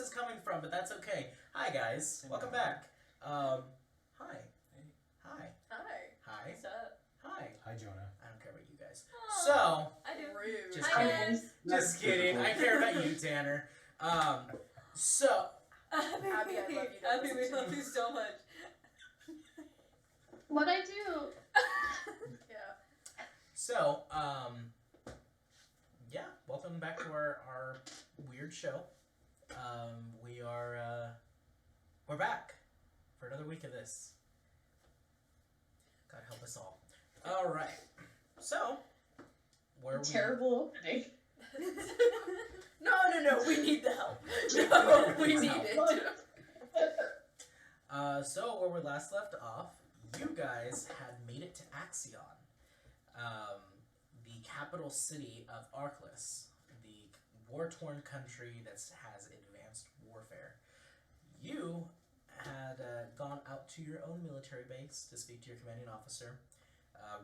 is coming from, but that's okay. Hi, guys. Welcome back. Hi. Hey. Hi. Hi. Hi. What's up? Hi. Hi, Jonah. I don't care about you guys. Oh, So, I do. Rude. just Hi, kidding. guys. Just kidding. I care about you, Tanner. So, Abby, Abby, I love you. Don't Abby, we listen to love me. you so much. What'd I do? Yeah. So, yeah, welcome back to our weird show. We're back for another week of this. God help us all. All right. So, where Terrible opening. No. We need the help. No, we need it. So where we last left off, you guys had made it to Axion, the capital city of Arkless, the war-torn country that has advanced warfare. You had gone out to your own military base to speak to your commanding officer,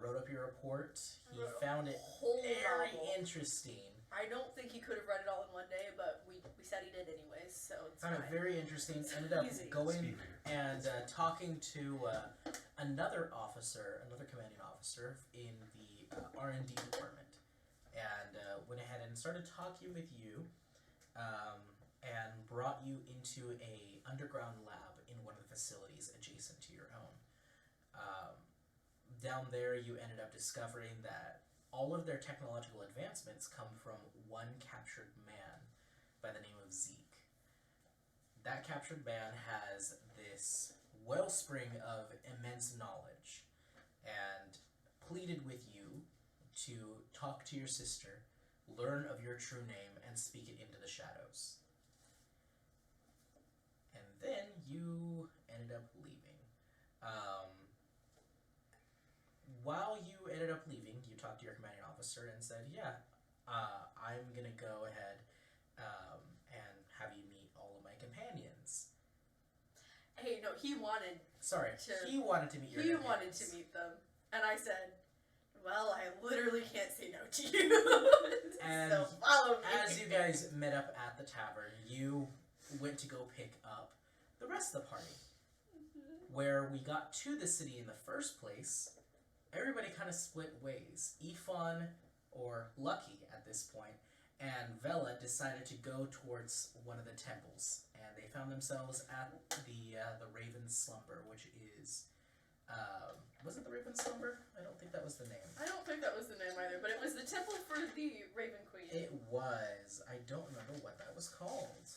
wrote up your report. He found it very interesting. I don't think he could have read it all in one day, but we said he did anyways, so it's Found fine. it very interesting. Ended up Easy. going and talking to another officer, another commanding officer in the R&D department, and went ahead and started talking with you, and brought you into a underground lab in one of the facilities adjacent to your own. Down there, you ended up discovering that all of their technological advancements come from one captured man by the name of Zeke. That captured man has this wellspring of immense knowledge and pleaded with you to talk to your sister, learn of your true name, and speak it into the shadows. And then you ended up leaving. While you ended up leaving, you talked to your commanding officer and said, yeah, I'm going to go ahead and have you meet all of my companions. Hey, no, he wanted He wanted to meet your companions. He wanted to meet them. And I said, well, I literally can't say no to you. And so follow me. as you guys met up at the tavern, you went to go pick up the rest of the party. Where we got to the city in the first place, everybody kind of split ways. Ifan, or Lucky at this point, and Vela decided to go towards one of the temples, and they found themselves at the Raven's Slumber, which is, was it the Raven's Slumber? I don't think that was the name. I don't think that was the name either, but it was the temple for the Raven Queen. It was. I don't remember what that was called.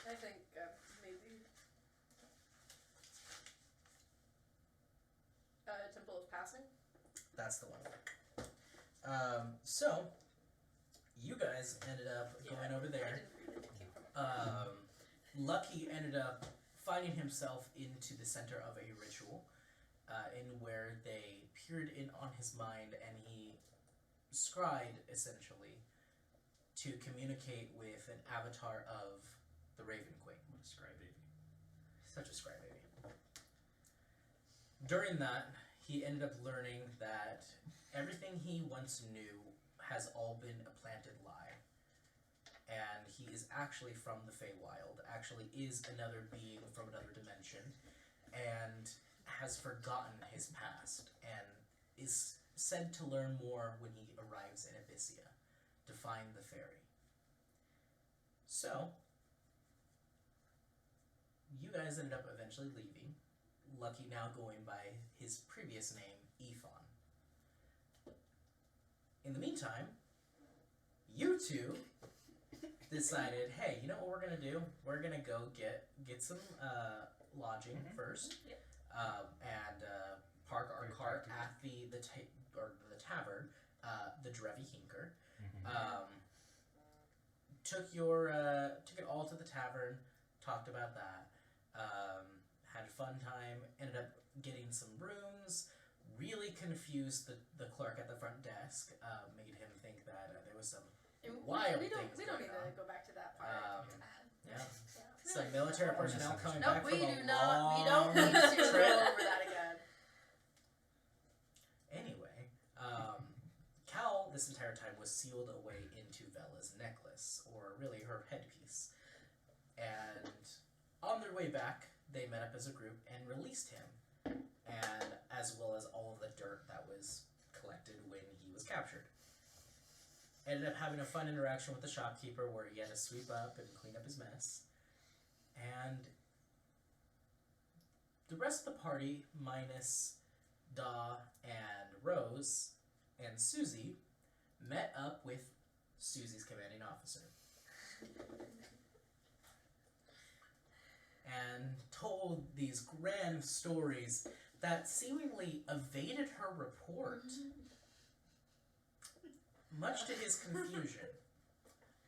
I think maybe Temple of Passing. That's the one. So, you guys ended up going over I there. didn't read it. It came from Lucky ended up finding himself into the center of a ritual, in where they peered in on his mind, and he scryed, essentially, to communicate with an avatar of the Raven Queen. What a scry baby. Such a scry baby. During that, he ended up learning that everything he once knew has all been a planted lie. And he is actually from the Feywild, actually is another being from another dimension, and has forgotten his past, and is said to learn more when he arrives in Abyssia to find the fairy. So, you guys ended up eventually leaving, Lucky now going by his previous name, Ifan. In the meantime, you two decided, hey, you know what we're gonna do? We're gonna go get some lodging first, and park our cart at the tavern, the Drevi Hinker. Took it all to the tavern, talked about that, had a fun time, ended up getting some rooms, really confused the clerk at the front desk, made him think that there was some wild things We don't going need on. to go back to that part. Yeah. Some military personnel coming No, back we from do a not. We long don't need to trip. go over that again. Anyway, Cal this entire time was sealed away into Vela's necklace, or really her headpiece. And on their way back, they met up as a group and released him, and as well as all of the dirt that was collected when he was captured. Ended up having a fun interaction with the shopkeeper where he had to sweep up and clean up his mess. And the rest of the party, minus Daw and Rose and Susie, met up with Susie's commanding officer. And told these grand stories that seemingly evaded her report. Much to his confusion.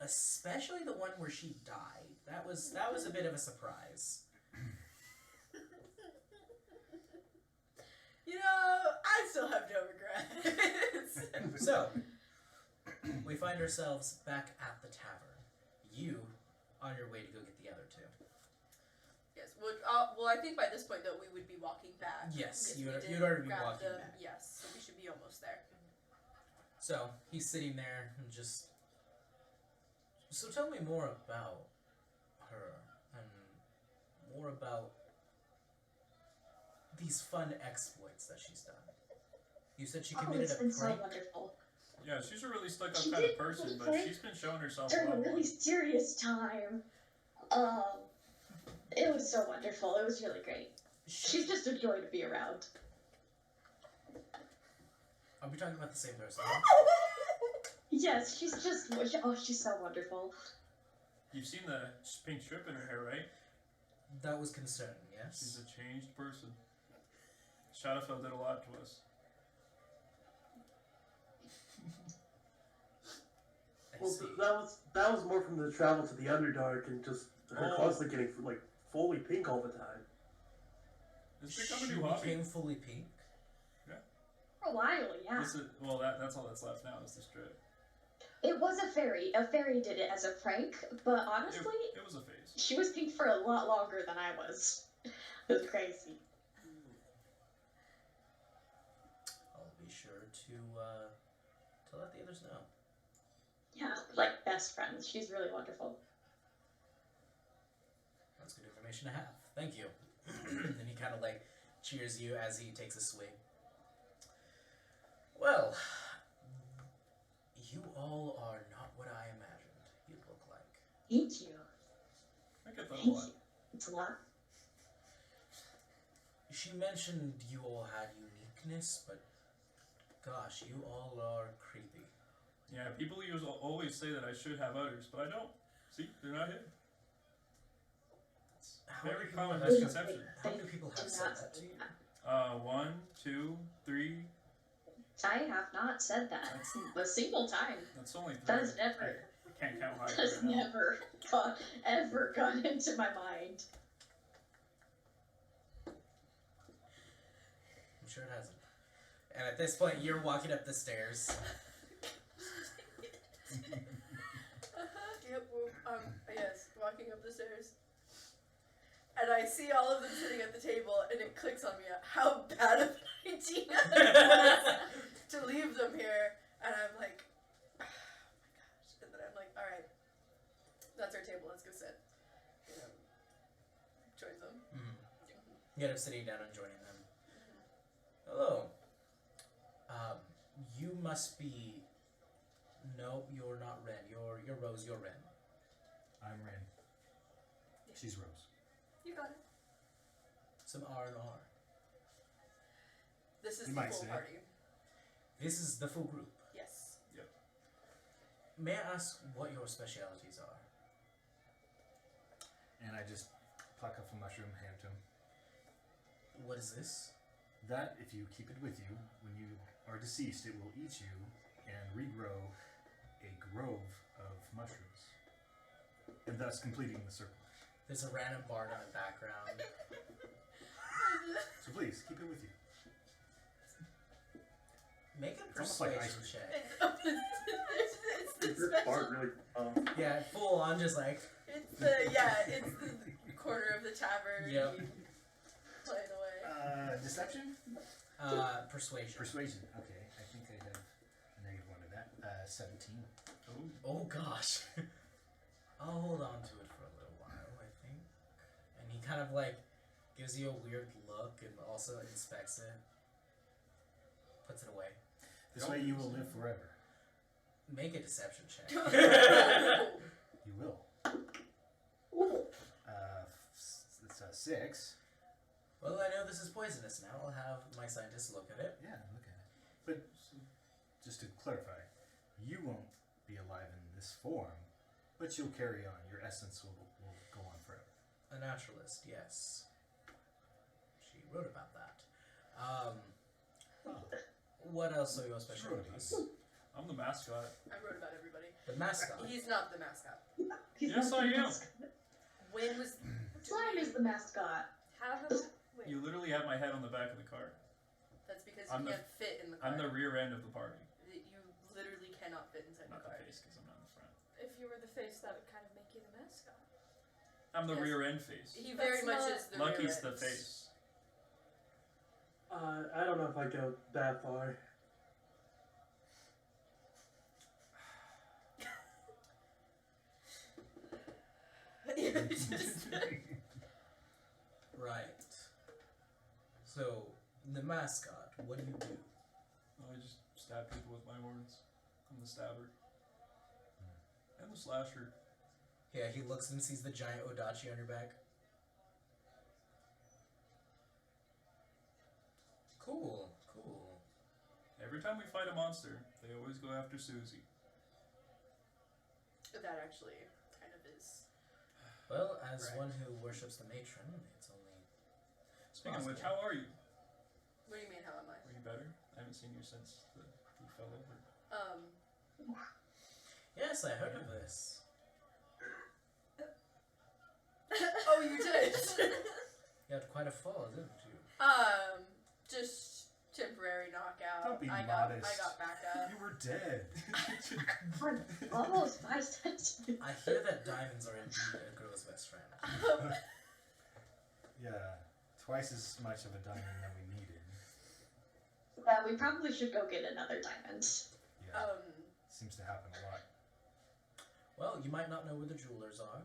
Especially the one where she died. That was a bit of a surprise. You know, I still have no regrets. So, we find ourselves back at the tavern. You on your way to go get the other two. Yes. Well, I think by this point, though, we would be walking back. Yes, We you'd did already be grab walking them. back. Yes, so we should be almost there. So, he's sitting there and just... So tell me more about her, and more about these fun exploits that she's done. You said she committed it's a been so prank? wonderful. Yeah, she's a really stuck-up She kind did of person, but prank she's been showing herself a During lot a more. really serious time. It was so wonderful. It was really great. She's just a joy to be around. Are we talking about the same person? Yes, she's just, she's so wonderful. You've seen the pink strip in her hair, right? That was concerning, She's yes? a changed person. Shadowfell did a lot to us. I Well, see. that was more from the travel to the Underdark and just her Oh. constantly getting like fully pink all the time. It's become a She new hobby. became fully pink? For a while, yeah. That's all that's left now is the strip. It was a fairy. A fairy did it as a prank, but honestly, It was a phase. she was pink for a lot longer than I was. It was crazy. I'll be sure to let the others know. Yeah, like best friends. She's really wonderful. That's good information to have. Thank you. And he kind of like cheers you as he takes a swig. Well, you all are not what I imagined you'd look like. Thank you. I get that a Thank lot. you. It's a lot. She mentioned you all had uniqueness, but gosh, you all are creepy. Yeah, people always say that I should have udders, but I don't. See, they're not here. It's How very many people common have- misconception. How many people Do have said not that to you? 1, 2, 3. I have not said that a single time. That's only 3. That's never. I can't count high That's right now. never ever gone into my mind. I'm sure it hasn't. And at this point, you're walking up the stairs. Yep. Yes, walking up the stairs. And I see all of them sitting at the table, and it clicks on me how bad of an idea it was to leave them here. And I'm like, oh my gosh. And then I'm like, all right, that's our table. Let's go sit. You know, join them. You end up sitting down and joining them. Hello. You must be. No, you're not Ren. You're Rose. You're Ren. I'm Ren. She's Rose. You got it. Some R&R. This is You the might full say. party. This is the full group. Yes. May I ask what your specialities are? And I just pluck off a mushroom, hand to him. What is this? That, if you keep it with you, when you are deceased, it will eat you and regrow a grove of mushrooms, and thus completing the circle. There's a random bard in the background. So please, keep it with you. Make a It's almost like persuasion ice check. It's the Is this part special. really? Yeah, full on, just like. It's the corner of the tavern. Yep. Playing away. Deception? Persuasion. Persuasion. Okay, I think I have a -1 to that. 17. Oh, Oh gosh. onto it for a little while, I think. And he kind of like gives you a weird look and also inspects it, puts it away. This way you will live forever. Make a deception check. You will. Ooh. It's a 6. Well, I know this is poisonous now. I'll have my scientists look at it. Yeah, look at it. But just to clarify, you won't be alive in this form, but you'll carry on. Your essence will go on forever. A naturalist, yes. She wrote about that. What else are your specialties? I'm the mascot. I wrote about everybody. The mascot. He's not the mascot. He's Yes, not I the am. mascot. When was Slime is the mascot. Have him. Wait. You literally have my head on the back of the car. That's because I'm you the- can't fit in the car. I'm the rear end of the party. You literally cannot fit inside Not the the car. face, because I'm not in the front. If you were the face, that would kind of make you the mascot. I'm the Yes. rear end face. He very That's much not- is the Lucky's rear the end. face. I don't know if I go that far. Right. So, the mascot, what do you do? I just stab people with my horns. I'm the stabber. And the slasher. Yeah, he looks and sees the giant Odachi on your back. Cool, cool. Every time we fight a monster, they always go after Susie. That actually kind of is. Well, as Right. one who worships the matron, it's only... Speaking of which, Possible. how are you? What do you mean? How am I? Are you better? I haven't seen you since you fell over. Yes, I heard of this. Oh, you did. You had quite a fall, didn't you? Just temporary knockout. Don't be I modest. got back up. You were dead. I'm almost 5 cents. I hear that diamonds are indeed a girl's best friend. Yeah, twice as much of a diamond than we needed. Yeah, we probably should go get another diamond. Yeah, seems to happen a lot. Well, you might not know where the jewelers are.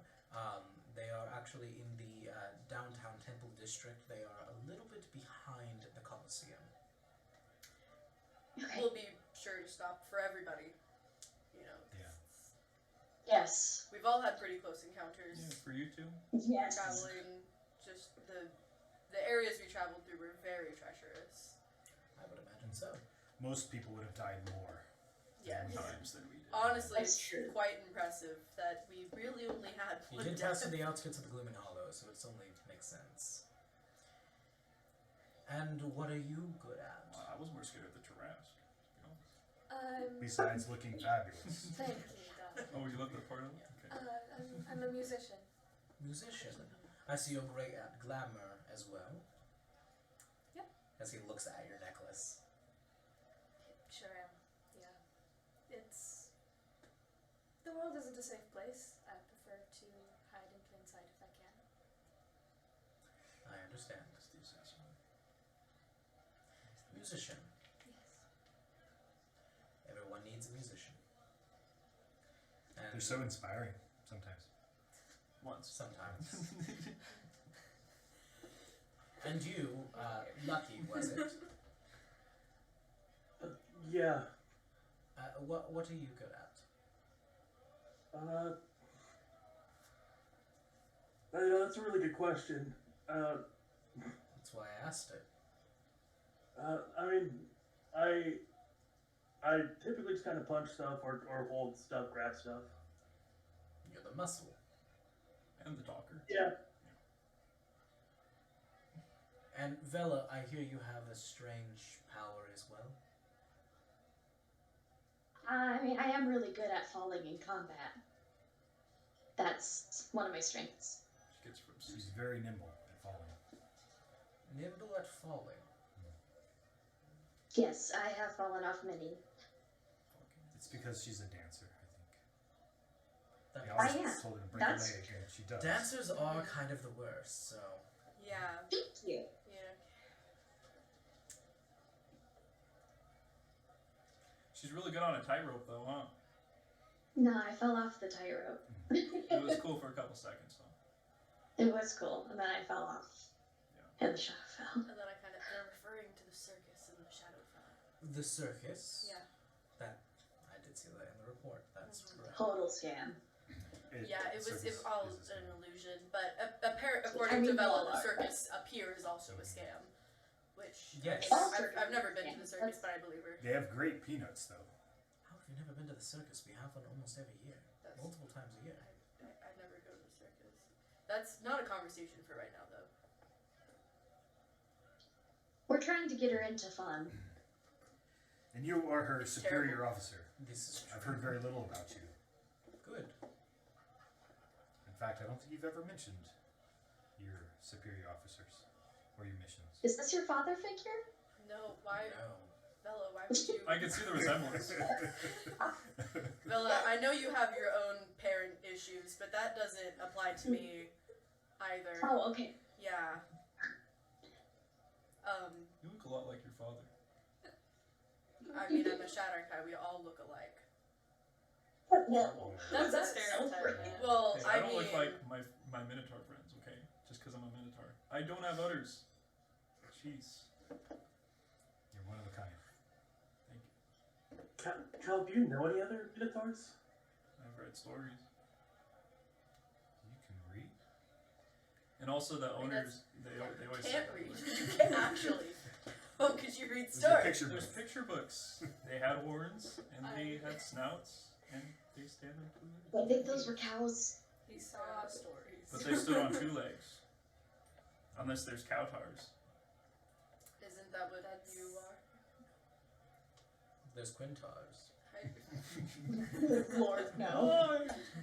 They are actually in the downtown Temple District. They are a little bit behind the Colosseum. Okay. We'll be sure to stop for everybody. You know. Yeah. Yes. We've all had pretty close encounters. Yeah, for you too. Yes. Traveling, just the areas we traveled through were very treacherous. I would imagine so. Most people would have died more Yes. Times than we did. Honestly, That's it's true. quite impressive that we really only had You one did death. pass to the outskirts of the Glooming Hollow, so it's only makes sense. And what are you good at? I was more scared of the giraffes. You know? Besides looking fabulous. Thank you, Doc. Oh, you left that part out? Okay. I'm a musician. Musician. I see you're great at glamour as well. Yep. As he looks at your necklace. Sure am. Yeah. It's. The world isn't a safe place. I prefer to hide in plain sight if I can. I understand. That's the assassin. Musician. Yes. Everyone needs a musician. And They're so inspiring sometimes. Once. sometimes. And you, Lucky, was it? Yeah. What are you good at? That's a really good question. That's why I asked it. I mean, I typically just kind of punch stuff or hold stuff, grab stuff. You're the muscle. And the talker. Yeah. And Vela, I hear you have a strange power as well. I mean, I am really good at falling in combat. That's one of my strengths. She gets from She's Susie. very nimble at falling. Nimble at falling. Yes, I have fallen off many. It's because she's a dancer, I think. That They makes always I am. told her to break a That's leg, and she does. Dancers are kind of the worst, so Yeah. Thank you. Yeah. She's really good on a tightrope, though, huh? No, I fell off the tightrope. It was cool for a couple seconds, though. It was cool, and then I fell off. And the shadow fell. And then I kind of they're referring to the circus and the shadow fell. The circus. Yeah. That I did see that in the report. That's correct. Total scam. Yeah, it was circus all is a an scam. illusion, but according to mean, Bella, the Walmart. circus appears also a scam. Which Yes. All I've never been to circus the circus, scams. but I believe her. They have great peanuts, though. How have you never been to the circus? We have one almost every year, That's, multiple times a year. I never go to the circus. That's not a conversation for right now, though. We're trying to get her into fun. And you are her superior officer. This is true. I've heard very little about you. Good. In fact, I don't think you've ever mentioned your superior officers or your missions. Is this your father figure? No, why, No. Bella? Why would you? I can see the resemblance. Bella, I know you have your own parent issues, but that doesn't apply to me either. Oh, okay. Yeah. You look a lot like your father. I mean, I'm a Shatterkai. We all look alike. Well, That's a that's stereotype. so man. Well, Hey, I I don't mean, look like my Minotaur friends, okay? Just because I'm a Minotaur. I don't have udders. Jeez. You're one of a kind. Thank you. Cal, do you know any other Minotaurs? I've read stories. You can read? And also the I mean, owners, they always can't read. You can actually. Oh, because you read There's a stories. picture There's book. picture books. They had horns and they had snouts and they stand on two I legs. think those were cows. He saw stories. But they stood on two legs. Unless there's cowtars. Isn't that what you are? There's Quintars. Lord, no.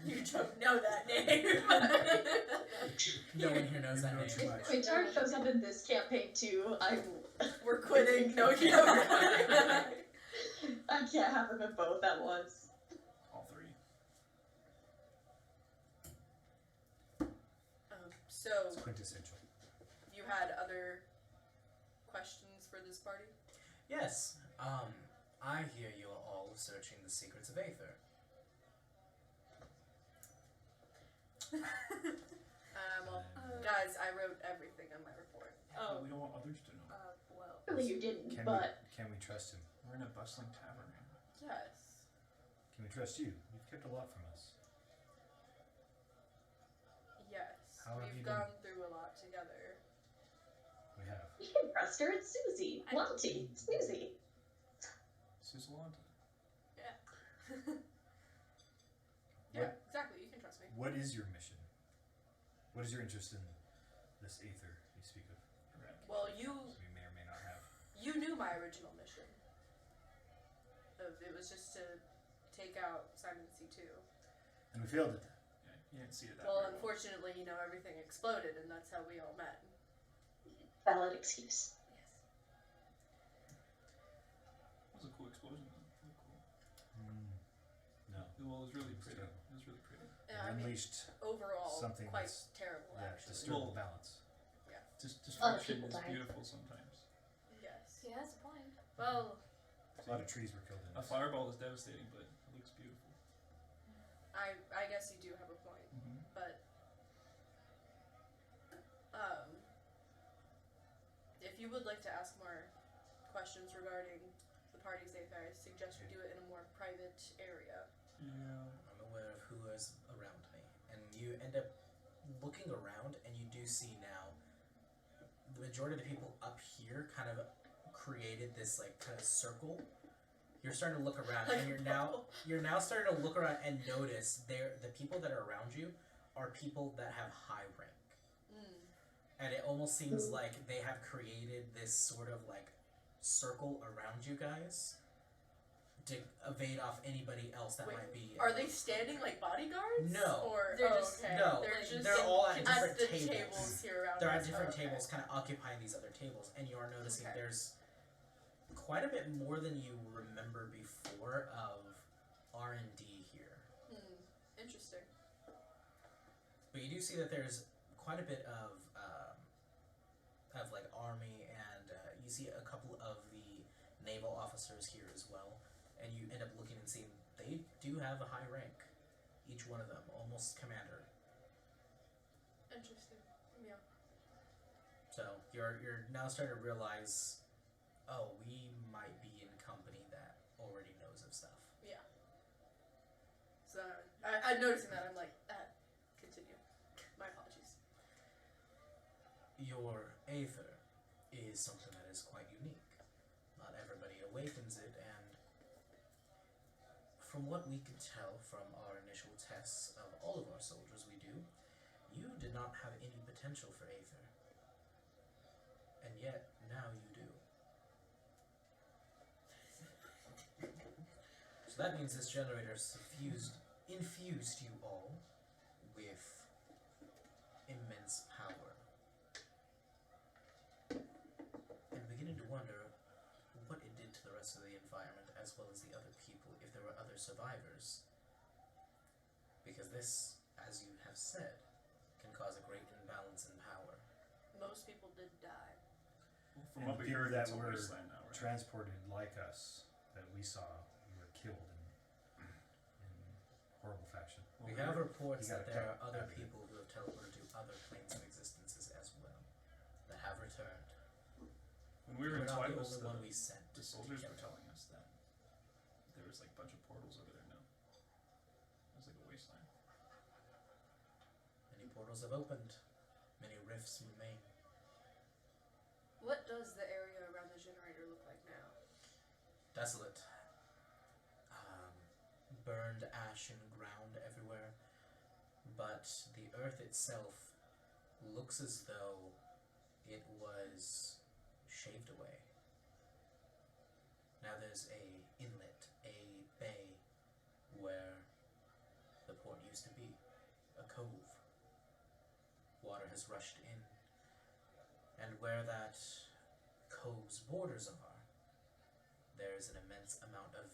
You don't know that name. No one here knows that You know too name. much. Quintar shows up in this campaign too. We're quitting. No, you know we're quitting. I can't have them in both at once. All three. So, It's quintessential. you had other questions for this party? Yes. I hear you are all searching the secrets of Aether. Well, guys, I wrote everything on my report. Oh. We don't want others to know. Well. Really, you didn't, Can but we trust him? We're in a bustling tavern. Yes. Can we trust you? You've kept a lot from us. Yes. How have We've you gone through a lot together. We have. you can trust her. It's Susie. Monty. Susie. Susalanta. Yeah, exactly. You can trust me. What is your mission? What is your interest in this Aether you speak of? Correct. Well, you We may or may not have. knew my original mission. It was just to take out Simon C2. And we failed at that. Yeah, you didn't see it that Well, very unfortunately, everything exploded, and that's how we all met. Valid excuse. Yes. It was a cool explosion, though. Really cool. No. Well, it was really It was pretty. terrible. It was really pretty. It I mean, unleashed overall, something quite that's- terrible, actually. disturbed Well- the balance. Destruction people is died. beautiful sometimes. Yes. He has a point. Well, A lot of trees were killed in A this. fireball is devastating, but it looks beautiful. I guess you do have a point, but if you would like to ask more questions regarding the party's affair, I suggest you do it in a more private area. Yeah. I'm aware of who is around me. And you end up looking around, and you do see now the majority of the people up here kind of created this like kind of circle. You're starting to look around, and you're now starting to look around and notice the people that are around you are people that have high rank. And it almost seems like they have created this sort of like circle around you guys to evade off anybody else that Wait, might be. Are they standing like bodyguards? No. Or They're just- okay. No, They're just they're all at at different the tables. tables here around. They're us. at different Okay. tables, kind of occupying these other tables, and you are noticing Okay. there's quite a bit more than you remember before of R&D here. Interesting. But you do see that there's quite a bit of like army, and you see a couple of the naval officers here as well, and you end up looking and seeing they do have a high rank. each one of them, almost commander. Interesting. Yeah. So you're now starting to realize, oh, we might be in company that already knows of stuff. Yeah. So I'm noticing that. I'm like, continue. My apologies. Your aether is something that is quite unique. Not everybody awakens it, and from what we can tell from our initial tests of all of our soldiers we do, you did not have any potential for aether. And yet, now you do. So that means this generator infused you all with immense power. And beginning to wonder what it did to the rest of the environment as well as the other people, if there were other survivors. Because this, as you have said, can cause a great imbalance in power. Most people did die. From And what we people heard, that it's a were wasteland now, right? transported like us that we saw were killed in horrible fashion. Well, We we have heard- reports you that gotta there cut are other out of it. people who have teleported to other planes of existences as well, that have returned. When we were in We're not the Twilight, only one we sent. the soldiers were telling us that there was like a bunch of portals over there now. It was like a wasteland. Many portals have opened. Many rifts remain. What does the area around the generator look like now? Desolate. Burned ash and ground everywhere. But the earth itself looks as though it was shaved away. Now there's a inlet, a bay, where the port used to be. A cove. Water has rushed in. And where that cove's borders are, there is an immense amount of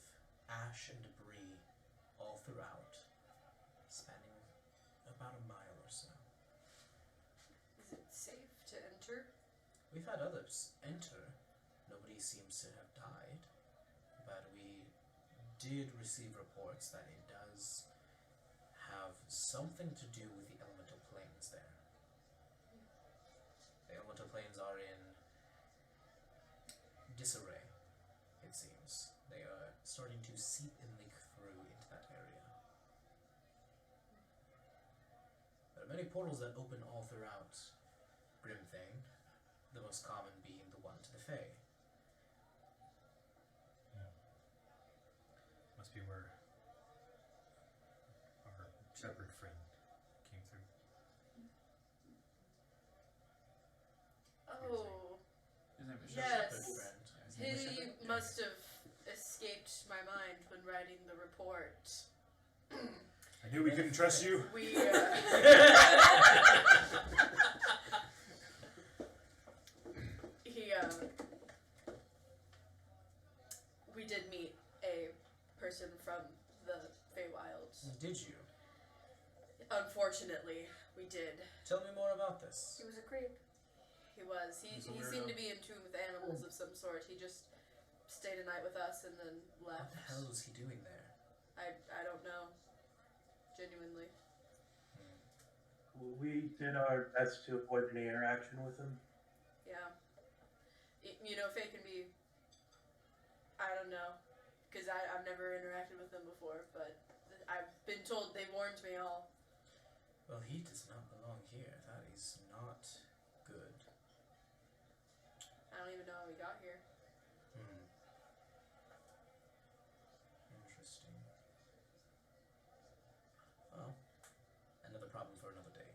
ash and debris all throughout, spanning about a mile or so. Is it safe to enter? We've had others enter. Nobody seems to have died, but we did receive reports that it does have something to do with the elemental planes there. The elemental planes are in disarray, it seems. They are starting to seep and leak through into that area. There are many portals that open all throughout Grimthane, the most common being the one to the Fae. Must be where our shepherd friend came through. Oh, His name is Yes. Shepherd friend. His name is he Shepherd. must have escaped my mind when writing the report. I knew we couldn't trust you. We, we did meet a person from the Feywilds. Did you? Unfortunately, we did. Tell me more about this. He was a creep. He was. He He's a seemed weirdo. to be in tune with animals of some sort. He just stayed a night with us and then What left. the hell is he doing there? I don't know. Genuinely. We did our best to avoid any interaction with him. Yeah. You know, Faye can be. I don't know. Because I've never interacted with them before, but I've been told, they warned me all. Well, he does not belong here. That is not good. I don't even know how we got here. Interesting. Well, another problem for another day.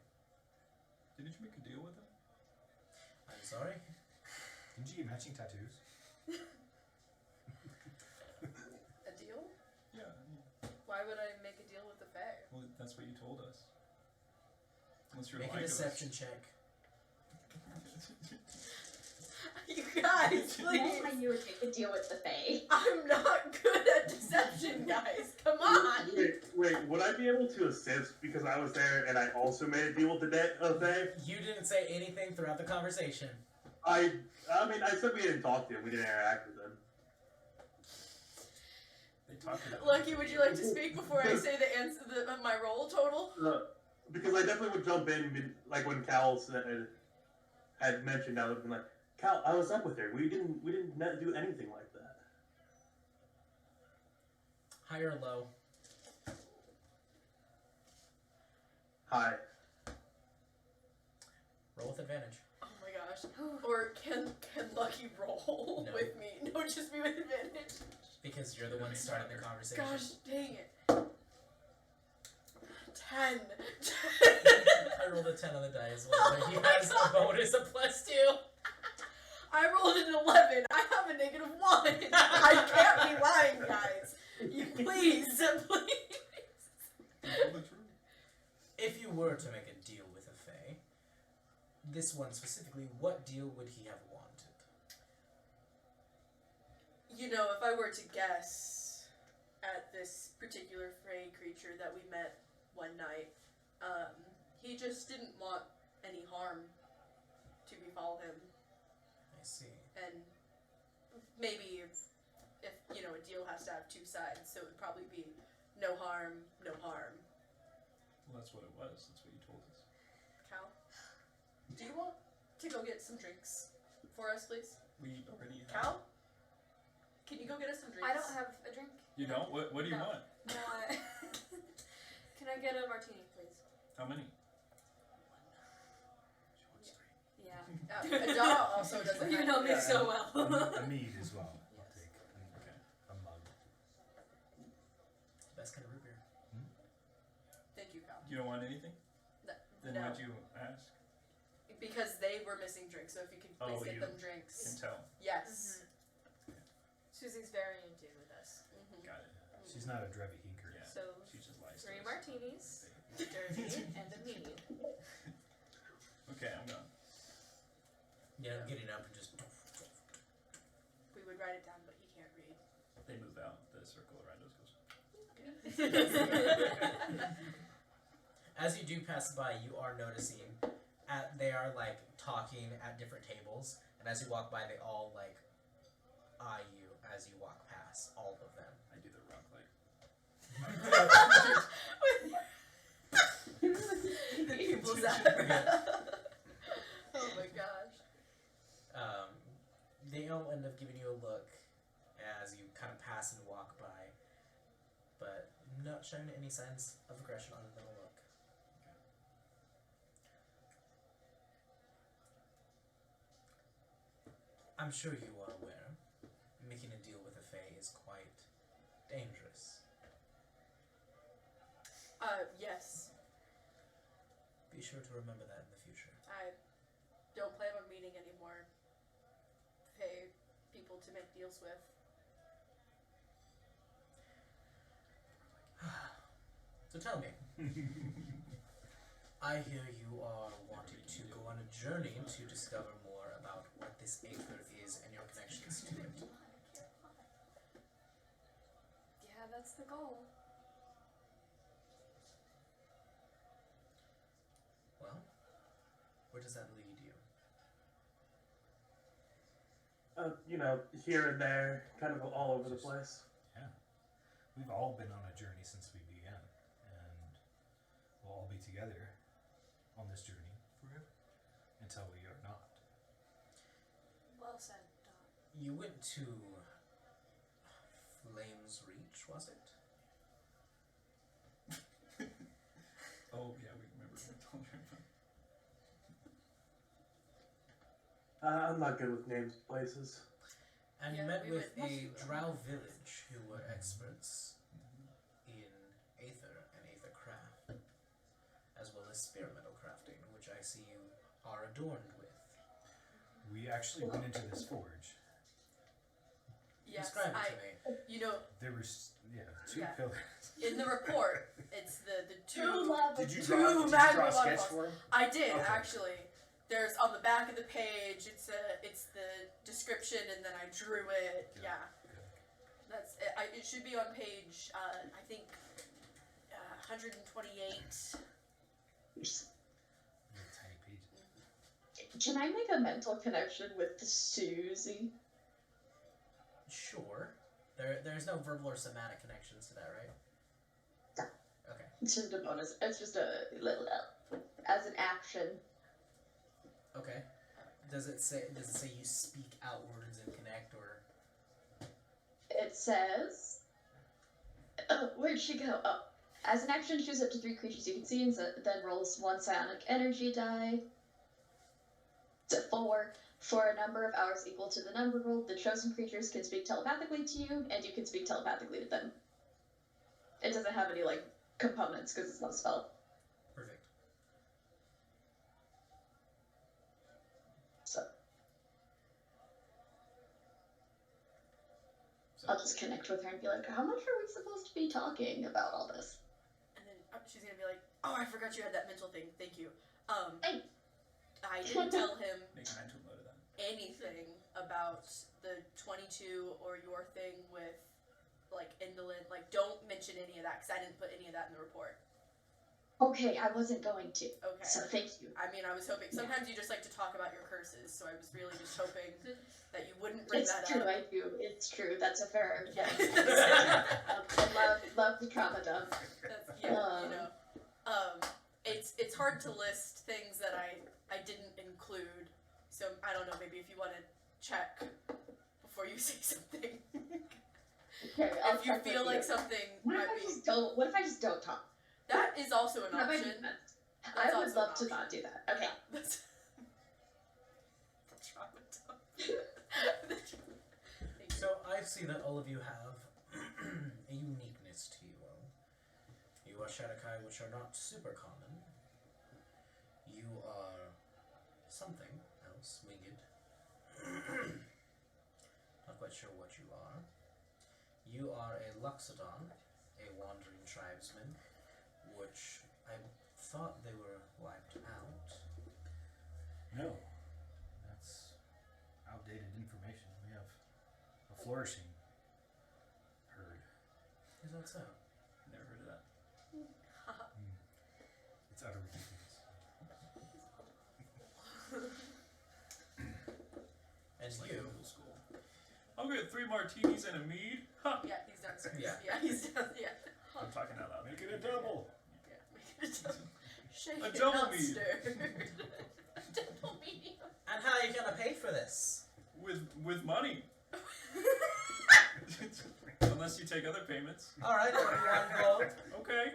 Didn't you make a deal with him? I'm sorry? Didn't you get matching tattoos? A deal? Yeah. Why would I make a deal with the Fae? Well, that's what you told us. Unless you're Make lying a to us. deception check. You guys, Last please! time you would make a deal with the Fae. I'm not good at deception, guys. Come on! Wait, would I be able to assist because I was there and I also made a deal with the Fae? You didn't say anything throughout the conversation. I mean, I said we didn't talk to him. We didn't interact with him. They talk to them. Lucky, would you like to speak before I say the answer, my roll total? Because I definitely would jump in, like when Cal had mentioned, I would have been like, Cal, I was up with her. We didn't do anything like that. High or low? Hi. Roll with advantage. Oh my gosh. Or can Lucky roll No. with me? No, just be with advantage. Because you're the one starting the conversation. Gosh dang it. 10. I rolled a 10 on the die as well, but he has a bonus of +2. I rolled an 11. I have a -1. I can't be lying, guys. You please. If you were to make a deal with a Fae, this one specifically, what deal would he have wanted? You know, if I were to guess at this particular Fae creature that we met one night, he just didn't want any harm to befall him. I see. And maybe if you know, a deal has to have two sides, so it would probably be no harm, no harm. Well, that's what it was. That's what you told us. Cal, do you want to go get some drinks for us, please? We already have. Cal, can you go get us some drinks? I don't have a drink. You don't? What do you No. want? No, Can I get a martini, please? How many? Yeah. Adara also doesn't. You have know me Yeah. so well. A mead as well. I'll Yes. take Okay. a mug. Best kind of root beer. Thank you, Cal. You don't want anything? Then No, why'd you ask? because they were missing drinks, so if you could please Oh, get you them Can drinks. tell. Yes. Susie's very in tune with us. Got it. She's not a Drevi Hinker. Yeah. So, She just lies to 3 us. martinis, dirty, and a mead. Okay, I'm gone. Yeah, I'm getting up and just. We would write it down, but he can't read. They move out. The circle around us goes. As you do pass by, you are noticing they are like talking at different tables, and as you walk by, they all like eye you as you walk past, all of them. I do the rock like. The people's Oh my gosh. They all end up giving you a look as you kind of pass and walk by, but not showing any signs of aggression other than a look. I'm sure you are aware, making a deal with a Fae is quite dangerous. Yes. Be sure to remember that in the future. I don't plan on meeting any more pay people to make deals with. So tell me, I hear you are wanting to go on a journey to discover more about what this aether is and your connections to it. Yeah, that's the goal. Well, where does that lead you? You know, here and there, kind of all over the place. Yeah. We've all been on a journey since we began, and we'll all be together on this journey forever until we are not. Well said, Don. You went to Flames Reach, was it? Oh yeah, we remember. I'm not good with names of places. And you Yeah, met we with went- a drow village who were experts in aether and aether craft, as well as spear metal crafting, which I see you are adorned with. We actually went into this forge. Yes, Describe it to me. you know, There were, two Yeah. pillars. in the report, it's the Two two. levels. Did you Two draw, did you magma draw a sketch waterfalls. for him? I did Okay. actually. There's on the back of the page. It's the description, and then I drew it. Good. Yeah, that's it. It should be on page. I think 128. Little tiny pages. Can I make a mental connection with Susie? Sure. There's no verbal or somatic connections to that, right? No. Okay. It's just a bonus. It's just a little as an action. Okay. Does it say you speak out words and connect, or? It says. Oh, where'd she go? Oh, as an action, choose up to 3 creatures you can see, and then rolls 1 psionic energy die. To 4. For a number of hours equal to the number rolled, the chosen creatures can speak telepathically to you, and you can speak telepathically to them. It doesn't have any, like, components, because it's not a spell. Perfect. So. I'll just connect with her and be like, how much are we supposed to be talking about all this? And then she's gonna be like, oh, I forgot you had that mental thing. Thank you. Hey. I didn't tell him Make a mental note of that. anything about the 22 or your thing with, like, indolent. Like, don't mention any of that, because I didn't put any of that in the report. Okay, I wasn't going to. Okay. So thank you. I mean, I was hoping. Sometimes you just like to talk about your curses, so I was really just hoping that you wouldn't bring It's that true, up. I do. It's true. That's a fair. Yeah. I love the trauma dump. That's, yeah, you know. It's hard to list things that I didn't include. So I don't know. Maybe if you want to check before you say something. Okay, I'll If you check feel with like something What if might I be. just don't? What if I just don't talk? That is also an That might option. be best. That's I would also love an to option. not do that. Okay. That's the trauma dump. Thank you. So I see that all of you have a uniqueness to you all. You are Shadakai, which are not super common. You are something else, winged. Not quite sure what you are. You are a Luxodon, a wandering tribesman, which I thought they were wiped out. No, that's outdated information. We have a flourishing herd. Is that so? Never heard of that. It's utter ridiculous. And It's like you, middle school. I'll get 3 martinis and a mead. Ha! Yeah, he's downstairs. Yeah. He's down. Yeah. I'm talking out loud. Make it a double. Yeah, make it a double. Shake A it, double not mead. stir. Double medium. and how are you gonna pay for this? With money. Unless you take other payments. All right, 1 gold. Okay.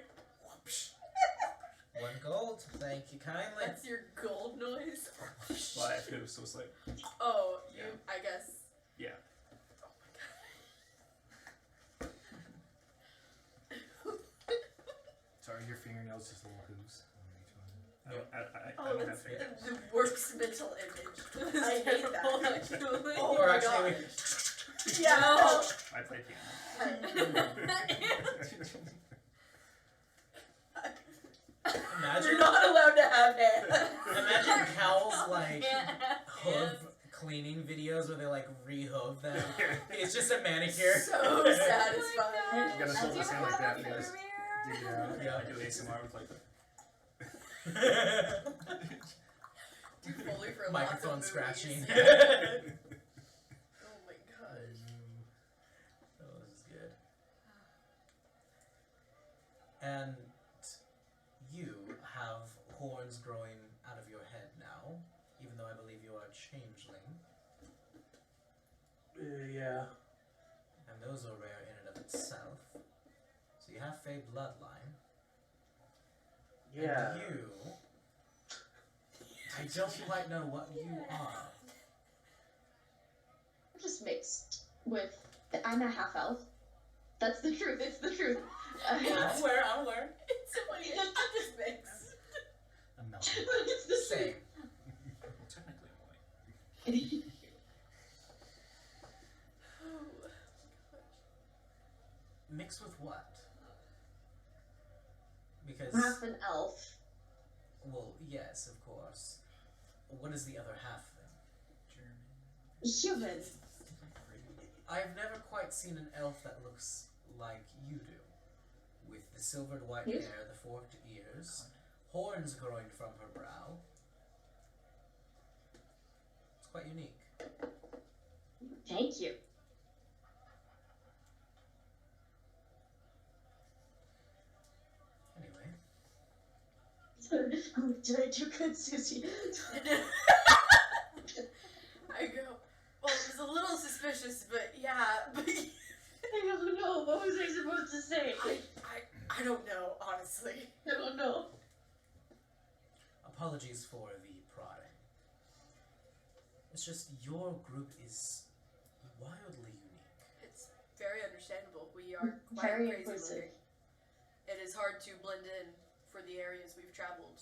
1 gold. Thank you kindly. That's your gold noise. Well, I feel so it's like, Oh, you. Yeah. I guess. yeah. Sorry, your fingernails just little hooves on each one. I Oh, don't have that's faith. the worst mental image. I hate that. Actually. Oh, my actually, God. Yeah. I play piano. imagine, You're not allowed to have hands. imagine Cal's like Yeah. hoof cleaning videos where they like re-hoof them. It's just a manicure. So satisfying. You gotta Do hold you this hand like have that a and just mirror? dig it out. Yeah, I do ASMR with like Do Foley for lots Microphone of scratching. movies. Oh Yeah. Oh my gosh. this is good. And you have horns growing out of your head now, even though I believe you are a changeling, Yeah. and those are rare in and of itself. So you have Fey bloodline. Yeah. And you, I don't quite know what you are. I'm just mixed with. I'm a half elf. That's the truth. It's the truth. I'm aware. I'm aware. It's so funny. It's just mixed. A melon. It's the Same. well, technically I'm white. truth. Oh. Mixed with what? Because, Half an elf. well, yes, of course. What is the other half then? Human. I've never quite seen an elf that looks like you do. With the silvered white Yes. hair, the forked ears, horns growing from her brow. It's quite unique. Thank you. Oh, did I do good, Susie? I go, well, it was a little suspicious, but yeah, but I don't know. What was I supposed to say? I don't know, honestly. I don't know. Apologies for the prodding. It's just your group is wildly unique. It's very understandable. We are quite Very crazy inclusive. looking. It is hard to blend in for the areas we've traveled.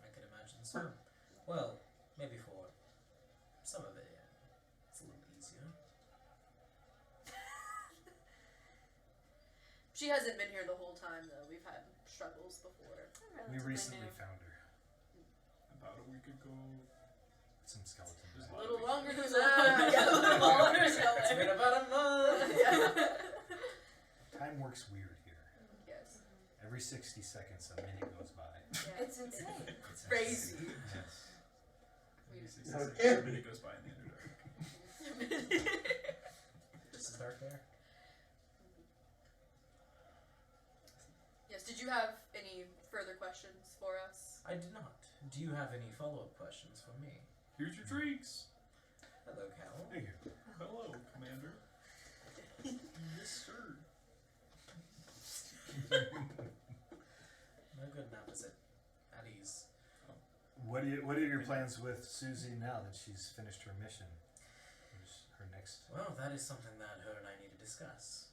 I can imagine so. Well, maybe for some of it, yeah. It's a little easier. She hasn't been here the whole time, though. We've had struggles before. We recently found her. About a week ago. Some skeletons. A little longer than that. Yeah, a little longer. It's been about a month! Yeah. Time works weird here. Yes. Every 60 seconds, a minute goes by. Yeah. It's insane. It's Crazy. Yes. Maybe 6 No, it seconds, can't a minute goes by in the Underdark. Just as dark there. Yes, did you have any further questions for us? I did not. Do you have any follow-up questions for me? Here's your drinks. Hello, Cal. Thank you. Hello, Commander. Yes, sir. No good enough, is it? At ease. What are your plans with Susie now that she's finished her mission? What's her next? Well, that is something that her and I need to discuss.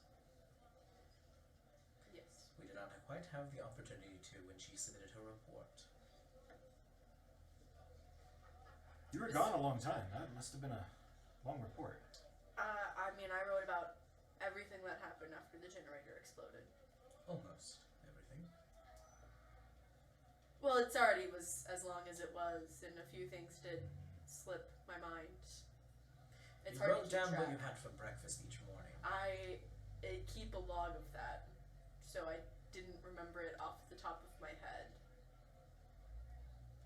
Yes. We did not quite have the opportunity to when she submitted her report. You were gone a long time. That must have been a long report. I mean, I wrote about everything that happened after the generator exploded. Almost everything. Well, it already was as long as it was, and a few things did slip my mind. It's You hard wrote to keep down track. what you had for breakfast each morning. I keep a log of that, so I didn't remember it off the top of my head.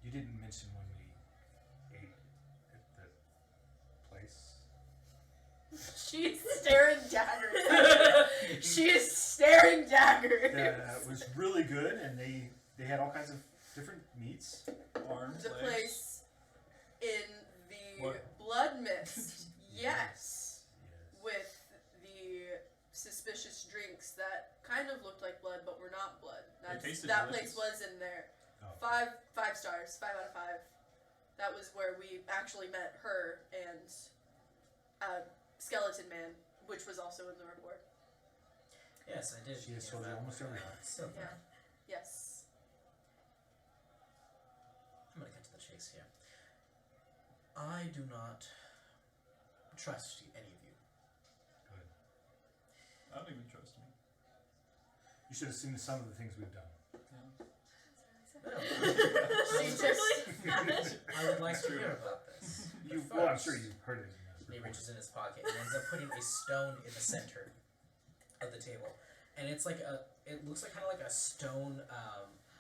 You didn't mention when we ate at the place. She is staring daggers. She is staring daggers. That was really good, and they had all kinds of different meats. Arms, The legs. place in the What? blood mist, yes, Yes. with the suspicious drinks that kind of looked like blood but were not blood. tasted That delicious. place was in there. Oh. Five stars, 5 out of 5. That was where we actually met her and Skeleton Man, which was also in the report. Yes, I did. She has hear told you that. almost everything. So Yeah. Yes. I'm gonna cut to the chase here. I do not trust any of you. Good. I don't even trust me. You should have seen some of the things we've done. She just I would like to hear about this. Well, I'm sure you've heard it. He reaches in his pocket and ends up putting a stone in the center of the table, and it's like it looks like kind of like a stone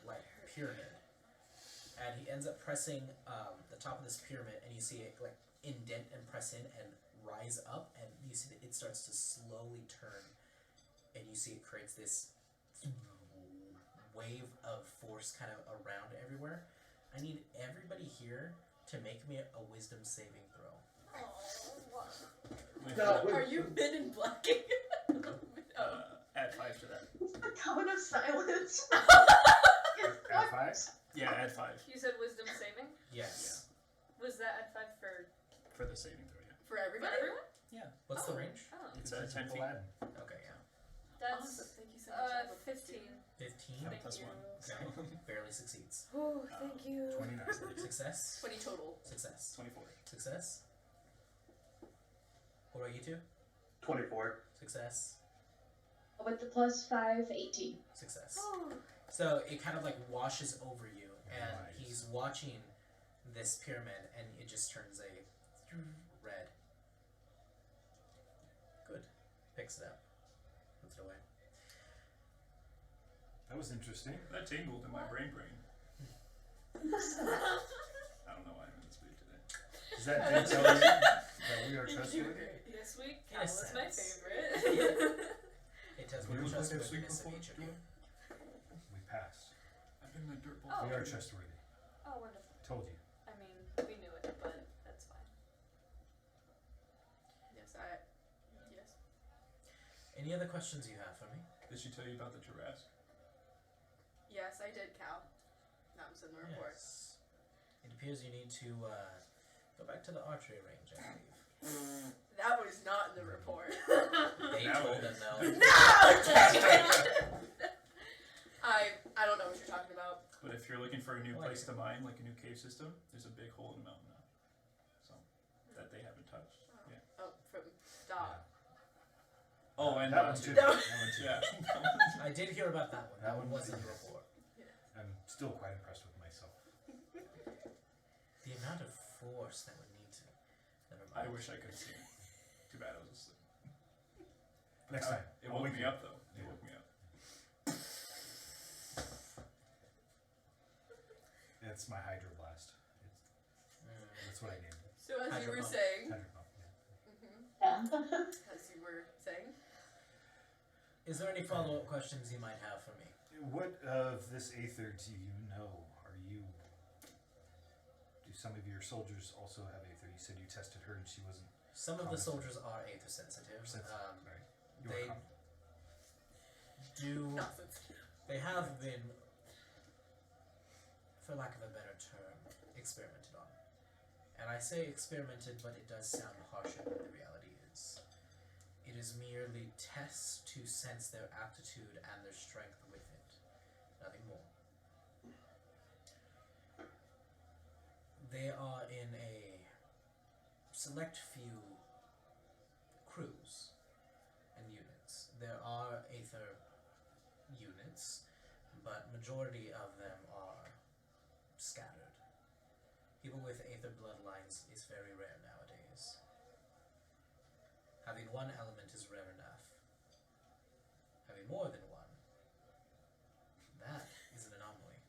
like pyramid, and he ends up pressing the top of this pyramid, and you see it like indent and press in and rise up, and you see that it starts to slowly turn, and you see it creates this wave of force kind of around everywhere. I need everybody here to make me a wisdom saving throw. No, Are you men in blacking? Add 5 to that. A cone of silence. Add 5? Yeah, add 5 You said wisdom saving? Yes. Was that at 5 for for the saving throw. Yeah. For everybody? everyone? What's the range? Oh. It's 10 feet. Aladdin. Okay, yeah. That's Awesome. Thank you so much. 15. 15. Yeah, Thank plus you. 1. Okay. Barely succeeds. Oh, thank you. 29. Success. 20 total. Success. 24. Success. What about you two? 24. Success. With the plus 5, 18. Success. Oh. So it kind of like washes over you, and Nice. he's watching this pyramid, and it just turns a red. Good. Picks it up. Puts it away. That was interesting. That tingled in my brain. I don't know why I'm in this mood today. Does that tell you that we are trustworthy? This week, In a Cal was my sense. favorite. It tells We me the looked like that trustworthiness of sweet each of before, you. We passed. I've been in a dirt ball. Oh. We are trustworthy. Oh, wonderful. Told you. I mean, we knew it, but that's fine. Yes. Any other questions you have for me? Did she tell you about the Jurassic? Yes, I did, Cal. That was in the report. Yes. It appears you need to go back to the archery range, I believe. That was not in the report. They That told was- them no. No! Dang it! I don't know what you're talking about. But if you're looking for a new Why? place to mine, like a new cave system, there's a big hole in the mountain now. So, that they haven't touched. Yeah. Oh, from Dog. Oh, and that one too. No. That one too. Yeah. I did hear about that one. That one was was in the report. I'm still quite impressed with myself. The amount of force that would need to. Never I mind. wish I could see it. Too bad I was asleep. Next time. It I'll woke wake me you. up though. It Yeah. woke me up. It's my hydroblast. That's what I named it. So as you were Hydropump. saying, Hydropump. Yeah. Yeah. as you were saying, Is there any follow-up questions you might have for me? What of this Aether do you know? Do some of your soldiers also have Aether? You said you tested her and she wasn't Some of the Common. soldiers are aether sensitive. sensitive. Right. You They are common. do. not sensitive. They have been, for lack of a better term, experimented on. And I say experimented, but it does sound harsher than the reality is. It is merely tests to sense their aptitude and their strength with it. Nothing more. They are in a select few crews and units. There are aether units, but majority of them are scattered. People with aether bloodlines is very rare nowadays. Having one element is rare enough. Having more than one, that is an anomaly.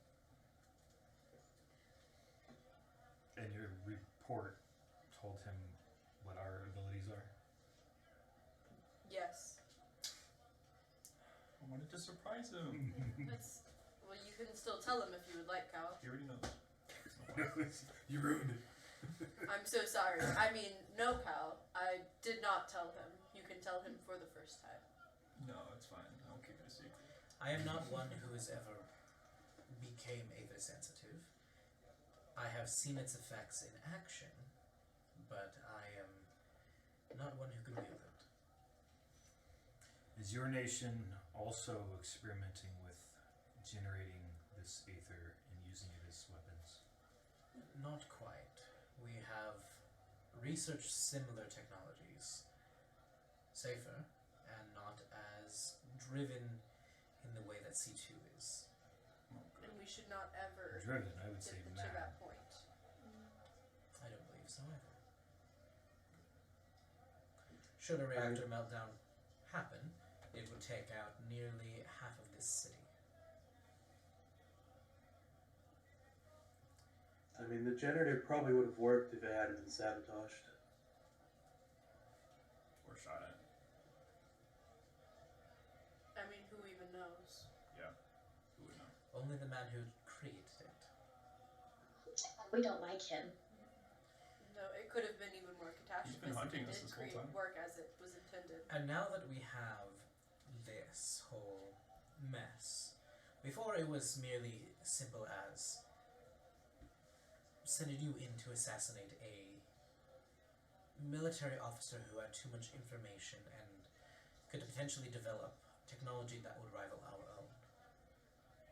And your report told him what our abilities are? Yes. I wanted to surprise him. That's, well, you can still tell him if you would like, Cal. He already knows. It's no point. You ruined it. I'm so sorry. I mean, no, Cal. I did not tell him. You can tell him for the first time. No, it's fine. I'll keep it a secret. I am not one who has ever became aether sensitive. I have seen its effects in action, but I am not one who can wield it. Is your nation also experimenting with generating this Aether and using it as weapons? Not quite. We have researched similar technologies, safer and not as driven in the way that C2 is. Oh, And good. we should not ever Driven, I would say get to mad. that point. I don't believe so either. Should a reactor meltdown happen, it would take out nearly half of this city. I mean, the generator probably would have worked if it hadn't been sabotaged. Or shot at. I mean, who even knows? Yeah. Who would know? Only the man who created it. We don't like him. No, it could have been even more catastrophic. been hunting if us it this whole did time. work as it was intended. And now that we have this whole mess, before it was merely simple as sending you in to assassinate a military officer who had too much information and could potentially develop technology that would rival our own.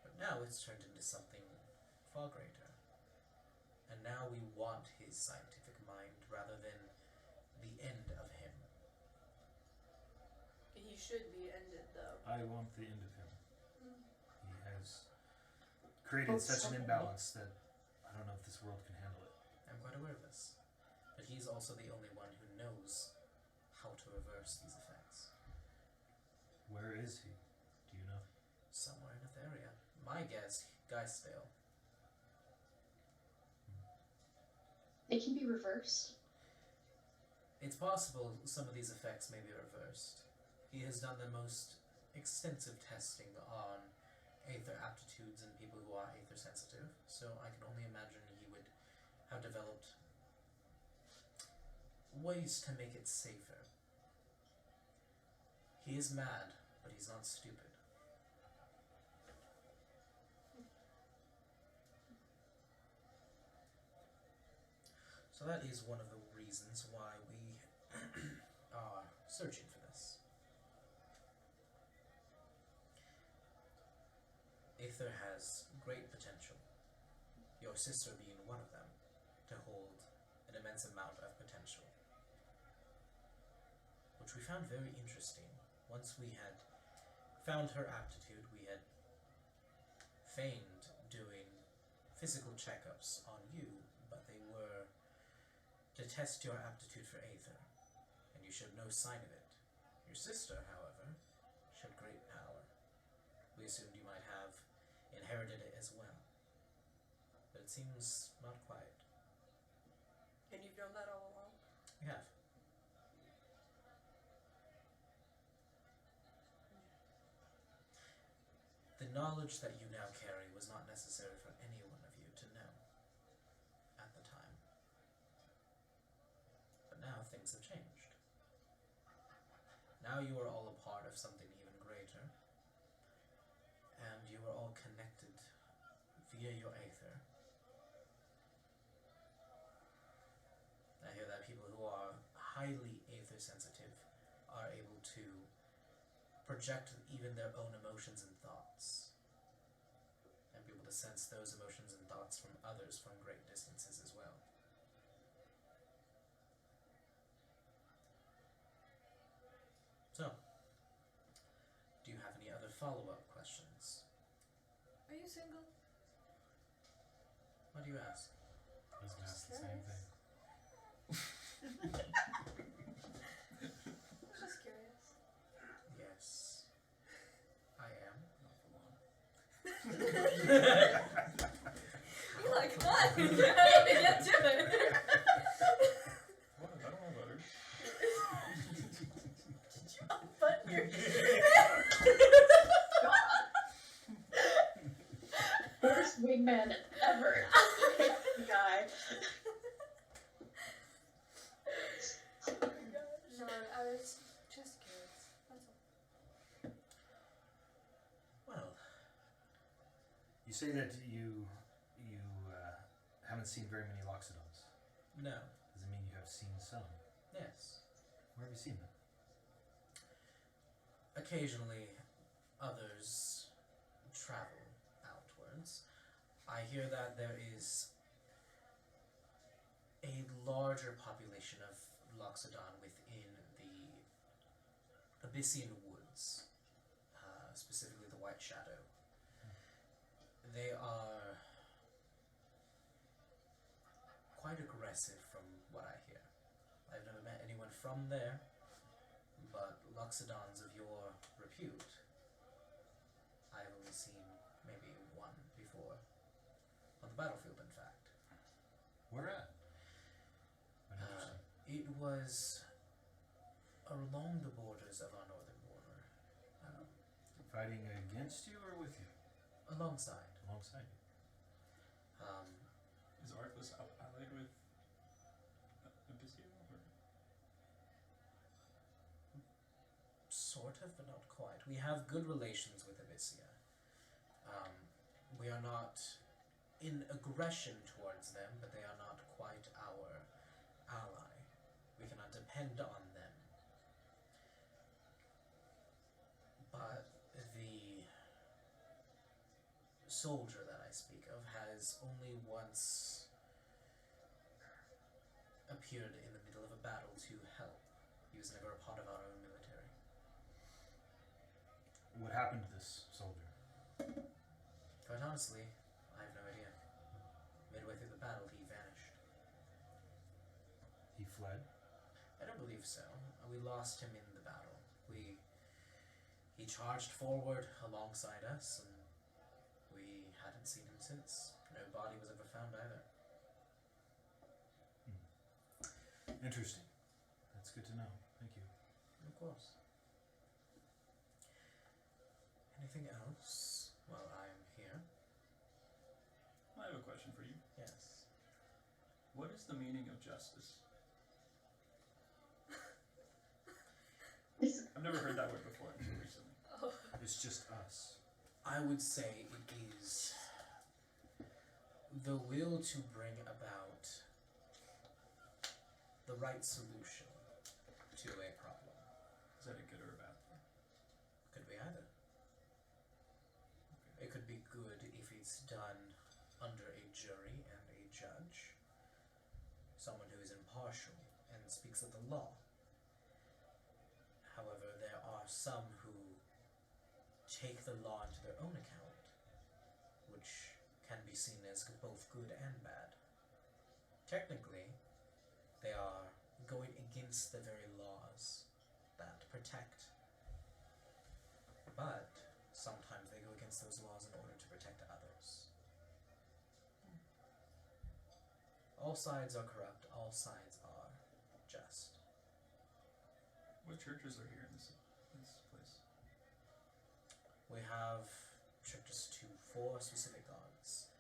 But now it's turned into something far greater. And now we want his scientific mind rather than the end of him. He should be ended, though. I want the end of him. He has created such an imbalance that I don't know if this world can handle it. I'm quite aware of this. But he's also the only one who knows how to reverse these effects. Where is he? Do you know? Somewhere in Etheria. My guess, Geistdale. It can be reversed. It's possible some of these effects may be reversed. He has done the most extensive testing on aether aptitudes in people who are aether sensitive, so I can only imagine he would have developed ways to make it safer. He is mad, but he's not stupid. So that is one of the reasons why we are searching for this. Aether has great potential, your sister being one of them, to hold an immense amount of potential, which we found very interesting. Once we had found her aptitude, we had feigned doing physical checkups on you, but they were to test your aptitude for aether, and you showed no sign of it. Your sister, however, showed great power. We assumed you might have inherited it as well, but it seems not quite. And you've known that all along? We have. The knowledge that you now carry was not necessary for any one of you to know at the time. But now things have changed. Now you are all a part of something even greater, and you are all connected via your aether. I hear that people who are highly aether sensitive are able to project even their own emotions and thoughts, and be able to sense those emotions and thoughts from others from great distances as well. So, do you have any other follow-up questions? Are you single? Why do you ask? I was gonna ask the same thing. I was just curious. Yes, I am. You're like, come on, get ready to get to it. What? I don't know about her. Did you unbutton your First wingman ever. Guy. No, I was just curious. That's all. Well, You say that you haven't seen very many Loxodons. no. Does it mean you have seen some? Yes. Where have you seen them? Occasionally, others travel outwards. I hear that there is a larger population of Loxodon within the Abyssian woods, specifically the White Shadow. They are quite aggressive from what I hear. I've never met anyone from there, but Loxodons of your repute, I've only seen maybe one before. On the battlefield, in fact. Where at? I'm interested. It was along the borders of our northern border. Fighting against you or with you? Alongside. Alongside you. Is Arthas allied with Abyssia? Or? Sort of, but not quite. We have good relations with Abyssia. We are not in aggression towards them, but they are not quite our ally. We cannot depend on them. But the soldier that I speak of has only once appeared in the middle of a battle to help. He was never a part of our own military. What happened to this soldier? Quite honestly, I have no idea. Midway through the battle, he vanished. He fled? I don't believe so. We lost him in the battle. He charged forward alongside us, and we hadn't seen him since. No body was ever found either. Interesting. That's good to know. Thank you. Of course. Anything else? Well, I What's the meaning of justice? I've never heard that word before until recently. Oh. It's just us. I would say it is the will to bring about the right solution to a problem. Is that a good or a bad thing? Could be either. It could be good if it's done under a jury and a judge, someone who is impartial and speaks of the law. However, there are some who take the law into their own account, which can be seen as both good and bad. Technically, they are going against the very laws that protect, but sometimes they go against those laws in order to protect others. All sides are corrupt, all sides are just. What churches are here in this place? We have churches to 4 specific gods.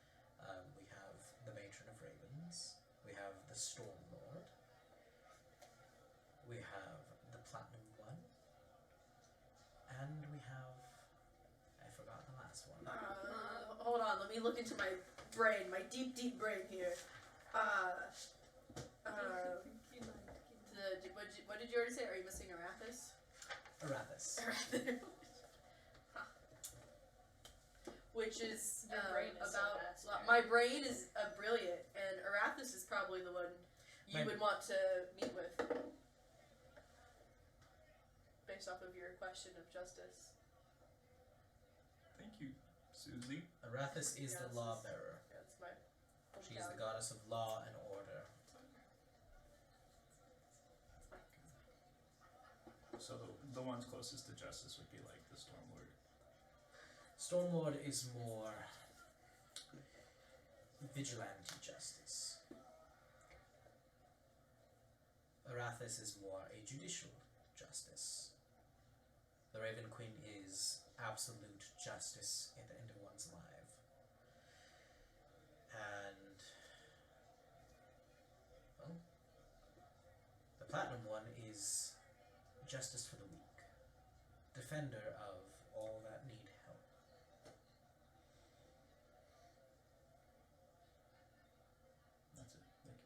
We have the Matron of Ravens, we have the Storm Lord, we have the Platinum One, and we have... I forgot the last one. Hold on, let me look into my brain, my deep, deep brain here. What did you already say? Are you missing Arathis? Arathis. Huh. Which is Your brain is so about fast, my brain is brilliant, and Arathis is probably the one you would want to meet with, based off of your question of justice. Thank you, Susie. Arathis is the law bearer. Yeah, it's my. She is the goddess of law and order. So the ones closest to justice would be like the Stormlord. Stormlord is more vigilante justice. Arathis is more a judicial justice. The Raven Queen is absolute justice at the end of one's life. And, well, the Platinum One is justice for the weak. Defender of all that need help. That's it. Thank you.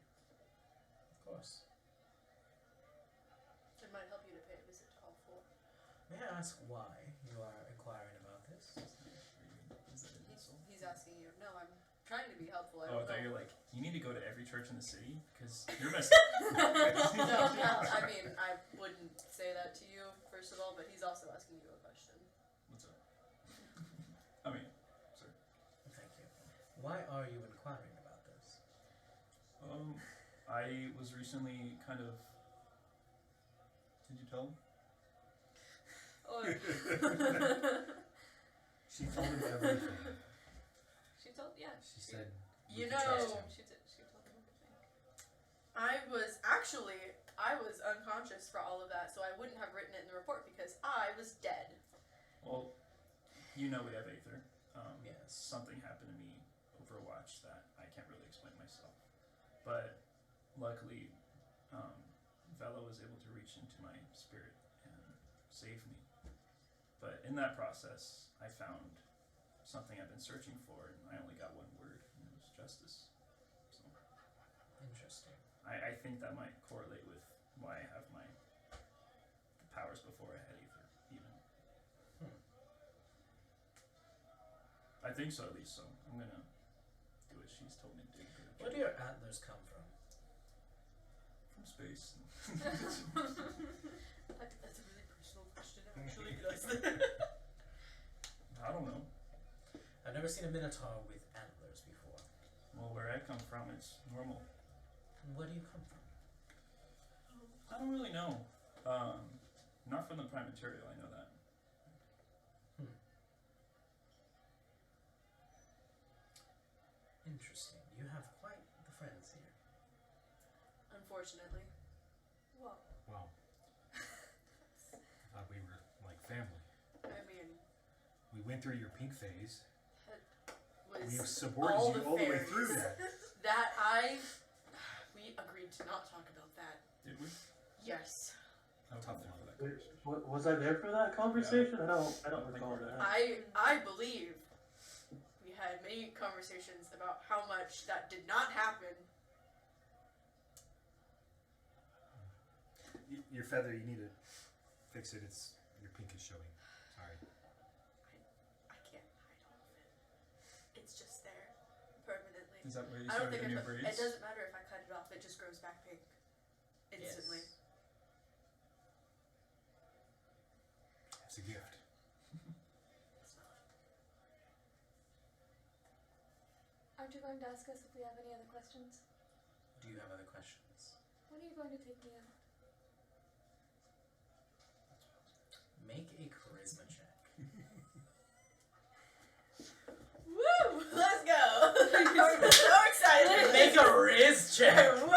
Of course. It might help you to pay a visit to all 4. May I ask why you are inquiring about this? Is that an insult? He's asking you. No, I'm trying to be helpful. Oh, I thought you were like, you need to go to every church in the city because you're messed No, I mean, I wouldn't say that to you, first of all, but he's also asking you a question. What's up? I mean, sir. Thank you. Why are you inquiring about this? I was recently kind of. Did you tell him? Oh. She told him everything. She told, yeah. She said, You could trust know, him. She told me everything. I was unconscious for all of that, so I wouldn't have written it in the report because I was dead. Well, you know we have Aether. Yes. Something happened to me Overwatch that I can't really explain myself. But luckily, Vela was able to reach into my spirit and save me. But in that process, I found something I've been searching for, and I only got one word, and it was justice. So Interesting. I think that might correlate with why I have my powers before I had Aether, even. I think so, at least. So I'm gonna do what she's told me to do. Where do your antlers come from? From space. That's a really personal question, actually. I don't know. I've never seen a minotaur with antlers before. Well, where I come from, it's normal. Where do you come from? I don't really know. Not from the prime material, I know that. Interesting. You have quite the friends here. Unfortunately. Whoa. Wow. Thought we were like family. I mean, We went through your pink phase. was We supported all you the all the way fairies through that. that agreed to not talk about that. Did we? Yes. I was there for that Wait, conversation. was I there for that conversation? I don't recall that. I believe we had many conversations about how much that did not happen. Your feather, you need to fix it. It's your pink is showing. Sorry. I can't hide all of it. It's just there permanently. Is that where you I don't started think the new it braids? doesn't matter if I cut it off. It just grows back pink instantly. Yes. It's a gift. It's not. Aren't you going to ask us if we have any other questions? Do you have other questions? When are you going to take me out? Make a charisma check. Woo! Let's go! I'm so excited! Make a riz check. Woo!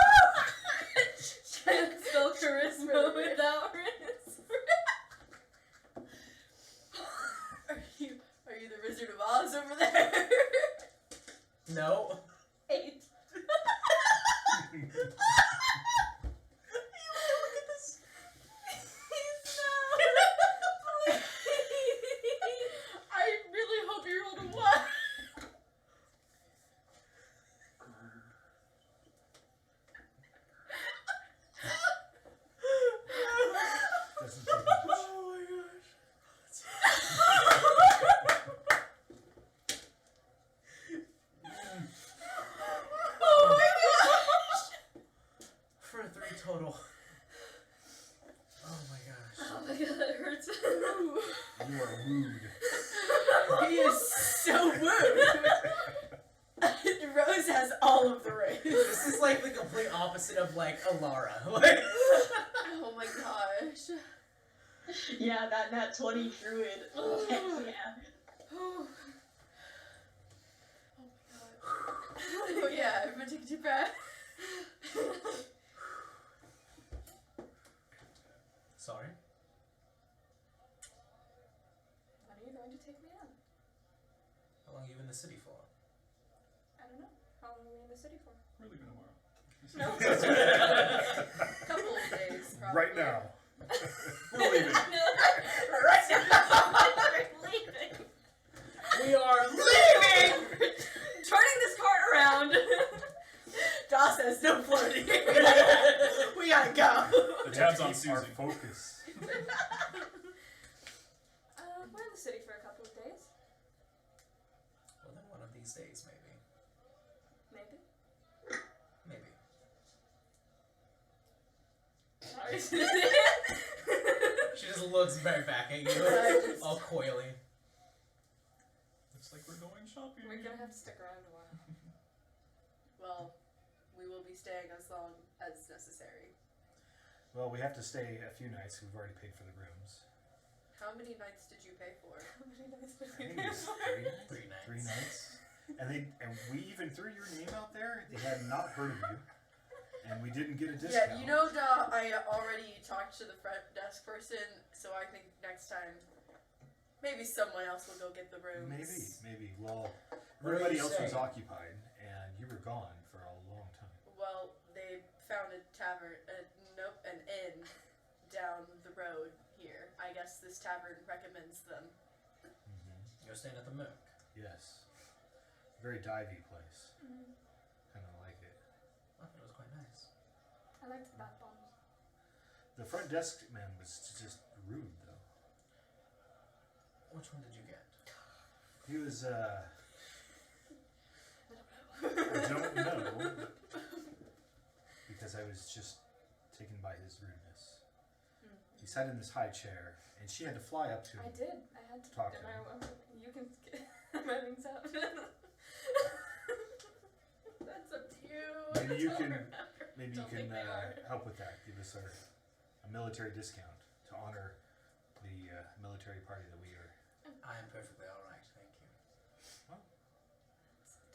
Can't spell charisma without riz. Are you the Wizard of Oz over there? No. 8. I really hope you rolled a 1. Doesn't take much. Oh my gosh. Oh my gosh! For a 3 total. Oh my gosh. Oh my god, that hurts. You are rude. He is so rude. Rose has all of the rays. This is like the complete opposite of like Alara. Like, Oh my gosh. Yeah, that 20 druid. Oh. Heck yeah. Oh my god. Oh yeah, everyone take a deep breath. sorry. When are you going to take me out? How long are you in the city for? I don't know. How long are we in the city for? We're leaving tomorrow. No. Couple of days, probably. Right now. We're leaving. Right now. We're leaving. We are leaving! Turning this cart around. Doss says no flirting. We gotta go. The tab's on Keep Susie. our focus. We're in the city for a couple of days. Well, then one of these days, maybe. Maybe. Maybe. Sorry. She just looks right back at you, all coily. Looks like we're going shopping. We're gonna have to stick around a while. Well, we will be staying as long as necessary. Well, we have to stay a few nights. We've already paid for the rooms. How many nights did you pay for? How many nights I did we think there it's for? 3 nights. 3 nights. 3 nights. And we even threw your name out there. They had not heard of you. And we didn't get a discount. Yeah, you know, I already talked to the front desk person, so I think next time maybe someone else will go get the rooms. Maybe. Well, Where are everybody you else was staying? occupied, and you were gone for a long time. Well, they found a tavern, an inn down the road here. I guess this tavern recommends them. Mm-hmm. You're staying at the Mook. Yes. Very divey place. Mm, Kind of like it. I thought it was quite nice. I like the bath bombs. The front desk man was just rude, though. Which one did you get? He was, I I don't know. Because I was just taken by his rudeness. He sat in this high chair, and she had to fly up to him. I did. I had to Talk to and him. you can get my wings out. That's up to you. Maybe you Don't can- remember. Maybe you Don't can think they are. help with that. Give us a military discount to honor the military party that we are. I am perfectly alright, thank you.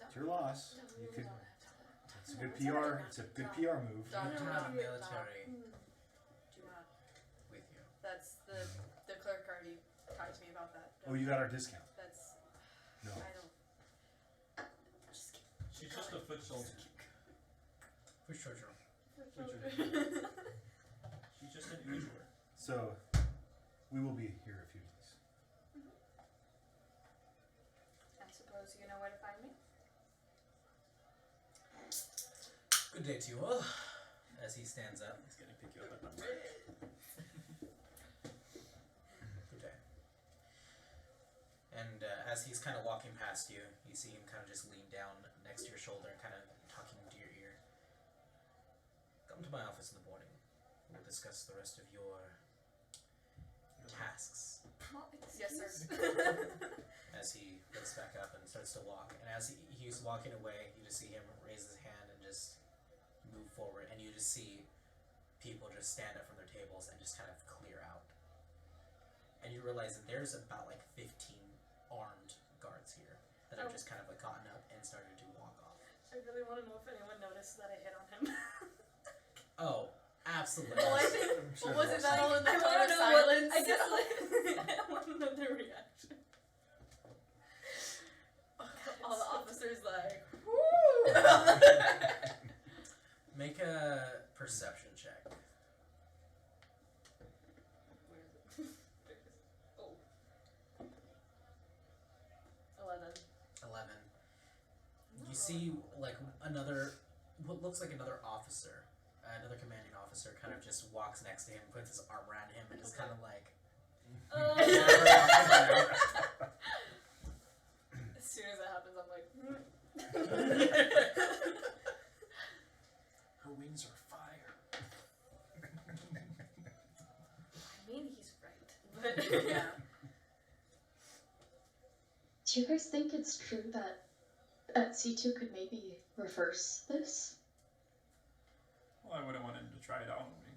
It's your loss. No, You we could. don't have to. It's a good It's PR. alright. It's a good PR move. You have to No, have no, military Do not. with you. That's the clerk already talked to me about that. Oh, you got our discount. That's No. I don't. Just keep She's just a foot soldier. For sure. for Which children. She's just an immature. So, we will be here a few days. I suppose you know where to find me. Good day to you all. As he stands up. He's gonna pick you up at the Good day. And as he's kind of walking past you, you see him kind of just lean down next to your shoulder and kind of talking into your ear. Come to my office in the morning. We'll discuss the rest of your tasks. Well, Yes, sir. As he looks back up and starts to walk. And as he's walking away, you just see him raise his hand and just move forward. And you just see people just stand up from their tables and just kind of clear out. And you realize that there's about like 15 armed guards here that have just kind of like gotten up and started to walk off. I really want to know if anyone noticed that I hit on him. Oh, absolutely. Well, I think, I'm sure well, wasn't there that all in the I tone want of to know what, silence? I guess I want to know their reaction. All the officers like, Make a perception check. Where is it? Oh. 11. 11. You see, like, what looks like another officer, another commanding officer, kind of just walks next to him, puts his arm around him, and is kind of like, As soon as that happens, I'm like, Her wings are fire. I mean, he's right. But yeah. Do you guys think it's true that C2 could maybe reverse this? Well, I wouldn't want him to try it out on me.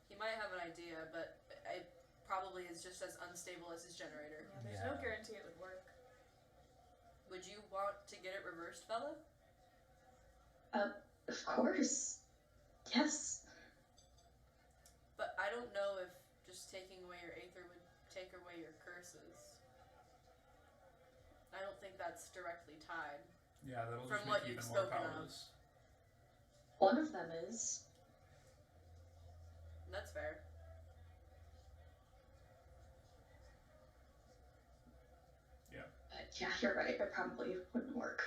He might have an idea, but it probably is just as unstable as his generator. yeah, there's no Yeah. guarantee it would work. Would you want to get it reversed, fella? Of course. Yes. But I don't know if just taking away your aether would take away your curses. I don't think that's directly tied. Yeah, that'll From just what make you you've even more spoken of. powerless. One of them is. That's fair. But yeah, you're right. It probably wouldn't work.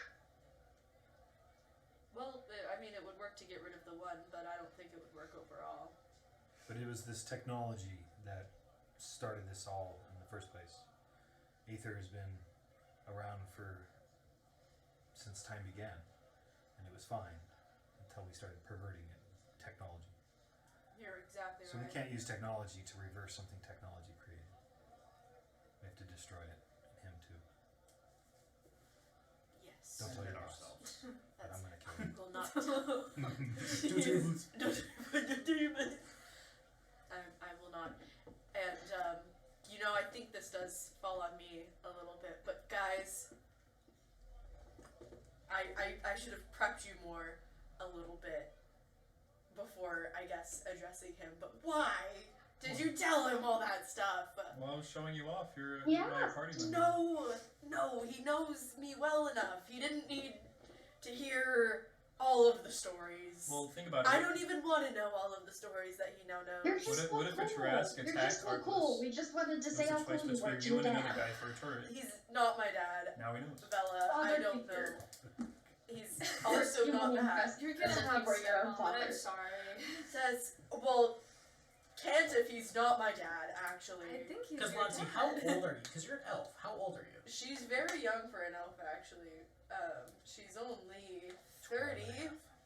Well, I mean, it would work to get rid of the one, but I don't think it would work overall. But it was this technology that started this all in the first place. Aether has been around since time began, and it was fine until we started perverting it with technology. You're exactly So right. we can't use technology to reverse something technology created. We have to destroy it, and him too. Yes. Don't tell And your boss, ourselves. but I'm gonna kill I him. will not. Don't you boots. I will not. And, I think this does fall on me a little bit, but guys, I should have prepped you more a little bit before, I guess, addressing him, but why did you tell him all that stuff? Well, I was showing you off. You're Yeah. my party member. No, he knows me well enough. He didn't need to hear all of the stories. Well, think about it. I don't even want to know all of the stories that he now knows. You're just what if a cool. Trask You're attacked just so Arcus? cool. We just wanted to say how What's the cool choice you were. between you and another Judah. guy for a turret? He's not my dad, Now he knows. Bella. I Father don't know. figure. He's also You not won't that. impress- You're Doesn't gonna have where your own stepmom, and father. I'm sorry. Says, well, can't if he's not my dad, actually. I think he's Because your Monty, dad. how old are you? Because you're an elf. How old are you? She's very young for an elf, actually. She's only 30.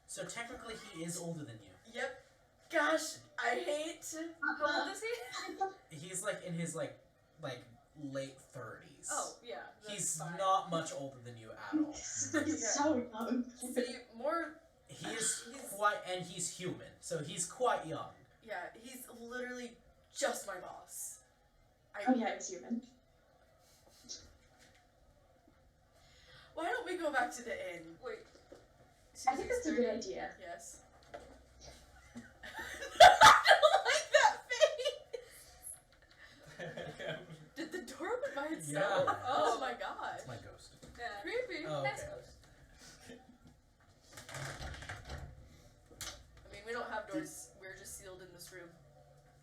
So technically, he is older than you. Yep. Gosh, I hate. How old is he? He's like in his like late 30s. Oh, yeah. That's He's fine. not much older than you at all. He's so young. See, more. He is He's- quite, and he's human, so he's quite young. Yeah, he's literally just my boss. Oh yeah, he's human. Why don't we go back to the inn? Wait. I think that's a good idea. Yes. I don't like that face! Did the door open by itself? Yeah. Oh my gosh. It's my ghost. Yeah. Creepy. Oh, Nice okay. ghost. I mean, we don't have front doors. We're just sealed in this room.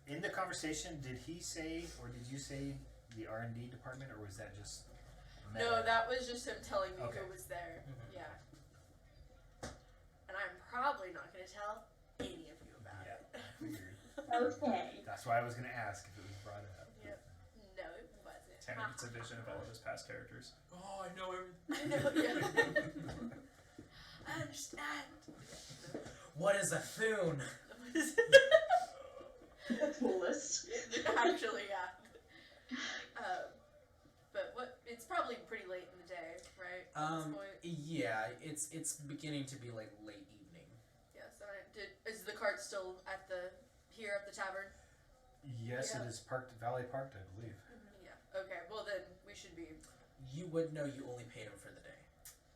In the conversation, did he say, or did you say the R&D department, or was that just... No, that was just him telling me Okay. who was there. Mhm. Yeah. And I'm probably not going to tell any of you about Yeah, it. I figured. Okay. That's why I was going to ask if it was brought up. Yep. No, it wasn't. Tanner gets a vision of all of his past characters. Oh, I know everything. I know, yeah. I understand. What is a Thune? The coolest. Actually, yeah. But it's probably pretty late in the day, right? At this point? Yeah, it's beginning to be like late evening. Yes. Is the cart still here at the tavern? Yes, Yeah. it is valet parked, I believe. Yeah. Okay. Well, then we should be. You would know you only paid him for the day.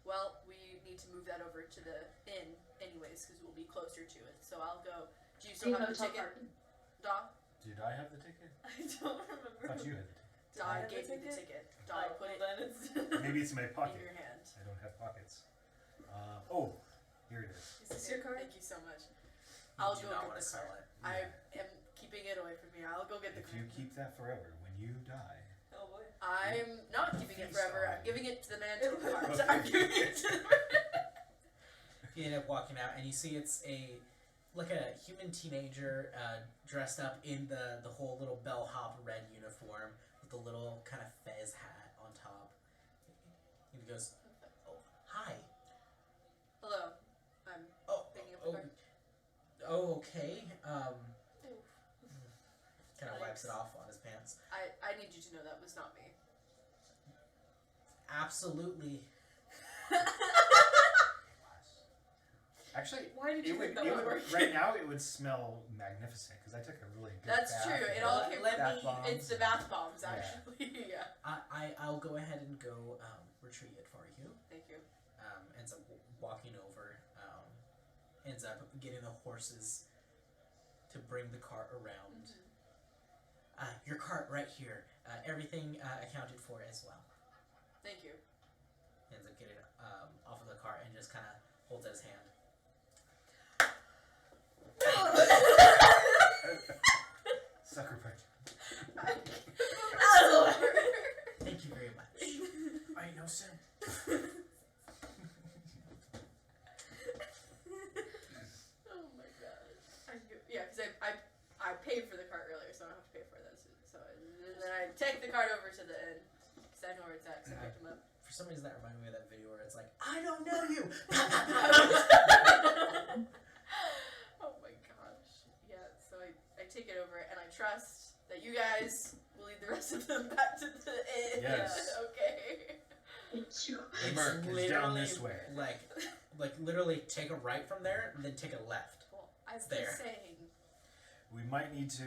Well, we need to move that over to the inn, anyways, because we'll be closer to it. So I'll go. Do you still have the Hotel ticket, parking. Daw? Did I have the ticket? I don't I remember. thought you had the Daw I have gave the you the ticket? ticket. Daw put it then it's. ticket. Maybe it's in my in pocket. your hand. I don't have pockets. Oh, here it is. Is this your card? Thank you so much. I'll You do go not get want the to sell card. it. I am keeping it away from me. I'll go get the If you card. keep that forever, when you die... Oh boy. I'm not keeping it Feast forever. on I'm it. giving it to the man to the cart. Okay. I'm giving it to the You end up walking out, and you see it's a human teenager dressed up in the whole little bellhop red uniform with the little kind of fez hat on top. And he goes, "Oh, hi. Hello. I'm Oh, picking up the card. okay. Kind of wipes it off on his pants. I need you to know that was not me. Absolutely. Actually, Why did it you would, think that it would would work? right now it would smell magnificent because I took a really good That's bath. true. It and all Let- came. let bath me- bombs It's the and- bath bombs, Yeah. actually. Yeah. I'll go ahead and go retrieve it for you. Thank you. Ends up walking over. Ends up getting the horses to bring the cart around. Your cart right here. Everything accounted for as well. Thank you. Ends up getting off of the cart and just kind of holds out his hand. Sucker punch. Thank you very much. I ain't no sin. Oh my god. Yeah, because I paid for the cart earlier, so I don't have to pay for that. So and then I take the cart over to the inn because I know where it's at. Because I picked him up. For some reason, that reminded me of that video where it's like, I don't know you. Oh my gosh. Yeah. So I take it over and I trust that you guys will lead the rest of them back to the inn. Yes. Okay. Thank you. The Merc is down this way. Like literally take a right from there and then take a left. Well, as There. they're saying. We might need to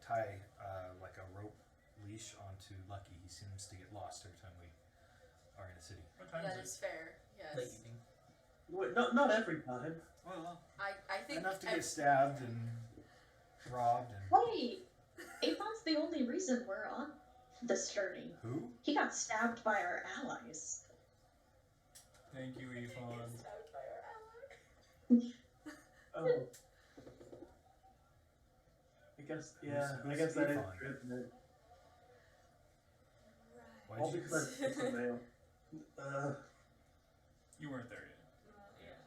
tie like a rope leash onto Lucky. He seems to get lost every time we are in a city. What time That is is fair. Yes. Late evening. Wait, not every time. Well, I think enough to get stabbed and robbed and... Wait! Avon's the only reason we're on this journey. Who? He got stabbed by our allies. it? Thank you, Yvonne. stabbed by our ally. Oh. I guess that is Yvonne? true, isn't it? Why'd All you... because it's a male. You weren't there yet.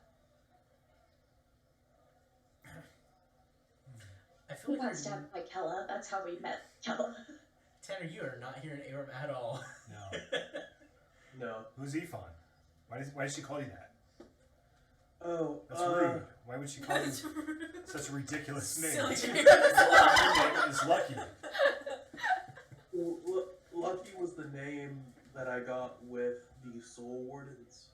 I feel We like got you're, stabbed by Kella. That's how we met Kella. Tanner, you are not here in Aram at all. No. No. Who's Yvonne? Why did she call you that? Oh, That's rude. Why would she call you such a ridiculous name? Silly. Your name is Lucky. well, Lucky was the name that I got with the Soul Wardens.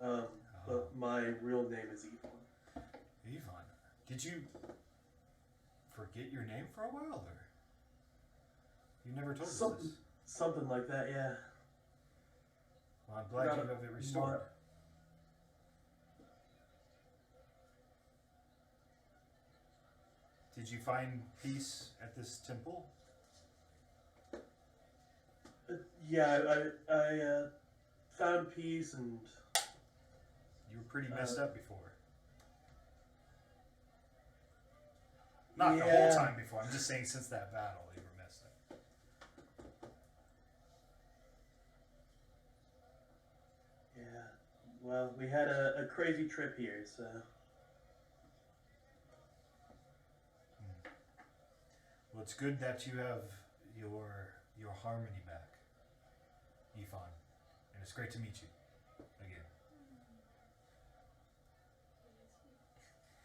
But my real name is Yvonne. Yvonne, did you forget your name for a while, or you never told us this? Something like that, yeah. Well, I'm glad you have it restored. Did you find peace at this temple? Yeah, I found peace and You were pretty messed up before. Not the whole Yeah. time before. I'm just saying since that battle, you were messed up. Yeah. Well, we had a crazy trip here, so. Well, it's good that you have your harmony back, Ifan, and it's great to meet you again.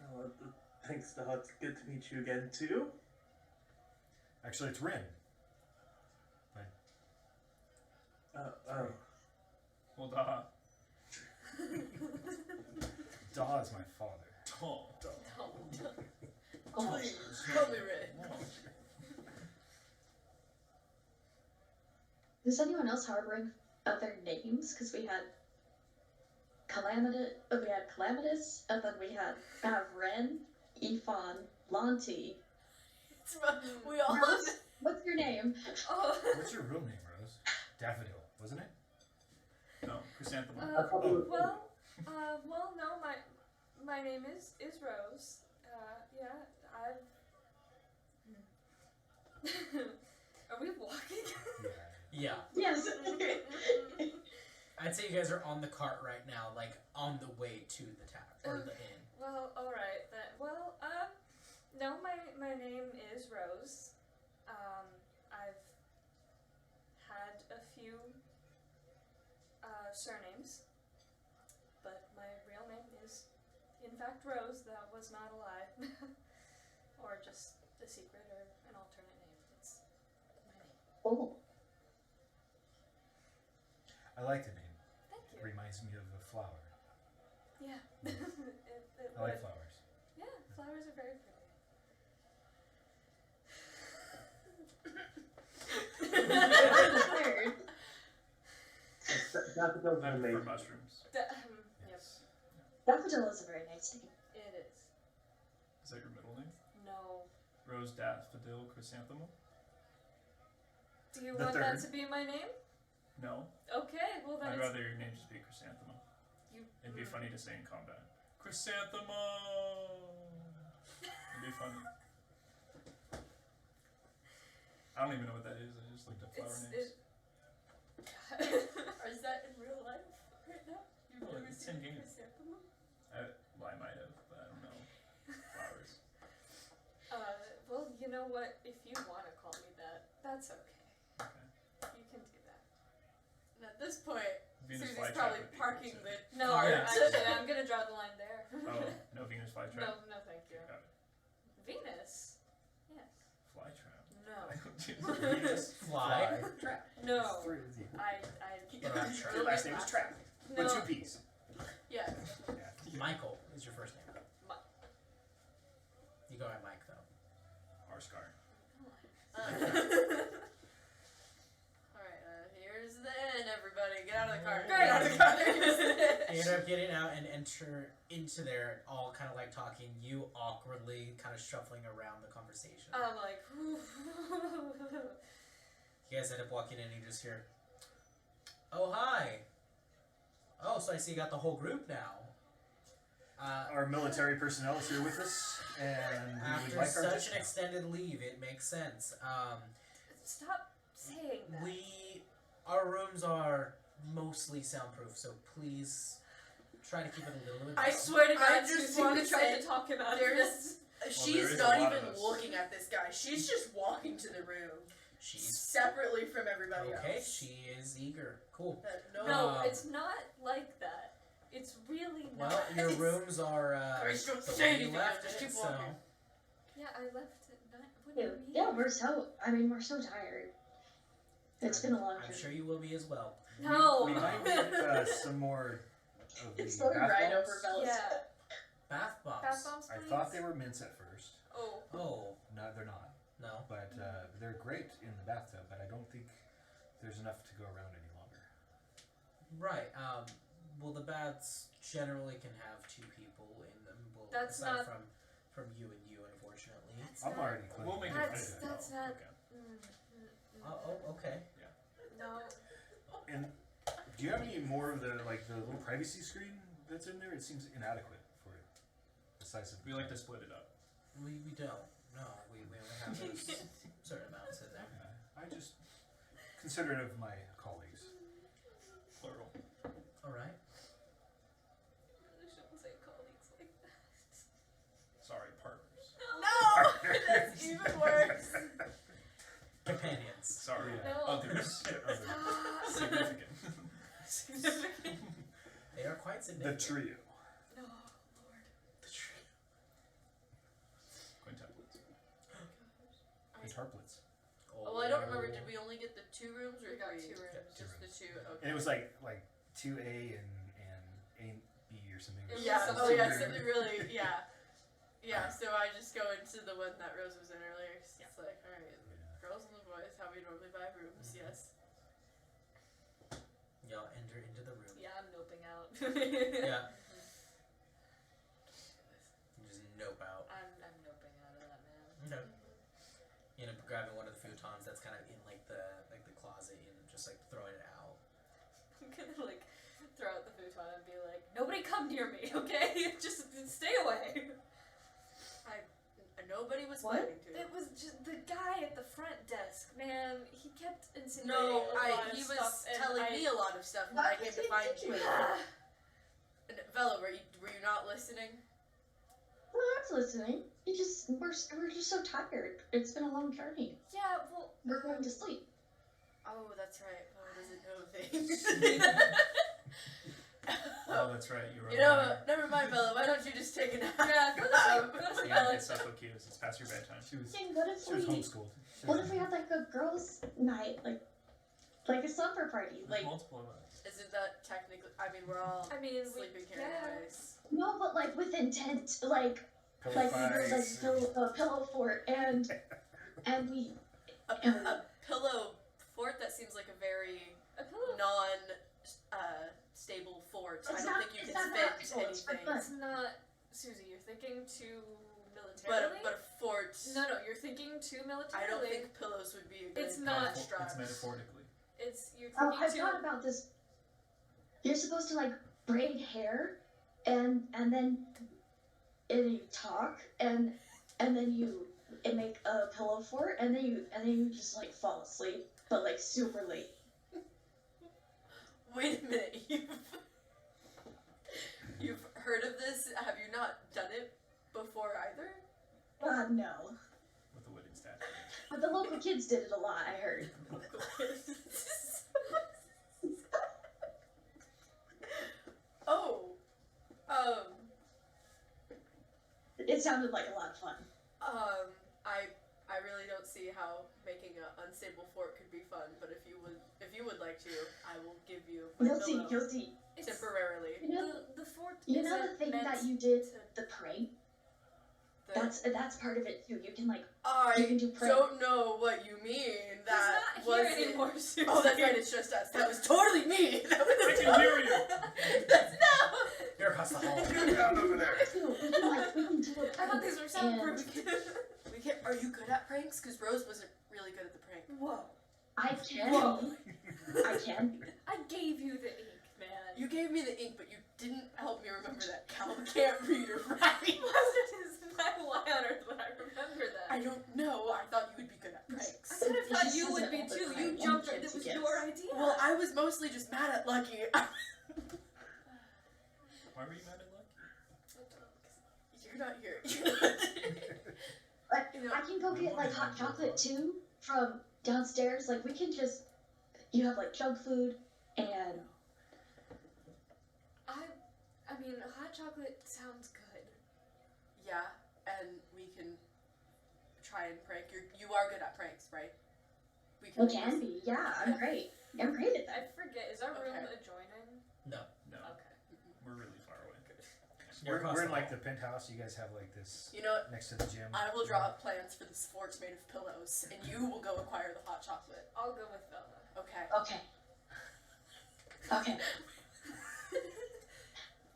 Oh, thanks, Doc. It's good to meet you again too. Actually, it's Rin. Oh. Well, da. Da is my father. Tall. Please, call me Ray. Is anyone else harboring other names? Because we had Calamitous, and then we had Ren, Ifan, Lanti. We all. Rose, what's your name? Oh. What's your real name, Rose? Daffodil, wasn't it? No, chrysanthemum. Well, no, my name is Rose. Yeah, Are we walking? Yeah. Yes. I'd say you guys are on the cart right now, like on the way to the tavern or the inn. Well, alright then. Well, no, my name is Rose. I've had a few surnames, but my real name is, in fact, Rose. That was not a lie. Or just a secret or an alternate name. It's my name. Oh. I like the name. Thank It you. reminds me of a flower. Yeah. I like flowers. Yeah, flowers are very pretty. Weird. Daffodil's I'm for amazing. mushrooms. Yep, Yes. Daffodil is a very nice name. it is. Is that your middle name? No. Rose, daffodil, chrysanthemum? Do you The want that third. to be my name? No. Okay, well then I'd it's rather your name just be chrysanthemum. you. It'd be funny to say in combat. Chrysanthemum! It'd be funny. I don't even know what that is. I just looked up flower names. Or is that in real life right now? You've Well, never it's seen in a game. chrysanthemum? Well, I might have, but I don't know. Flowers. Well, you know what? If you want to call me that, that's okay. Okay. You can do that. And at this point, Venus Susie's flytrap probably would be cool, parking too. the No, car. Yeah. actually, I'm gonna draw the line there. Oh, no Venus flytrap? No, thank you. Got it. Venus? Yes. Flytrap. No. Just fly. Trap. No. Three. I. What about Trap? Your last name is Trap. No. With 2 P's. Yeah. Yeah. Michael is your first name. Mi- You go by Mike though. Arscar. Alright, here's the end, everybody. Get out of the car. Great. Get out of the car. Here's the end. You end up getting out and enter into there, all kind of like talking. You awkwardly kind of shuffling around the conversation. I'm like. You guys end up walking in and you just hear, "Oh hi! Oh, so I see you got the whole group now." Our military personnel is here with us, and we would After like our such an discount. extended leave, it makes sense. Stop saying that. Our rooms are mostly soundproof, so please try to keep it a little bit. I down. swear to I God, just Susie wanna tried say to talk him out of there's- this. She's is a not lot of even us. looking at this guy. She's just walking to the room She's separately from everybody okay. else. She is eager. Cool. No, Um, it's not like that. It's really not. Well, your rooms are Grace, don't the say way you anything, left just it, keep so walking. Yeah, I left at night. When Yeah, you were yeah, here. we're so tired. It's been a long I'm trip. sure you will be as well. No. We might need some more of the It's going bath right bombs. over Bella's Yeah. head. Bath bombs. Bath bombs, I please. thought they were mints at first. Oh. Oh No, they're not. no. But they're great in the bathtub, but I don't think there's enough to go around any longer. Right. Well, the baths generally can have 2 people in them. Well, That's aside not- from you and you, unfortunately. That's I'm not. already clean. We'll make it That's- fit. that's Oh, not- okay. Oh, okay. No. And do you have any more of the little privacy screen that's in there? It seems inadequate for the size of. We like to split it up. We don't. No, we only have those certain amounts in there. I just considerate of my colleagues. Plural. All right. really shouldn't say colleagues like that. Sorry, partners. No! That's even worse. Companions. Sorry, Yeah. No. others. Stop. Significant. Significant. They are quite The significant. trio. No, Lord. The trio. Quintuplets. Quintuplets. Well, I don't remember. Did we only get the 2 rooms or We got 3? 2 rooms. Yeah, Just the 2. Okay. And it was like 2A and A and B or something. It was Yeah. something Oh yeah. weird. Something really. Yeah. Yeah. So I just go into the one that Rose was in earlier. It's like, all right, girls and the boys, how we normally buy rooms. Yes. Y'all enter into the room. Yeah, I'm noping out. Yeah. You just nope out. I'm noping out of that, man. Okay. You end up grabbing one of the futons that's kind of in like the closet and just like throwing it out. I'm gonna like throw out the futon and be like, nobody come near me, okay? Just stay away. Nobody was What? planning to. It was just the guy at the front desk, man. He kept insinuating No, a lot of he was stuff, and telling me a lot of stuff when I came to find you. And Vela, were you not listening? Well, I was listening. We're just so tired. It's been a long journey. Yeah, well, We're going to sleep. Oh, that's right. Vela doesn't know things. Oh, that's right. You were. You know, never mind, Bella. Why don't you just take a nap? yeah, go to sleep. Go to sleep, Yeah, Alex. it's social cues. It's past your bedtime. She was Hey, what if homeschooled. what if we had like a girls' night, like a slumber party? There's Like multiple of us. Isn't that technically? I mean, we're all I mean, sleeping here yeah. anyways. no, but like with intent, like Pillow we build fights. a pillow fort and we A pillow fort that seems like a very A pillow. stable fort. It's I don't not- think you it's can not spend practical, it's for anything. fun. It's not, Susie. You're thinking too But militarily. a fort. No, you're thinking too militarily. I don't think pillows would be a good It's not- construct. It's metaphorically. You're oh, thinking I've too. thought about this. You're supposed to like braid hair and then you talk and then you make a pillow fort and then you just like fall asleep, but like super late. Wait a minute, you've heard of this? Have you not done it before either? No. With the wooden statue. But the local kids did it a lot, I heard. Oh, It sounded like a lot of fun. I really don't see how making an unstable fort could be fun. But if you would like to, I will give you my pillow You'll see. It's, temporarily. You know, the fort. you know the isn't thing meant that you did, to- the prank? The- That's part of it too. You can like you I can do prank. don't know what you mean. That He's was not here anymore, Susie. Oh, that's right. It's just us. That was totally me. That was I can hear you. That's no. You're across the hall. You're down over there. We can do a I thought prank. these were soundproof. Are you good at pranks? Because Rose wasn't really good at the prank. Whoa! I can. Whoa. I can. I gave you the ink, man. You gave me the ink, but you didn't help me remember that Cal can't read or write. Why on earth would I remember that? I don't know. I thought you would be good at pranks. I kind of It thought just you would hasn't be all the too. time, You and jumped. kids It was guess. your idea. Well, I was mostly just mad at Lucky. Why were you mad at Lucky? You're not here. You're not. But You know, I can go get like hot chocolate too from downstairs. Like we can just you have like junk food and I mean, hot chocolate sounds good. Yeah, and we can try and prank. You are good at pranks, right? we can be. Yeah, I'm great. I'm great at I that. forget. Is our room Okay. adjoining? No. No, Okay. we're really far away. You're across We're in the like hall. the penthouse. You guys have like this You know what? next to the gym. I will draw up plans for this fort made of pillows, and you will go acquire the hot chocolate. I'll go with Bella. Okay. Okay. Okay.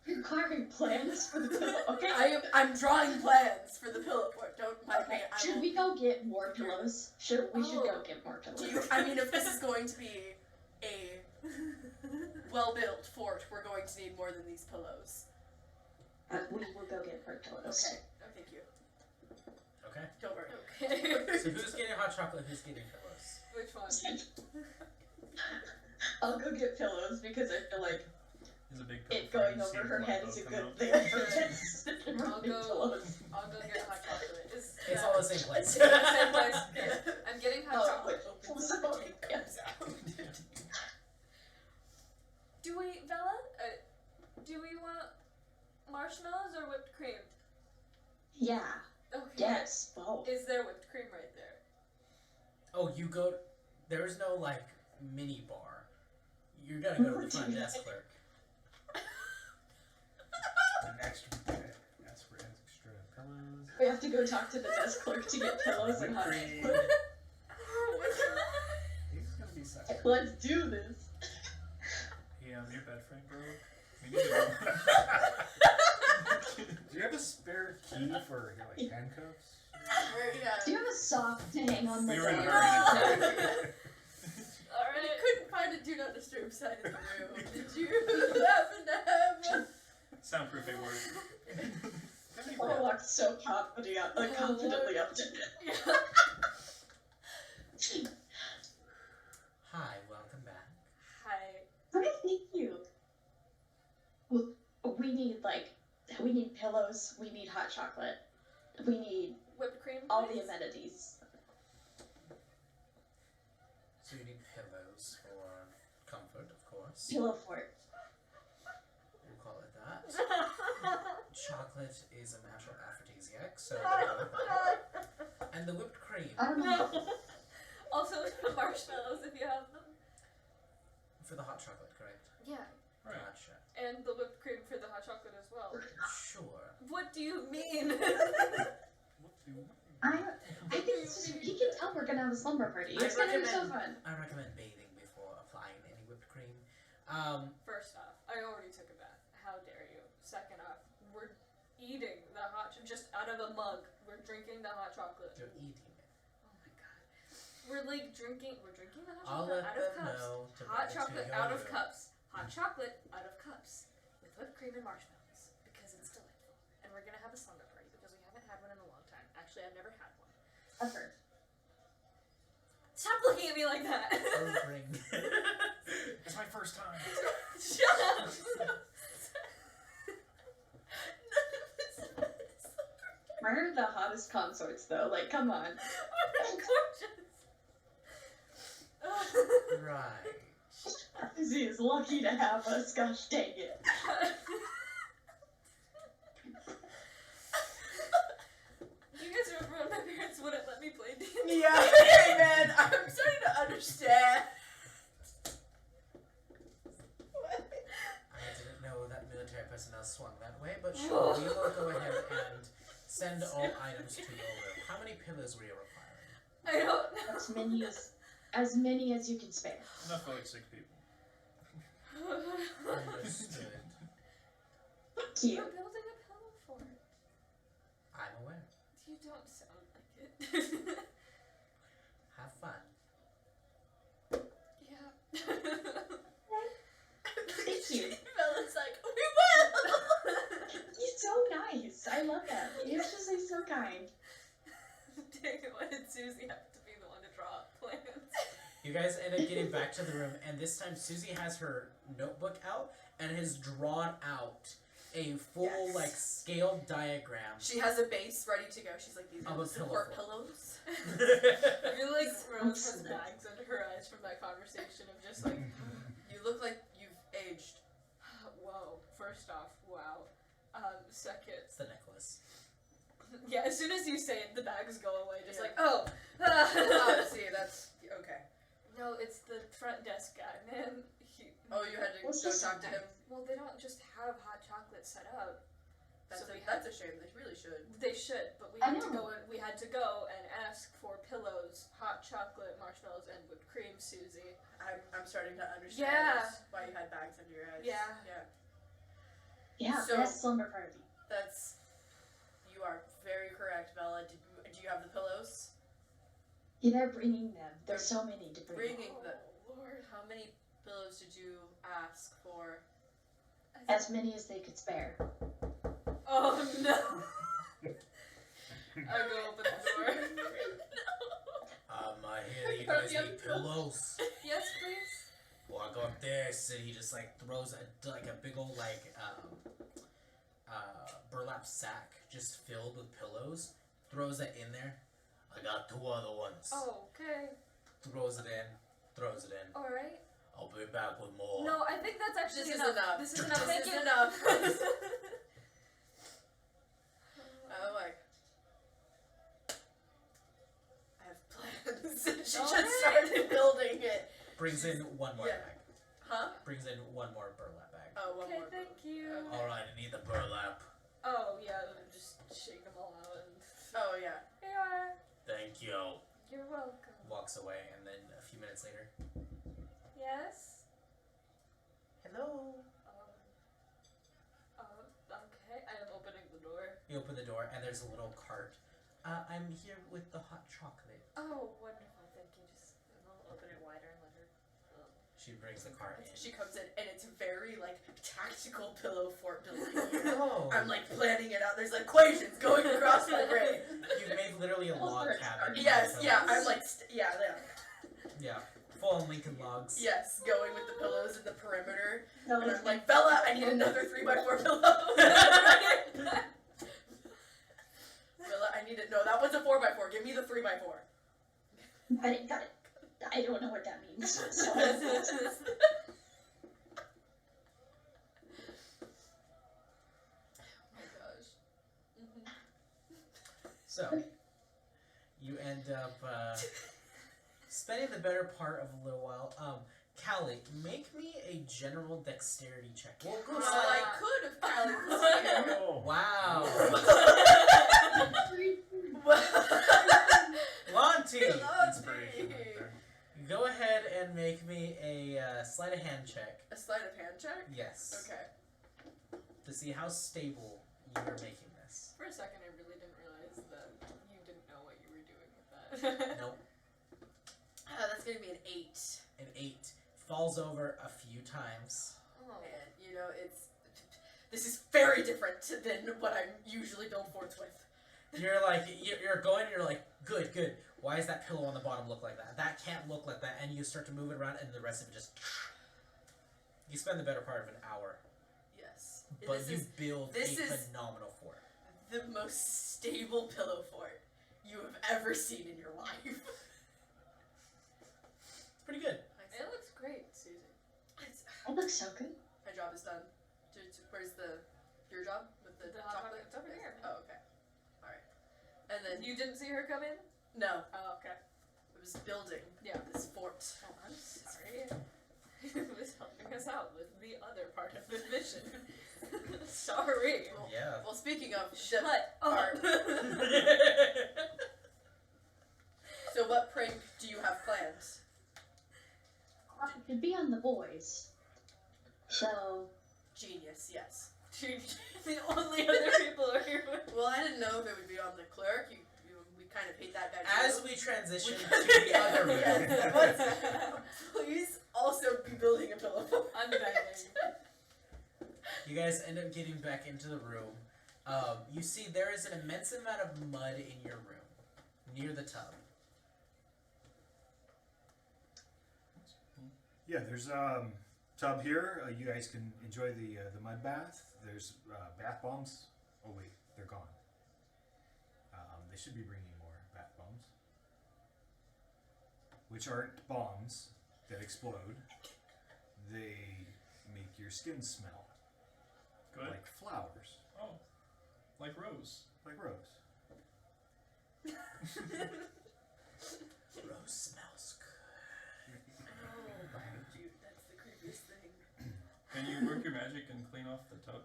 You're acquiring plans for the pillow. Okay. I'm drawing plans for the pillow fort. Don't mind me. Okay. I Should will- we go get more pillows? We should go get more pillows. Do you, I mean, if this is going to be a well-built fort, we're going to need more than these pillows. We will go get more pillows. Okay. Oh, thank you. Okay. Don't worry. So who's getting hot chocolate? Who's getting pillows? Which one? I'll go get pillows because I feel like Is a big pillow it fight, going you over see her blood head both is a come good out. thing. I'll go. Pillows. I'll go get hot chocolate. It's all the same place. Same place. Yeah. I'm getting hot Oh, chocolate. Opens So, up, the tape yeah. comes out. Do we, Bella? Do we want marshmallows or whipped cream? Yeah. Okay. Yes. Both. Is there whipped cream right there? Oh, you go. There's no like mini bar. You're gonna go to the front desk clerk. An extra. Ask for extra pillows. We have to go talk to the desk clerk to get pillows and hot Whipped chocolate. He's gonna be such a. Let's do this. Hey, your bed frame broke. We need to go. Do you have a spare key for your like handcuffs? Do you have a sock to hang on the We were in a door? hurry. All You right. couldn't find a do not disturb sign in the room. Did you happen to have? Soundproofing work. I walked so confidently up to it. Hi, welcome back. Hi. Okay, thank you. We need pillows. We need hot chocolate. We need Whipped cream. all the please? amenities. So you need pillows for comfort, of course. Pillow fort. We'll call it that. Chocolate is a natural aphrodisiac, so and the whipped cream I don't know. Also, the marshmallows if you have them. for the hot chocolate, correct? Yeah. Right. Gotcha. And the whipped cream for the hot chocolate as well. Sure. What do you mean? I think it's just, you can tell we're gonna have a slumber party. It's gonna be so fun. I recommend bathing before applying any whipped cream. First off, I already took a bath. How dare you? Second off, we're eating the just out of a mug. We're drinking the hot chocolate. You're eating it. Oh my god. We're drinking the hot I'll chocolate let out of them cups. know to Hot bring it to chocolate your out of room. cups. Hot chocolate out of cups. With whipped cream and marshmallows. Because it's delightful. And we're gonna have a slumber party because we haven't had one in a long time. Actually, I've never had one. Ever. Stop looking at me like that! Or bring. It's my first time. Shut up! We're the hottest consorts though, like come on. We're gorgeous! Right. Izzy is lucky to have us, gosh dang it. You guys remember when my parents wouldn't let me play D&D? Yeah, hey man, I'm starting to understand. I didn't know that military personnel swung that way, but sure, we will go ahead and send all items to your room. How many pillows were you requiring? I don't know. As many as you can spare. Enough for like 6 people. Understood. Thank you. We're building a pillow fort. I'm aware. You don't sound like it. Have fun. Yeah. Thank you. Bella's like, we will. He's so nice. I love that. You're just like so kind. Dang it, why did Susie have to be the one to draw up plans? You guys end up getting back to the room, and this time Susie has her notebook out and has drawn out a full, Yes. like, scaled diagram. She has a base ready to go. She's like, these Of are a the support pillow pillows. I feel like Rose has bags under her eyes from that conversation of just like, You look like you've aged. whoa, first off, wow. Second, It's the necklace. yeah, as soon as you say it, the bags go away, just Yeah. like, oh! Oh, see, that's okay. No, it's the front desk guy, man. Oh, you had to Well, it's go just talk to him. Well, they don't just have hot chocolate set up. That's So we that's a shame. They really should. They should, but we I had to know. go. We had to go and ask for pillows, hot chocolate, marshmallows, and whipped cream, Susie. I'm starting to understand Yeah. why you had bags under your eyes. Yeah. Yeah. Yeah, So- best slumber party. That's. You are very correct, Bella. Do you have the pillows? Yeah, they're bringing them. There's so many to bring. Bringing the. Oh, Lord. How many pillows did you ask for? As many as they could spare. Oh no. I go open the door. I hear you guys need pillows. Yes, please. Well, I go upstairs and he just like throws a big old burlap sack just filled with pillows. Throws it in there. I got 2 other ones. Oh, okay. Throws it in. Throws it in. All right. I'll be back with more. No, I think that's actually This is enough. enough. This is enough. This Thank is you. enough. I'm like, I have plans. She just Alright. started building it. Brings in one more Yeah. bag. Huh? Brings in one more burlap bag. Oh, one Okay, more. thank you. Okay. Alright, I need the burlap. Oh yeah, just shake them all out and. Oh yeah. Here you are. Thank you. You're welcome. Walks away and then a few minutes later. Yes. Hello. Okay. I am opening the door. You open the door and there's a little cart. I'm here with the hot chocolate. Oh, wonderful. Thank you. Just I'll open it wider and let her. She brings the cart in. She comes in and it's very like tactical pillow fort building. Oh. I'm like planning it out. There's equations going across my brain. You've made literally a log cabin. Yes, yeah. I'm like, yeah. Yeah. Full on Lincoln logs. Yes, going with the pillows in the perimeter. No, And it's I'm like, Bella, I need another 3x4 pillow. Bella, I need it. No, that one's a 4x4. Give me the 3x4. got it. I don't know what that means. So. Oh my gosh. So, you end up spending the better part of a little while. Callie, make me a general dexterity check. We'll go Well, slightly. I could have Callie was here. Oh. Wow. Lonty! Inspiration right there. Go ahead and make me a sleight of hand check. A sleight of hand check? Yes. Okay. To see how stable you are making this. For a second, I really didn't realize that you didn't know what you were doing with that. Nope. That's gonna be an 8. An 8. Falls over a few times. Oh. And, you know, this is very different than what I'm usually built forts with. You're like, you're going, you're like, good. Why does that pillow on the bottom look like that? That can't look like that. And you start to move it around, and the rest of it just. You spend the better part of an hour. Yes. But This you is build this a is- phenomenal fort. the most stable pillow fort you have ever seen in your life. It's pretty good. It looks great, Susan. That looks so good. My job is done. Where's your job with the The hot chocolate? chocolate. It's over here. Oh, okay. All right. And then You didn't see her come in? no, Oh, okay. I was building Yeah. this fort. Oh, I'm sorry. He was helping us out with the other part of the mission. Sorry. Well, Yeah. well, speaking of Shut part. up. So, what prank do you have planned? It'd be on the boys. So, Genius, yes. The only other people are here with. Well, I didn't know if it would be on the clerk. We kind of hate that guy As too. we transition We- to the other room. Yes, but please also be building a pillow fort. I'm begging. You guys end up getting back into the room. You see there is an immense amount of mud in your room, near the tub. Yeah, there's tub here. You guys can enjoy the mud bath. There's bath bombs. Oh wait, they're gone. They should be bringing more bath bombs, which aren't bombs that explode. They make your skin smell Good. like flowers, Oh, like Rose. like rose. Rose smells good. Oh my dude, that's the creepiest thing. Can you work your magic and clean off the tub?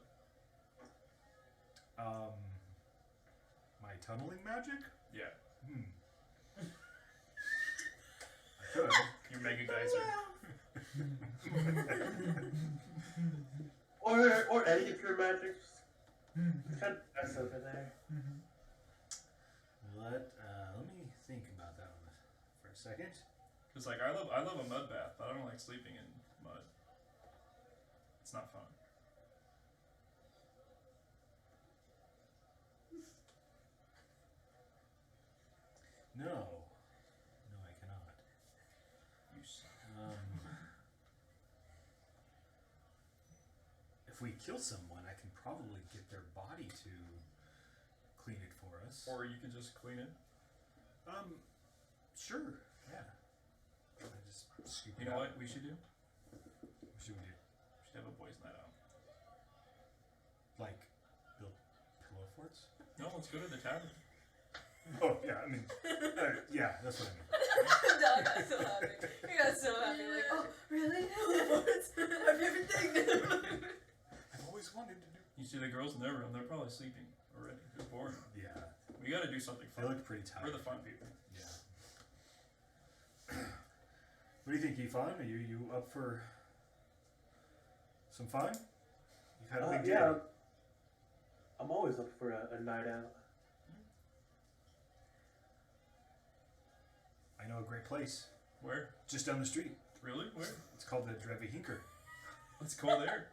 My tunneling magic? Yeah. I could. Your mega geyser. Or any of your magics. Kind of mess over there. Let me think about that one for a second. Cause like I love a mud bath, but I don't like sleeping in mud. It's not fun. if we kill someone, I can probably get their body to clean it for us. Or you can just clean it. Sure. Yeah. I just scoop You it know out. what we should do? What should we do? We should have a boys' night out. Like build pillow forts? No, let's go to the tavern. Oh yeah, I mean, yeah, that's what I mean. Dog got so happy. He got so happy. Like, oh, really? My favorite thing. I've always wanted to do. You see the girls in their room, they're probably sleeping already. They're bored. Yeah, We gotta do something they fun. look pretty tired. We're the fun people. Yeah. What do you think, Yvonne? Are you up for some fun? You've had a big day. Yeah. I'm always up for a night out. I know a great place Where? just down the street. Really? Where? It's called the Drevi Hinker. Let's go there.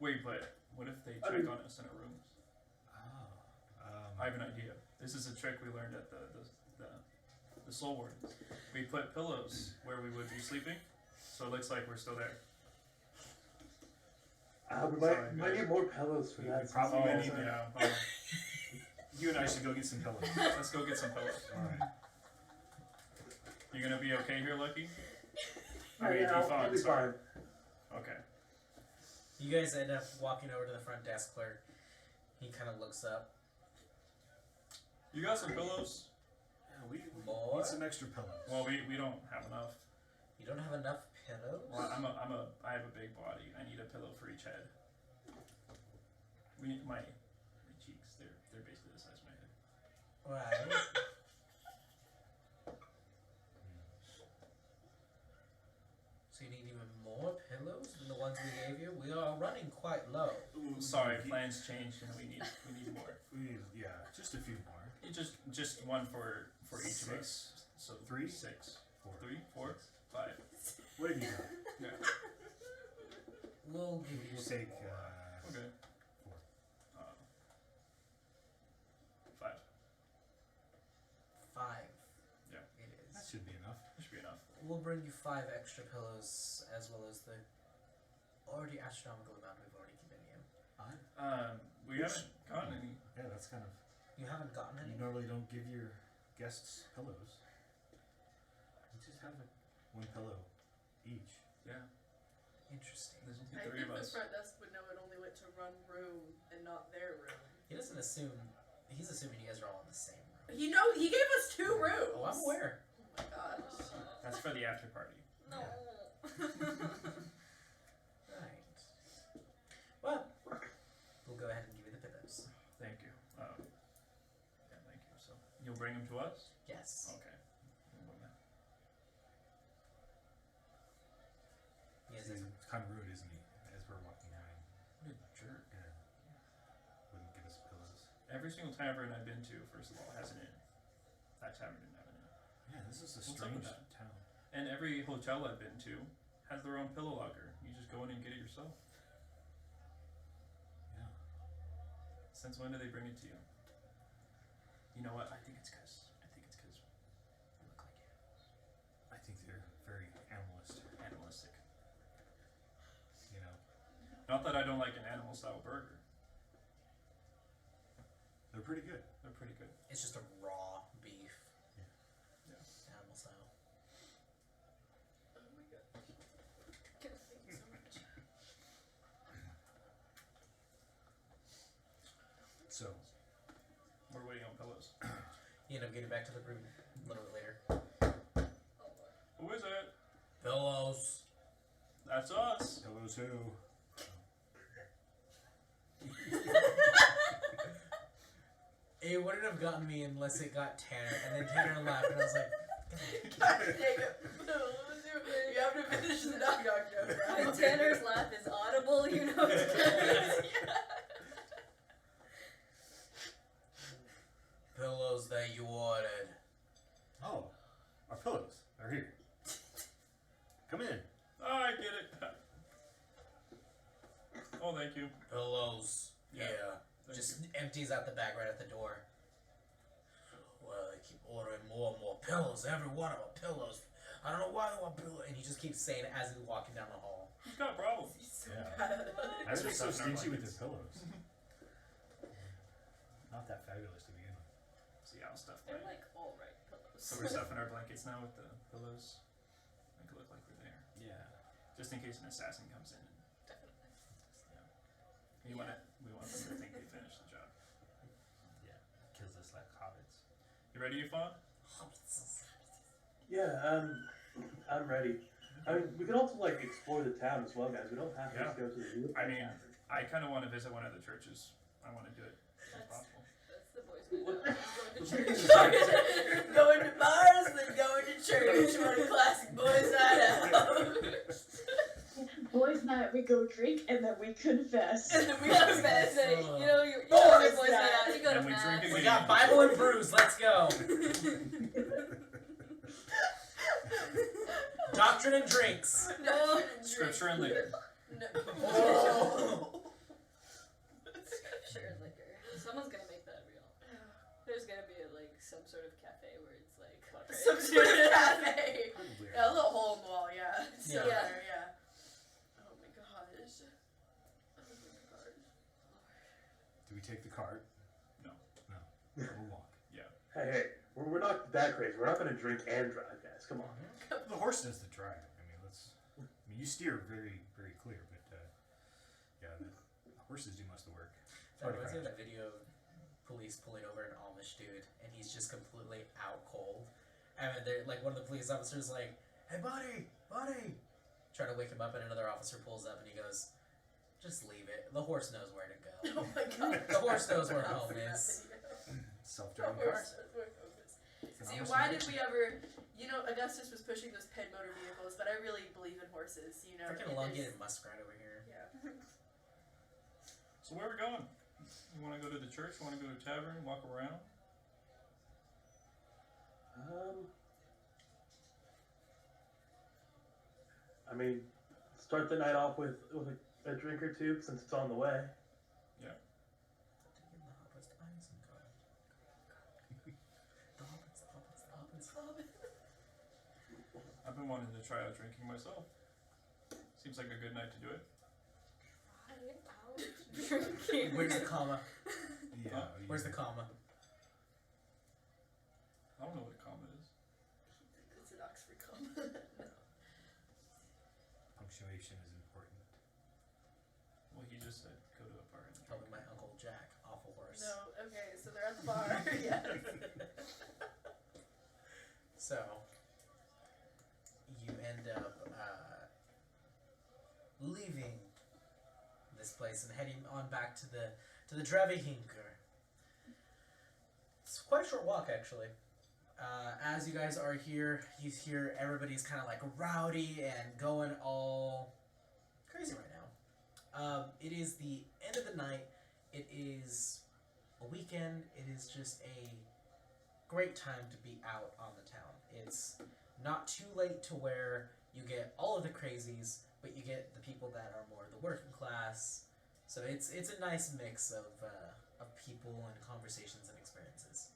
Wait, but what if they I check mean- on us in our rooms? Oh. I have an idea. This is a trick we learned at the Soul Wardens. We put pillows where we would be sleeping, so it looks like we're still there. We Sorry, might guys. need more pillows for We that. probably Oh, need yeah. You and I should go get some pillows. Let's go get some pillows. All right. You gonna be okay here, Lucky? Oh, yeah, I'll be sorry. fine. Okay. You guys end up walking over to the front desk clerk. He kind of looks up. You got some pillows? Yeah, we More? need some extra pillows. Well, we don't have enough. You don't have enough pillows? Well, I have a big body. I need a pillow for each head. My cheeks, they're basically the size of my head. Right. So you need even more pillows than the ones we gave you? We are running quite low. Ooh, Sorry, he- plans changed and we need more. Yeah, just a few more. It just one for each of us. So 3, 6, 4, 3, 4, 5. What have you got? Yeah. We'll give you We'll some take more. Okay. 4. 5. 5. Yeah. It That is. should be enough. That should be enough. We'll bring you 5 extra pillows as well as the already astronomical amount we've already given you. We haven't gotten any. Yeah, that's kind of. You haven't gotten any? You normally don't give your guests pillows. You just have one pillow each. Yeah. Interesting. There's only I 3 think of the us. front desk would know it only went to run room and not their room. He doesn't assume. He's assuming you guys are all in the same room. He gave us 2 rooms. Oh, I'm aware. Oh my gosh. That's for the after party. No. Right. Well, we'll go ahead and give you the pillows. Thank you. Yeah, thank you. So you'll bring them to us? Yes. Okay. Yes. It's kind of rude, isn't he? As we're walking out. What a jerk. Yeah. Wouldn't give us pillows. Every single tavern I've been to, first of all, has an inn. That tavern didn't have an inn. Yeah, this is a What's up with strange that? town. And every hotel I've been to has their own pillow locker. You just go in and get it yourself. Yeah. Since when do they bring it to you? You know what? I think it's because we look like animals. I think they're very Animalistic. you know. Not that I don't like an animal style burger. They're pretty good. They're pretty good. It's just a raw beef. Yeah. Animal style. Oh my gosh. Thank you so much. So, We're waiting on pillows. You end up getting back to the room a little bit later. Oh Lord. Who is it? Pillows. That's us. pillows who? It wouldn't have gotten me unless it got Tanner, and then Tanner laughed, and I was like, God dang it. You have to finish the knock knock joke. When Tanner's laugh is audible, you know it's good. pillows that you ordered. Oh, our pillows are here. Come in. Oh, I get it. Oh, thank you. Pillows. Yeah. Yeah. Thank Just you. empties out the bag right at the door. Well, they keep ordering more and more pillows. Every one of them pillows. I don't know why they want pillows. And he just keeps saying it as he's walking down the hall. Who's got problems? He's so Yeah. bad. I was just so Stuffing our stingy with blankets. his pillows. Not that fabulous to begin with. See, I'll stuff They're mine. like alright pillows. So we're stuffing our blankets now with the pillows. Make it look like we're there. Yeah. Just in case an assassin comes in and Definitely. we want them to think they finished the job. Yeah. Kills us like hobbits. You ready, Yvonne? Yeah, I'm ready. I mean, we could also like explore the town as well, guys. We don't have to Yeah. just go to the zoo. I mean, I kind of want to visit one of the churches. I want to do it as That's- possible. That's the boys' night out. Going to church. Going to bars, then going to church. What a classic boys' night out. Boys' night, we go drink and then we confess. And then we Yeah, confess. you know, you Boys' go to boys' night. night out. You go to And we drink mass. again. We got Bible and brews. Let's go. Doctrine and drinks. No. Scripture and liquor. No. Oh. Sure, liquor. Someone's gonna make that real. There's gonna be like some sort of cafe where it's like Some sort of cafe. Probably. Yeah, a little hole in the wall, yeah. So Yeah. there, yeah. Oh my gosh. Oh my gosh. Do we take the cart? No. No. We'll walk. Hey, we're not that crazy. We're not gonna drink and drive, guys. Come on. The horse does the driving. I mean, you steer very, very clear, but yeah, the horses do most of the work. That reminds me of that video of police pulling over an Amish dude, and he's just completely out cold. And they're like, one of the police officers like, "Hey, buddy, trying to wake him up, and another officer pulls up, and he goes, "Just leave it. The horse knows where to go." Oh my god. The horse knows where I'll home see that is. video. Self-driving The horse cars. knows where home is. It's an See, Amish why did conviction. we ever, you know, Augustus was pushing those pet motor vehicles, but I really believe in horses, you know. Freaking it elongated is- muskrat over here. Yeah. So where are we going? You want to go to the church? Want to go to a tavern? Walk around? I mean, start the night off with a drink or two since it's on the way. I've been wanting to try out drinking myself. Seems like a good night to do it. Drinking. Where's the comma? Yeah. Where's the comma? I don't know what a comma is. It's an Oxford comma. Punctuation is important. Well, he just said go to a bar and drink. Probably my Uncle Jack, awful horse. No, okay, so they're at the bar. Yes. So, you end up leaving this place and heading on back to the Dravihinker. It's quite a short walk, actually. As you guys are here, you hear everybody's kind of like rowdy and going all crazy right now. It is the end of the night. It is a weekend. It is just a great time to be out on the town. It's not too late to where you get all of the crazies, but you get the people that are more the working class. So it's a nice mix of people and conversations and experiences.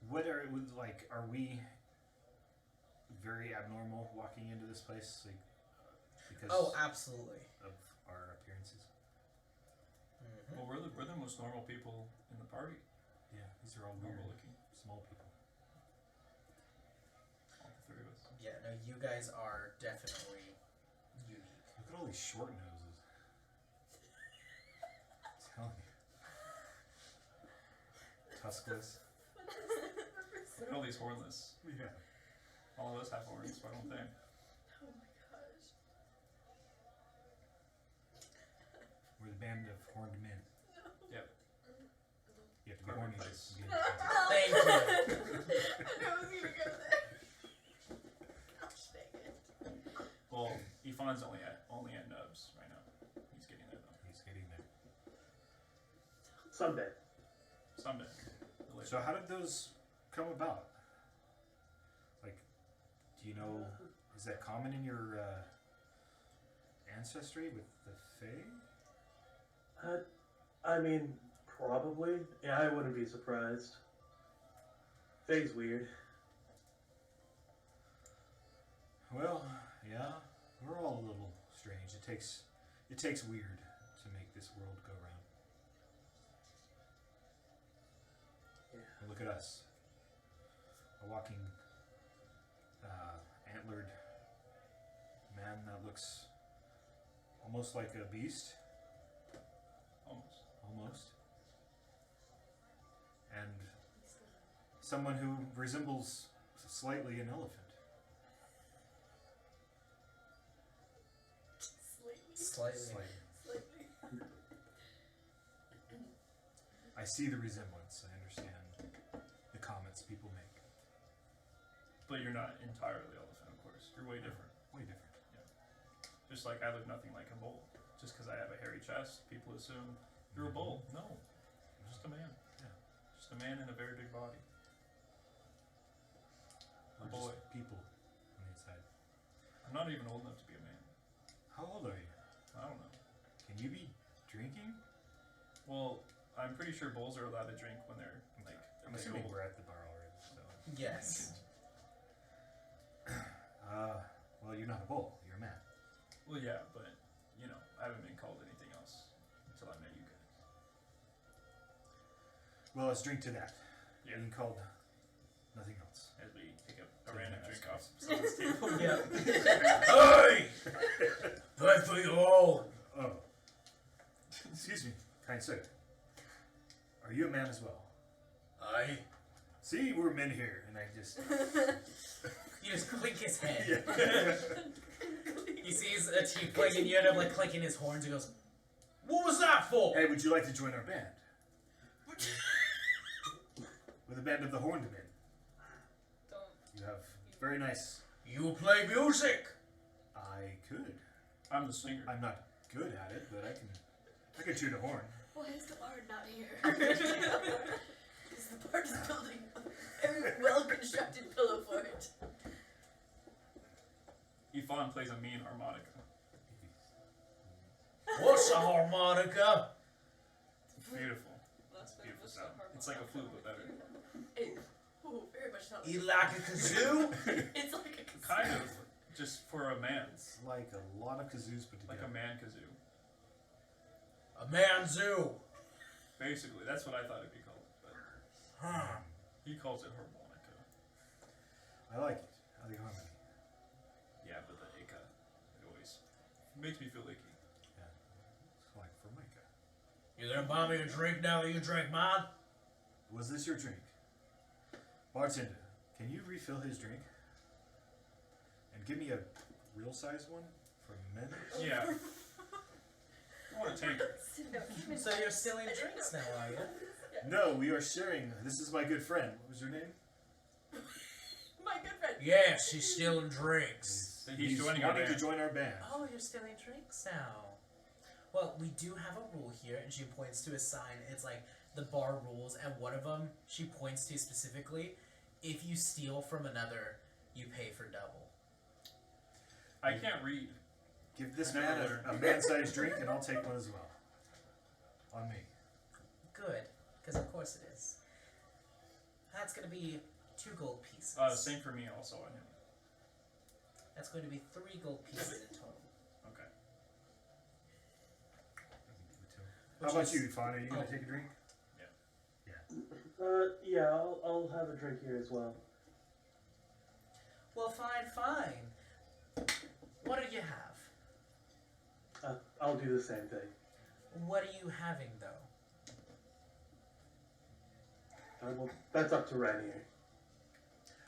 What are like? Are we very abnormal walking into this place, like because Oh, absolutely. of our appearances? Mm-hmm. Well, we're the most normal people in the party. Yeah, these are all weird, Normal looking. small people. All the three of us. Yeah, no, you guys are definitely unique. Look at all these short noses. I'm telling you. Tuskless. Look at all these hornless. Yeah. All of us have horns, so I don't think. Oh my gosh. We're the band of horned men. Yep. You have to be horny to Nice. get Thank you. I knew I was gonna go there. Gosh dang it. Well, Ifan's only at nubs right now. He's getting there though. He's getting there. Someday. Someday. Later. So how did those come about? Like, do you know, is that common in your ancestry with the Fae? I mean, probably. Yeah, I wouldn't be surprised. Faye's weird. Well, yeah, we're all a little strange. It takes weird to make this world go round. Yeah. Well, look at us. A walking antlered man that looks almost like a beast. Almost. And someone who resembles slightly an elephant. Slightly. I see the resemblance. I understand the comments people make. But you're not entirely elephant, of course. You're way different. Way different. Just like I look nothing like a bull. Just because I have a hairy chest, people assume you're a bull. No, I'm just a man. Yeah. Just a man in a very big body. A We're boy. just people on the inside. I'm not even old enough to be a man. How old are you? I don't know. Can you be drinking? Well, I'm pretty sure bulls are allowed to drink when they're like I'm big assuming old. we're at the bar already. So. Yes. Well, you're not a bull. You're a man. Well, yeah, but you know, I haven't been called anything else until I met you guys. Well, let's drink to that. Yeah. Being called nothing else. As we take a Take random that drink as- off someone's table. Yeah. Hey! Good for you all. Oh. Excuse me, kind sir. Are you a man as well? Aye. See, we're men here, and I just. You just click his head. Yeah. He sees a tiefling and you end up like clicking his horns. He goes, "What was that for?" Hey, would you like to join our band? With a band of the Horned Men. Don't. You have very nice. You play music. I could. I'm the singer. I'm not good at it, but I can tune a horn. Why is the bard not here? Because the bard is building a very well constructed pillow fort. Yvonne plays a mean harmonica. What's a harmonica? It's beautiful. That's been Beautiful just sound. It's like a flute, but better. Very much not. You like a kazoo? It's like a kazoo. Kind of. Just for a man. It's like a lot of kazoos put Like together. a man kazoo. A man zoo. Basically, that's what I thought it'd be called. But Huh. he calls it harmonica. I like it. I like harmony. Yeah, but the Ika, it always makes me feel icky. Yeah. It's like Formica. You gonna buy me a drink now that you drank mine? Was this your drink? Bartender, can you refill his drink? And give me a real size one for men? Yeah. I want a tanker. So you're stealing drinks now, are you? No, we are sharing. This is my good friend. What was your name? My good friend. Yes, she's stealing drinks. He's joining our wanting band. to join our band. Oh, you're stealing drinks now. Well, we do have a rule here, and she points to a sign. It's like the bar rules, and one of them she points to specifically. If you steal from another, you pay for double. I can't read. Give this I man never a man-sized drink, and I'll take one as well. On me. Good, because of course it is. That's going to be 2 gold pieces. Same for me also on him. That's going to be 3 gold pieces in total. Okay. How Which about is- you, Fawn? Are you going to oh. take a drink? Yeah, I'll have a drink here as well. Well, fine. What do you have? I'll do the same thing. What are you having, though? Well, that's up to Ranier.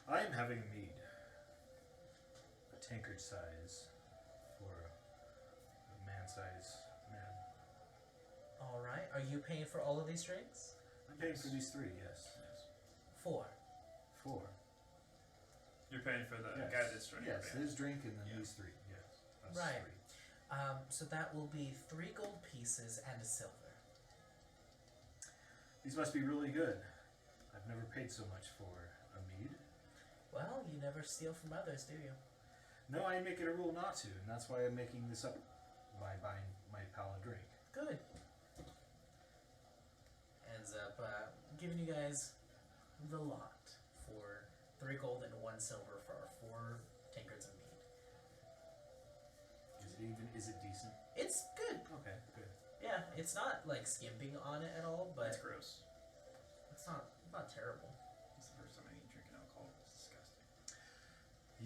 I am having a mead. A tankard size for a man-sized man. All right. Are you paying for all of these drinks? I'm paying for these 3, yes. 4. 4. You're paying for the Yes. guy that's running Yes, our band. his drink and then Yeah. these 3, yes. Us Right. 3. So that will be 3 gold pieces and a silver. These must be really good. I've never paid so much for a mead. Well, you never steal from others, do you? No, I make it a rule not to, and that's why I'm making this up by buying my pal a drink. Good. Ends up giving you guys the lot for 3 gold and 1 silver for our 4 tankards of mead. Is it decent? It's good. Okay, good. Yeah, it's not like skimping on it at all, but That's gross. it's not terrible. It's the first time I eat drinking alcohol. It's disgusting.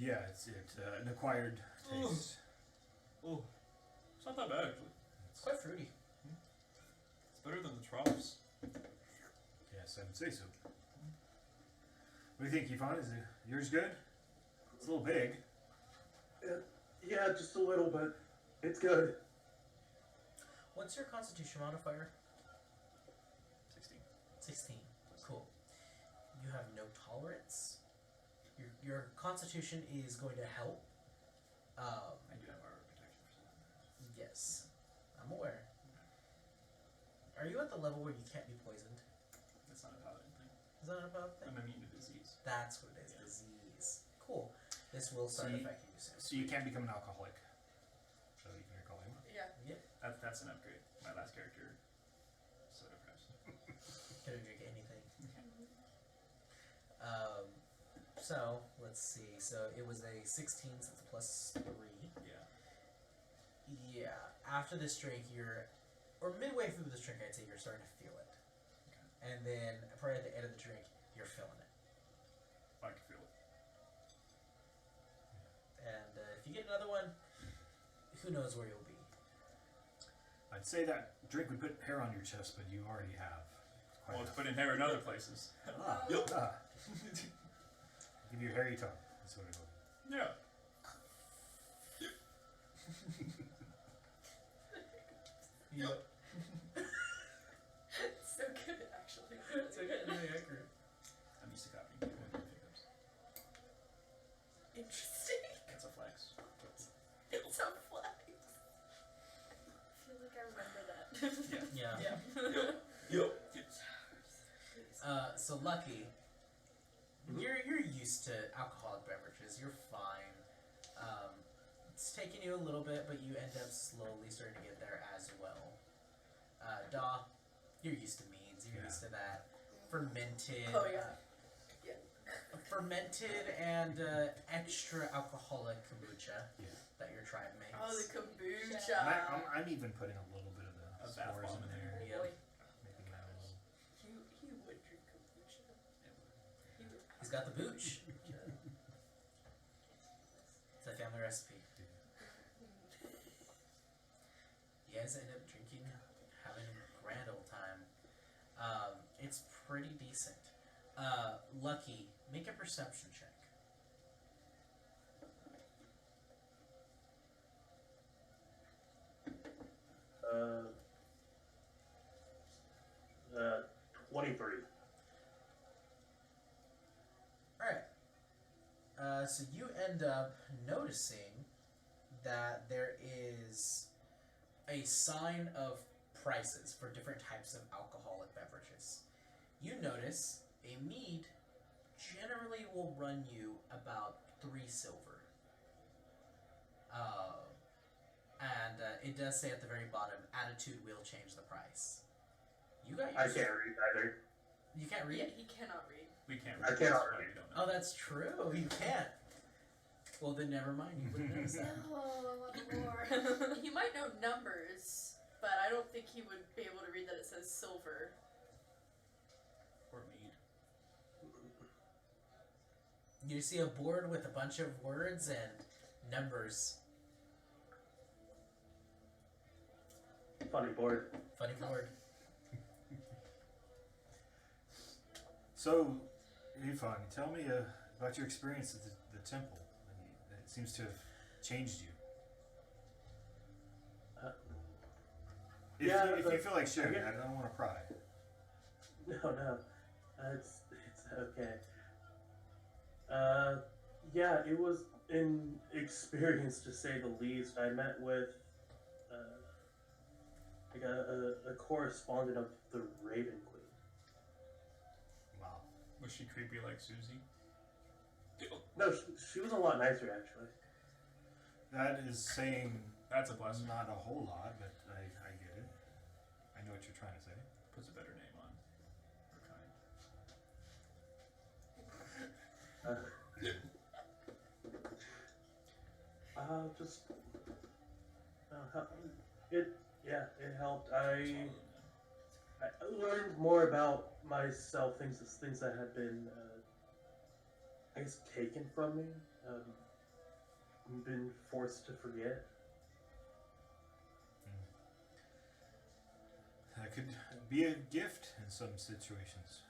Yeah, it's an acquired taste. Oh, it's not that bad actually. It's quite fruity. It's better than the troughs. Yes, I would say so. What do you think, Yvonne? Is yours good? It's a little big. Yeah, just a little, but it's good. What's your constitution modifier? 16. 16. Cool. You have no tolerance. Your constitution is going to help. I do have armor protection for something. Yes. I'm aware. Are you at the level where you can't be poisoned? That's not a paladin thing. Is that about that? I'm immune to disease. That's what it is. Yeah. Disease. Cool. This will start So you- affecting you soon. So you can't become an alcoholic. So you can recall him. Yeah. That's an upgrade. My last character, soda press. Couldn't drink anything. So let's see. So it was a 16, so it's plus 3. Yeah. Yeah. After this drink, or midway through this drink, I'd say you're starting to feel it. Okay. And then probably at the end of the drink, you're feeling it. I can feel it. And if you get another one, who knows where you'll be. I'd say that drink would put hair on your chest, but you already have. Quite Well, it's enough. put in hair in other places. Ah, Yep. ah. Give you a hairy tongue. That's what it will. Yeah. Yep. So good, actually. It's really accurate. I'm used to copying people in their pickups. Interesting. That's a flex. It's a flex. I feel like I remember that. Yeah. Yep. So Lucky, you're used to alcoholic beverages. You're fine. It's taking you a little bit, but you end up slowly starting to get there as well. Daw, you're used to meads. You're Yeah. used to that fermented. Oh, yeah. Fermented and extra alcoholic kombucha Yeah. that your tribe makes. Oh, the kombucha. And I'm even putting a little bit of the A bath spores bomb in in there. Yeah. Boy, Making that a little. he would drink kombucha. He would. He's got the booch. It's a family recipe. You guys end up drinking, having a grand old time. It's pretty decent. Lucky, make a perception check. Uh, 23. Alright. So you end up noticing that there is a sign of prices for different types of alcoholic beverages. You notice a mead generally will run you about 3 silver. And it does say at the very bottom, attitude will change the price. You got I yours. can't read either. You can't read? He cannot read. We can't I read. cannot that's why read. we don't know. Oh, that's true. You can't. Well, then never mind. You wouldn't notice that. Oh, I want more. He might know numbers, but I don't think he would be able to read that it says silver. Or mead. You see a board with a bunch of words and numbers. Funny board. Funny board. So, Yvonne, tell me about your experience at the temple. It seems to have changed you. If you feel like sharing, I don't want to pry. No. It's okay. Yeah, it was an experience to say the least. I met with like a correspondent of the Raven Queen. Wow. Was she creepy like Susie? No, she was a lot nicer actually. That is saying That's a blessing. not a whole lot, but I get it. I know what you're trying to say. Puts a better name on her kind. Just It helped. Solid, man. I learned more about myself, things that had been, I guess, taken from me, been forced to forget. That could be a gift in some situations.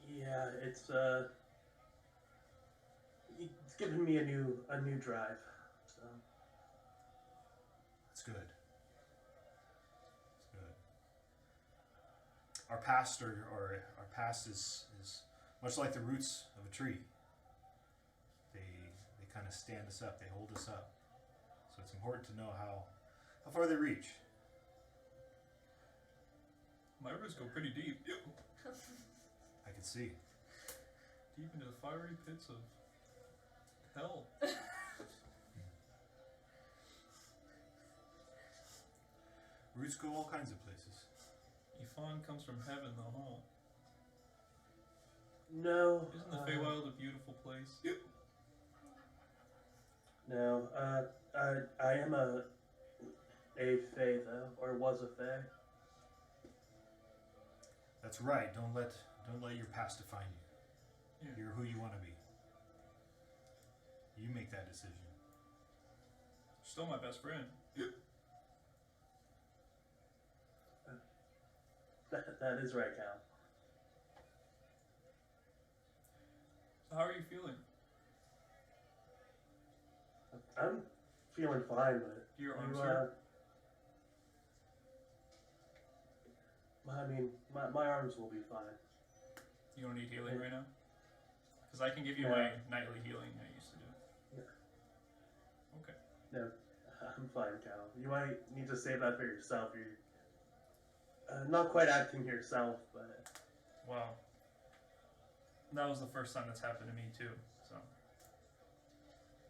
Yeah, it's given me a new drive. So It's good. It's good. Our past our past is much like the roots of a tree. They kind of stand us up. They hold us up. So it's important to know how far they reach. My roots go pretty deep. I can see. Deep into the fiery pits of hell. Roots go all kinds of places. Ifan comes from heaven, though, huh? no. Isn't the Feywild a beautiful place? No. I am a Fae though, or was a Fae. That's right. Don't let your past define you. Yeah. You're who you want to be. You make that decision. Still my best friend. That is right, Cal. So how are you feeling? I'm feeling fine, but Do your arms you, hurt? I mean, my arms will be fine. You don't need healing right now? Because I can give you No. my nightly healing I used to do. Yeah. Okay. No, I'm fine, Cal. You might need to save that for yourself. You're not quite acting yourself, but Wow. That was the first time that's happened to me too. So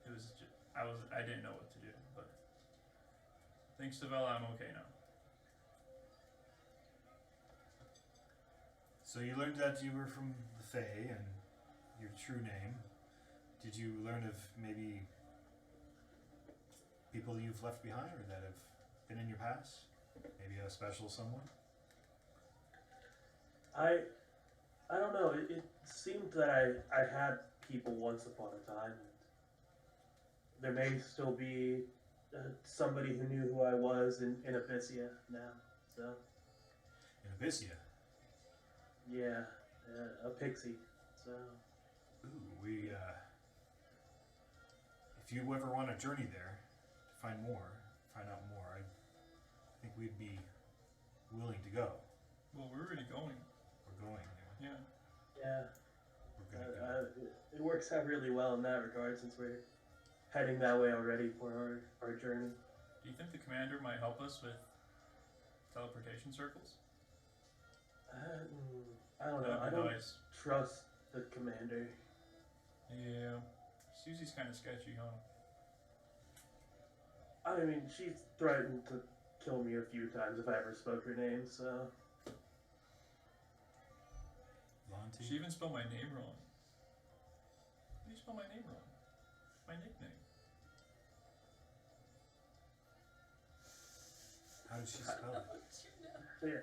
it was I didn't know what to do, but thanks to Vela, I'm okay now. So you learned that you were from the Fae and your true name. Did you learn of maybe people you've left behind or that have been in your past? Maybe a special someone? I don't know. It seemed that I had people once upon a time. And there may still be somebody who knew who I was in Abyssia now. So In Abyssia? yeah, a pixie. So Ooh, if you ever want to journey there to find out more, I think we'd be willing to go. Well, we're already going. We're going there. Yeah. yeah, We're going to go. it works out really well in that regard since we're heading that way already for our journey. Do you think the commander might help us with teleportation circles? I don't know. That'd I be don't nice. trust the commander. Yeah. Susie's kind of sketchy, huh? I mean, she's threatened to kill me a few times if I ever spoke her name, so. Lonty? She even spelled my name wrong. How do you spell my name wrong? My nickname. How did she spell it? Yeah.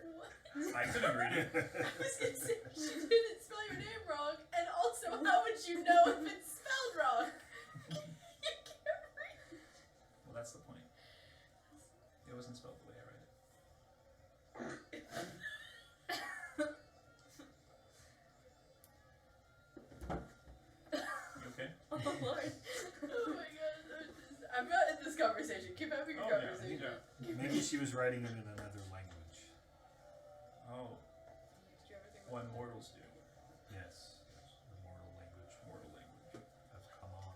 I couldn't read it. I was gonna say, she didn't spell your name wrong, and also, how would you know if it's spelled wrong? You can't read. Well, that's the point. It wasn't spelled the way I read it. You okay? Oh Lord. Oh my god, I'm not in this conversation. Keep having your Oh, yeah, conversation. yeah. Maybe she was writing it in another language. Oh, Did you ever think what about mortals do. Yes. The mortal language. Mortal language. Of come on.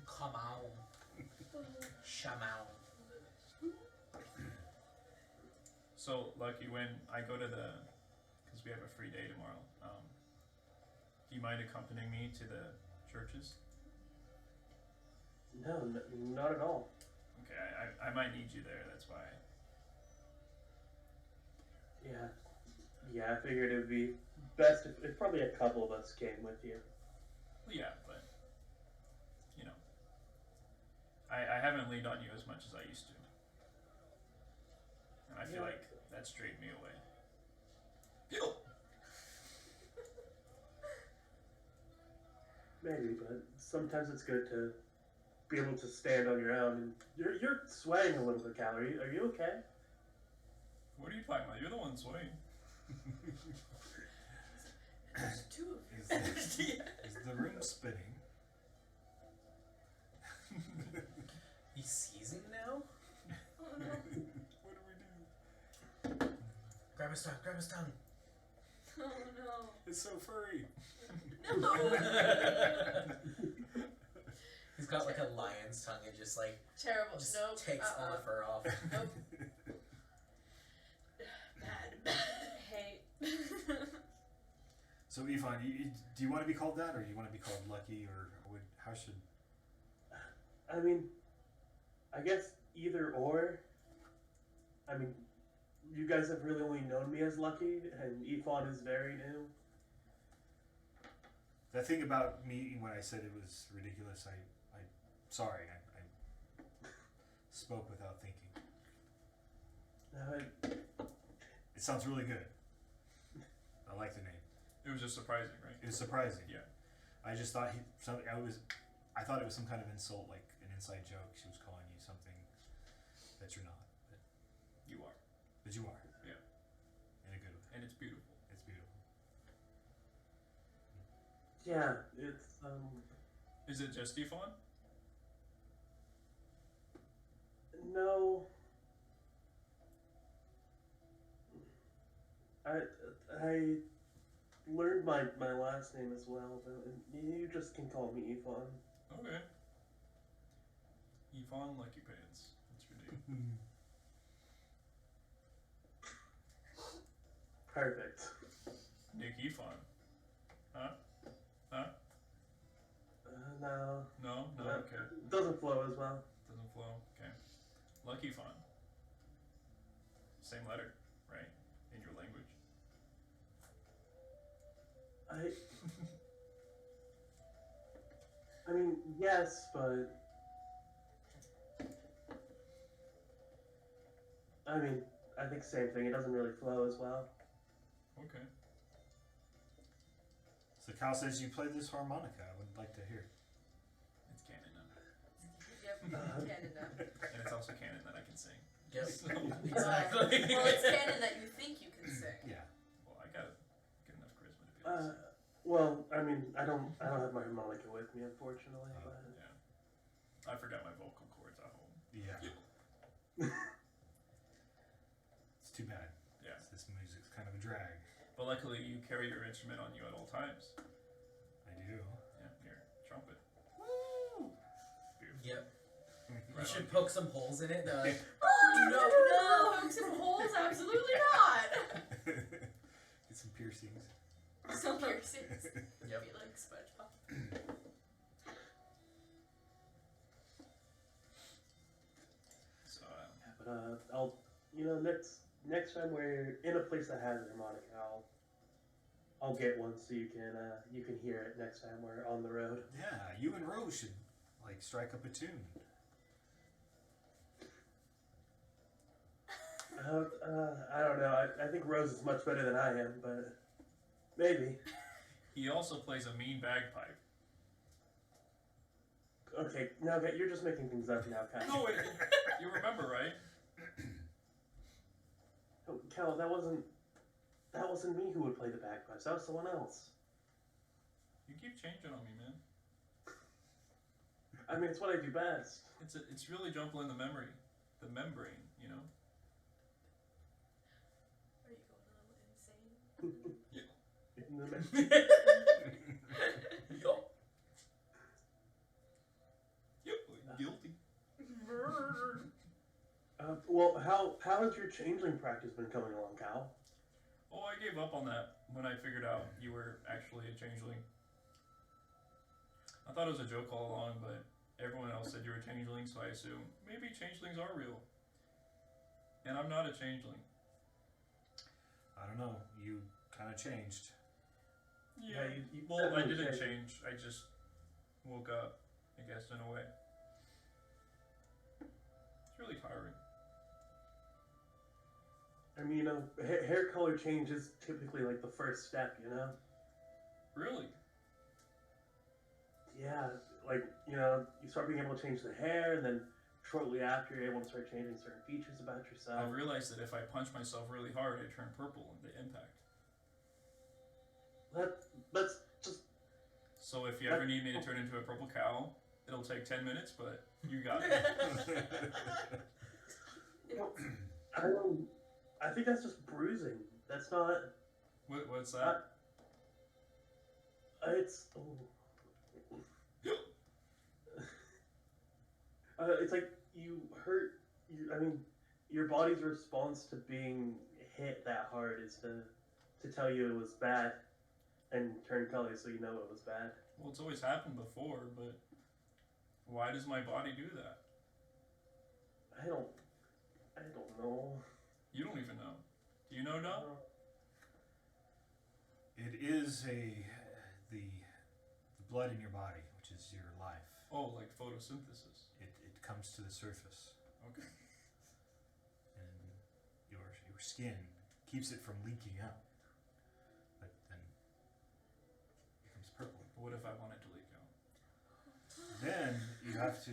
Come on. Shaman. So, Lucky, when I go to because we have a free day tomorrow, do you mind accompanying me to the churches? No, not at all. Okay, I might need you there, that's why. Yeah, I figured it would be best if probably a couple of us came with you. Well, yeah, but, you know, I haven't leaned on you as much as I used to. And I feel Yeah. like that strayed me away. Maybe, but sometimes it's good to be able to stand on your own. And you're swaying a little bit, Cal. Are you okay? What are you talking about? You're the one swaying. There's two of you. Is the room spinning? He's seizing now? Oh no. What do we do? Grab his tongue, grab his tongue. Oh no. It's so furry. No. He's got like a lion's tongue and just like Terrible. just Nope. takes all the fur off. Nope. Bad. Hey. So Yvonne, do you want to be called that, or do you want to be called Lucky, or how should? I mean, I guess either or. I mean, you guys have really only known me as Lucky, and Yvonne is very new. That thing about me when I said it was ridiculous, I sorry, I spoke without thinking. It sounds really good. I like the name. It was just surprising, right? It was surprising. Yeah. I just thought I thought it was some kind of insult, like an inside joke. She was calling you something that you're not, You are. but you are. Yeah. In a good way. And it's beautiful. It's beautiful. Yeah, it's Is it just Yvonne? no. I learned my last name as well, but you just can call me Yvonne. Okay. Yvonne Lucky Pants. That's your name. Perfect. Nick Yvonne. Huh? Huh? No, No? No? Uh, Okay. doesn't flow as well. Doesn't flow. Okay. Lucky Yvonne. Same letter, right? In your language. I mean, yes, but I mean, I think same thing. It doesn't really flow as well. Okay. So Cal says you play this harmonica. I would like to hear. It's canon now. Yep. Canon now. And it's also canon that I can sing. Yep. So, Exactly. Well, it's canon that you think you can sing. Yeah. well, I got good enough charisma to be able to sing. Well, I mean, I don't have my harmonica with me, unfortunately. But Yeah. I forgot my vocal cords at home. Yeah. It's too bad. Yeah. This music's kind of a drag. But luckily, you carry your instrument on you at all times. I do. Yeah, your trumpet. Beautiful. Yep. Right You should on. poke some holes in it. They're like, No, hooks and holes? Absolutely not. Get some piercings. Some piercings. Yep. Be like SpongeBob. So, but I'll next time we're in a place that has a harmonica, I'll get one so you can hear it next time we're on the road. Yeah, you and Rose should like strike up a tune. I don't know. I think Rose is much better than I am, but maybe. he also plays a mean bagpipe. Okay, now you're just making things up now, Cal. No, wait, you remember, right? Oh, Cal, that wasn't me who would play the bagpipes. That was someone else. You keep changing on me, man. I mean, it's what I do best. It's really jumping in the membrane, you know. Are you going a little insane? In the mem- yup. Yep, guilty. Well, how has your changeling practice been coming along, Cal? Oh, I gave up on that when I figured out you were actually a changeling. I thought it was a joke all along, but everyone else said you were a changeling, so I assumed maybe changelings are real. And I'm not a changeling. I don't know. You kind of changed. Yeah, you well, I definitely didn't changed. change. I just woke up, I guess, in a way. really tiring. I mean, hair color change is typically like the first step, you know? Really? Yeah, like, you know, you start being able to change the hair, and then shortly after, you're able to start changing certain features about yourself. I've realized that if I punch myself really hard, I turn purple in the impact. That's just. So if you ever need me to turn into a purple cow, it'll take 10 minutes, but you got it. I think that's just bruising. That's not. What's that? It's. It's like you hurt. I mean, your body's response to being hit that hard is to tell you it was bad, and turn color so you know it was bad. Well, it's always happened before, but why does my body do that? I don't know. You don't even know. Do you know, Doc? It is the blood in your body, which is your life. Oh, like photosynthesis. It comes to the surface, Okay. and your skin keeps it from leaking out, but then it becomes purple. But what if I want it to leak out? Then you have to.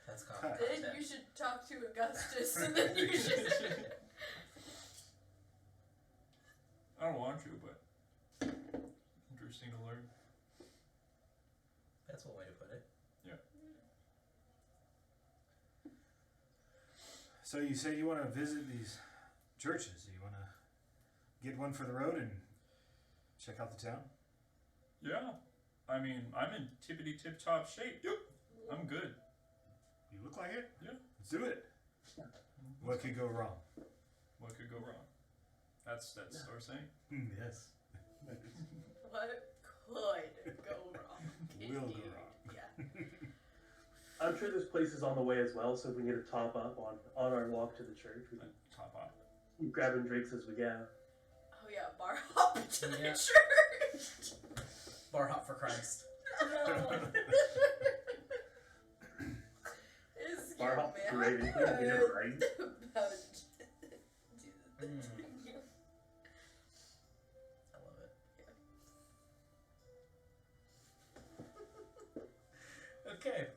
That's Cut. complicated. Then you should talk to Augustus, and then you should. I don't want to, but interesting to learn. That's one way to put it. So you say you want to visit these churches. You want to get one for the road and check out the town. Yeah. I mean, I'm in tippity tip top shape. Yep. I'm good. You look like it. Yeah. Let's do it. What could go wrong? What could go wrong? That's our saying. Yes. What could go wrong? Will go Indeed. wrong. Yeah. I'm sure there's places on the way as well, so if we get a top up on our walk to the church, we can Top up. keep grabbing drinks as we go. Oh yeah, bar hop to the Yeah. church. Bar hop for Christ. No. Is Bar your hop man parade, right? about Jesus? Mm. I love it. Okay.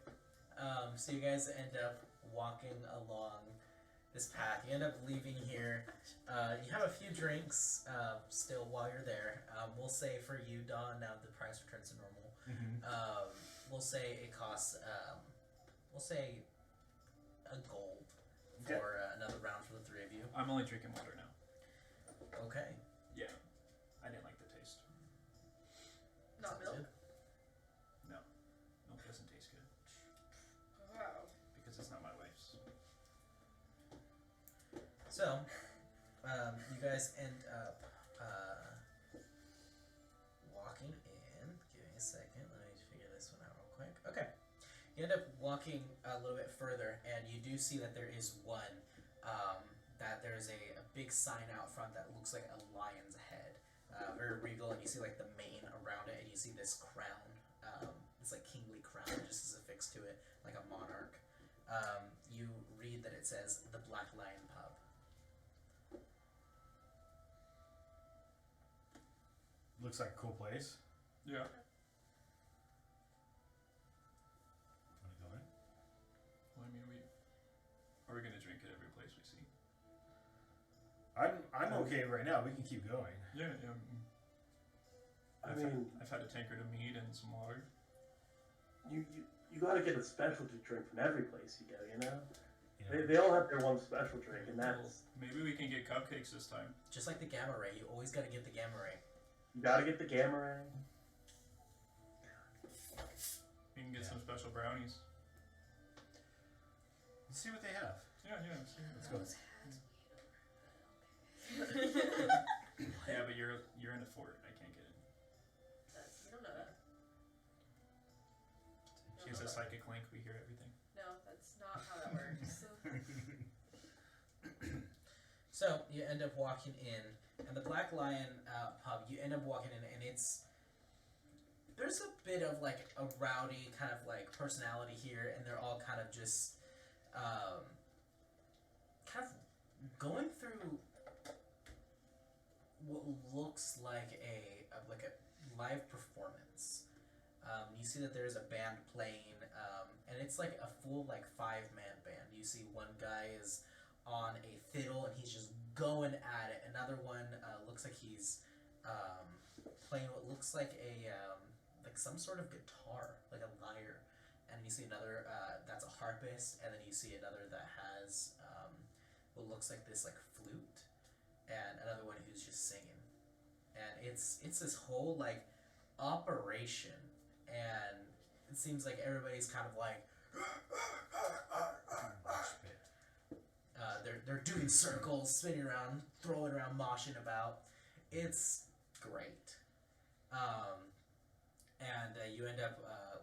So you guys end up walking along this path. You end up leaving here. You have a few drinks still while you're there. We'll say for you, Dawn, now the price returns to normal. We'll say it costs, we'll say a gold Okay. for another round for the three of you. I'm only drinking water now. Okay. Yeah. I didn't like the taste. Not Sounds milk. good. No. Milk doesn't taste good. Wow. Because it's not my wife's. So, you guys end up walking in. Give me a second. Let me figure this one out real quick. Okay. You end up walking a little bit further, and you do see that there is one. That there's a big sign out front that looks like a lion's head. Very regal, and you see like the mane around it, and you see this crown. This like kingly crown just is affixed to it, like a monarch. You read that it says the Black Lion Pub. Looks like a cool place. Yeah. Want to go in? Well, I mean, are we gonna drink at every place we see? I'm okay right now. We can keep going. Yeah. I mean, I've had a tankard of mead and some water. you got to get a specialty drink from every place you go. You know, You know, they all have their one special drink, and that's Maybe we can get cupcakes this time. Just like the gamma ray, you always got to get the gamma ray. you got to get the gamma ray. We can get Yeah. some special brownies. let's see what they have. Yeah. See. Let's go. Yeah, but you're in a fort. I can't get in. That's, you don't know that. She has a psychic link. We hear everything. No, that's not how that works. So you end up walking in, and the Black Lion pub. You end up walking in, and there's a bit of like a rowdy kind of like personality here, and they're all kind of just kind of going through what looks like a live performance. You see that there's a band playing, and it's like a full like 5-man band. You see one guy is on a fiddle and he's just going at it. Another one looks like he's playing what looks like a like some sort of guitar, like a lyre. And you see another that's a harpist, and then you see another that has what looks like this like flute, and another one who's just singing. And it's this whole like operation, and it seems like everybody's kind of like they're doing circles, spinning around, throwing around, moshing about. It's great. And you end up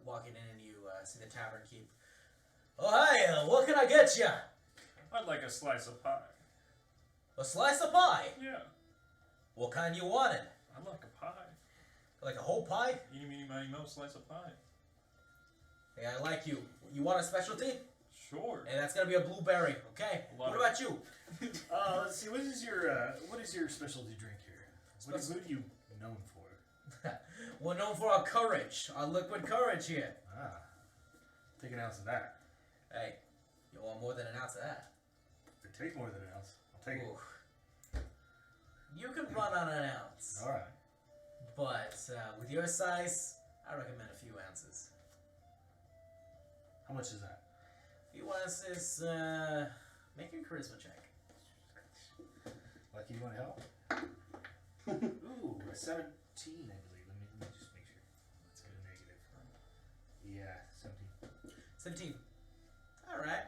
walking in and you see the tavern keep. Oh, hi, what can I get you? I'd like a slice of pie. A slice of pie? Yeah, What kind you wanted? I'd like a pie. Like a whole pie? Eeny, meeny, miny, mo, slice of pie. Hey, I like you. You want a specialty? Sure. Hey, that's gonna be a blueberry, okay? Love What about you? Let's see. What is your specialty drink here? What are you known for? We're known for our courage, our liquid courage here. Ah, take an ounce of that. Hey, you want more than an ounce of that? If it takes more than an ounce, I'll take it. Ooh. You can run on an ounce. All right. But with your size, I recommend a few ounces. How much is that? A few ounces, make your charisma check. Lucky, you want help? Ooh, a 17, I believe. Let me just make sure. Let's get a negative. Yeah, 17. 17. Alright.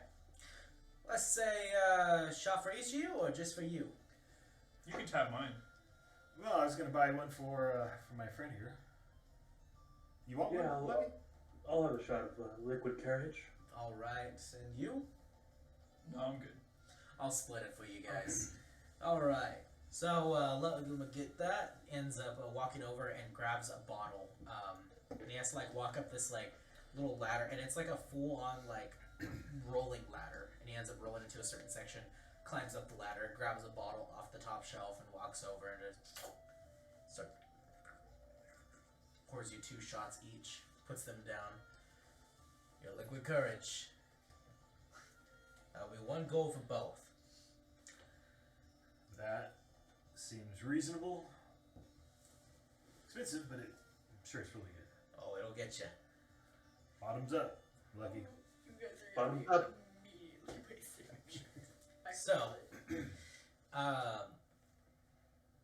Let's say shot for each of you or just for you? You can have mine. Well, I was gonna buy one for my friend here. You want Yeah, one, Lucky? I'll have a shot of liquid courage. Alright, and you? No, I'm good. I'll split it for you guys. Alright. So, let me get that. Ends up walking over and grabs a bottle. And he has to, like, walk up this, like, little ladder. And it's, like, a full-on, like, rolling ladder. And he ends up rolling into a certain section, climbs up the ladder, grabs a bottle off the top shelf, and walks over and just pours you 2 shots each, puts them down. Your liquid courage. That'll be 1 gold for both. That seems reasonable. Expensive, but I'm sure it's really good. Oh, it'll get you. Bottoms up, Lucky. You guys are gonna Bottoms be up. immediately wasting. So,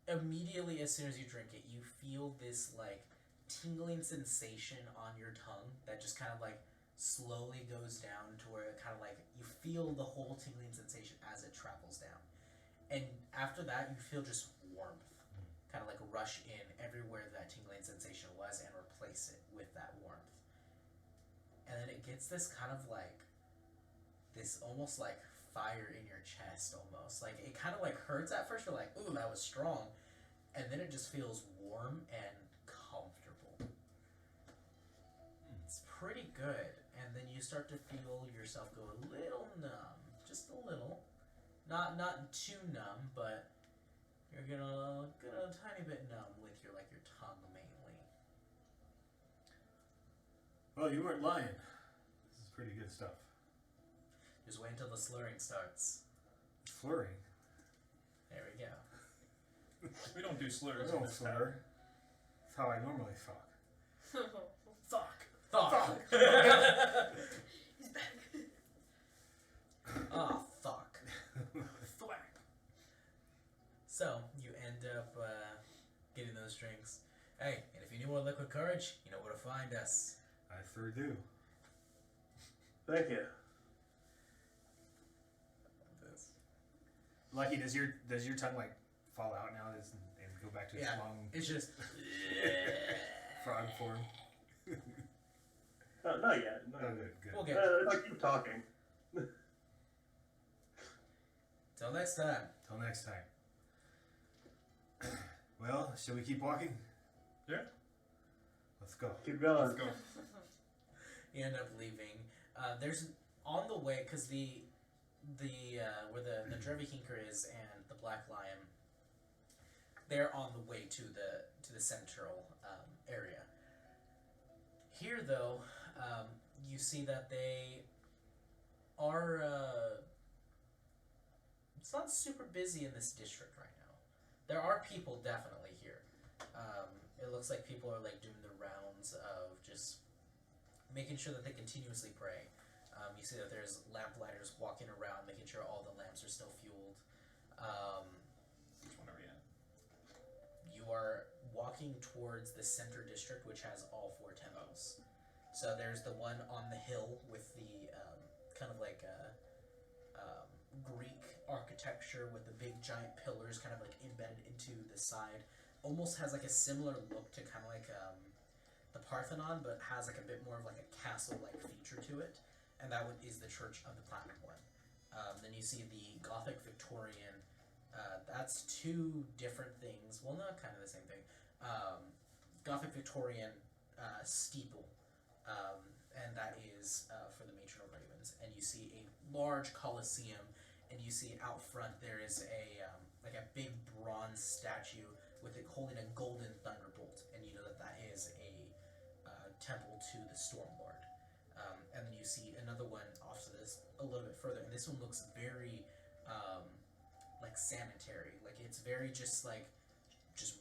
immediately as soon as you drink it, you feel this like tingling sensation on your tongue that just kind of like slowly goes down to where it kind of like you feel the whole tingling sensation as it travels down. And after that, you feel just warmth kind of like rush in everywhere that tingling sensation was and replace it with that warmth. And then it gets this kind of like, this almost like fire in your chest almost. Like it kind of like hurts at first, you're like, ooh, that was strong. And then it just feels warm and comfortable. It's pretty good. And then you start to feel yourself go a little numb. Just a little. Not too numb, but you're gonna get a tiny bit numb with your tongue mainly. Well, you weren't lying. This is pretty good stuff. Just wait until the slurring starts. Slurring. There we go. We don't do slurs. I don't slur. That's how I normally talk. Fuck. Fuck. He's back. Oh, fuck. Thwack. So, you end up getting those drinks. Hey, and if you need more liquid courage, you know where to find us. I sure do. Thank you. This. Lucky, does your tongue like fall out now and go back to its Yeah, long it's just... frog form? Not yet. Not Oh, yet. good. We'll get I keep talking. Till next time. Till next time. Well, shall we keep walking? Yeah. Let's go. Keep going. Let's go. You end up leaving. There's on the way because the the where the Drevi Hinker is and the Black Lion, they're on the way to the central area. Here, though, you see that they are. It's not super busy in this district right now. There are people definitely here. It looks like people are like doing the rounds of just making sure that they continuously pray. You see that there's lamplighters walking around, making sure all the lamps are still fueled. Which one are we at? You are walking towards the center district, which has all 4 temples. So there's the one on the hill with the kind of like Greek architecture with the big giant pillars kind of like embedded into the side. Almost has like a similar look to kind of like the Parthenon, but has like a bit more of like a castle-like feature to it. And that one is the Church of the Platinum one. Then you see the Gothic Victorian. That's 2 different things. Well, not kind of the same thing. Gothic Victorian steeple, and that is for the Matron of Ravens. And you see a large Colosseum, and you see out front there is a like a big bronze statue with it holding a golden thunderbolt, and you know that that is a temple to the Stormlord. And then you see another one off to this a little bit further, and this one looks very like sanitary. Like it's very just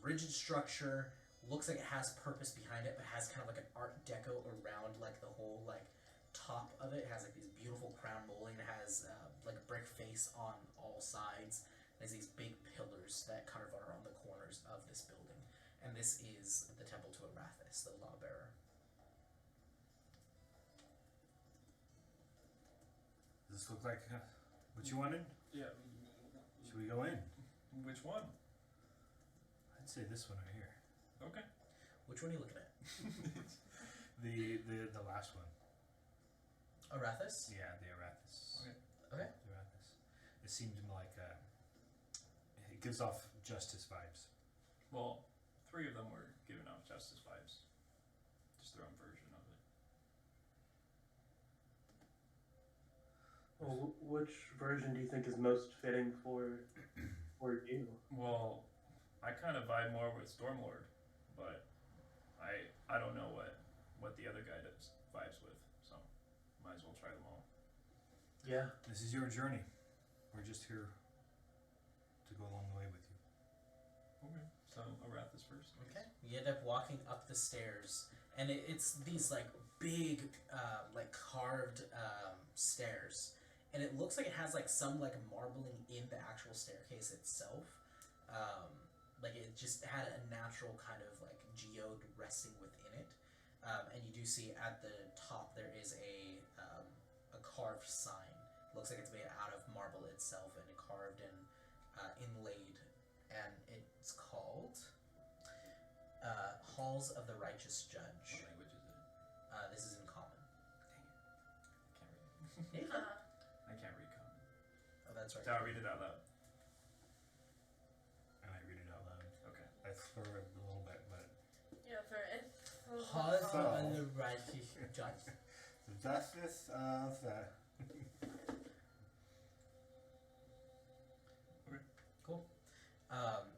rigid structure. Looks like it has purpose behind it, but has kind of like an Art Deco around like the whole like top of it. It has like these beautiful crown molding. It has like a brick face on all sides. There's these big pillars that kind of are on the corners of this building, and this is the temple to Arathis, the lawbearer. Does this look like what you wanted? Yeah. Should we go in? Which one? I'd say this one right here. Okay. Which one are you looking at? The last one. Arathis? Yeah, the Arathis. Okay. Okay. The Arathis. It seemed like it gives off justice vibes. Well, 3 of them were giving off justice vibes. Just their own version of it. Well, which version do you think is most fitting for you? Well, I kind of vibe more with Stormlord, but I don't know what the other guy does vibes with, so might as well try them all. Yeah. This is your journey. We're just here to go along the way with you. Okay. So Arathis first. Okay. You end up walking up the stairs, and it's these like big, like carved stairs, and it looks like it has like some like marbling in the actual staircase itself. Like it just had a natural kind of like geode resting within it, and you do see at the top there is a carved sign. Looks like it's made out of marble itself and carved and inlaid, and it's called Halls of the Righteous What Judge. language is it? This is in common. Dang it. I can't read. Yeah. I can't read common. Oh, that's right. So I'll read it out loud. And I read it out loud. Okay. I slur it a little bit, but Yeah, for it. Halls So- of the Righteous Judge. the justice of the Cool.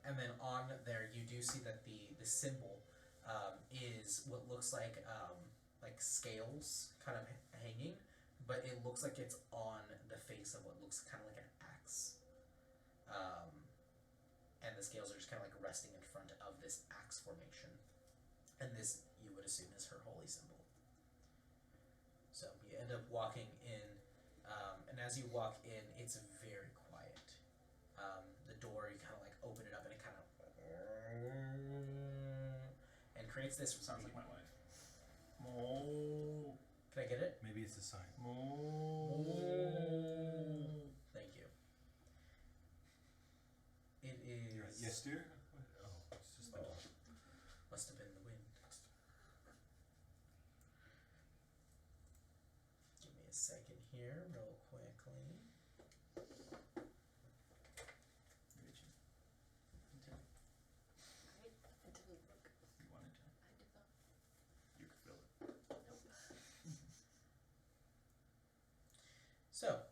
And then on there, you do see that the symbol is what looks like scales kind of hanging, but it looks like it's on the face of what looks kind of like an axe. And the scales are just kind of like resting in front of this axe formation. And this, you would assume, is her holy symbol. So you end up walking in, and as you walk in, it's very quiet. The door, you kind of like open it up, and it kind of and creates this. Sounds like my wife. Moo. Can I get it? maybe it's a sign. Moo. Thank you. It is. You're right. Yes, dear. Oh, it's just the door. Must have been the wind. Give me a second here, real quickly. Richie. I didn't look. You wanted to? I did not. You could feel it. So,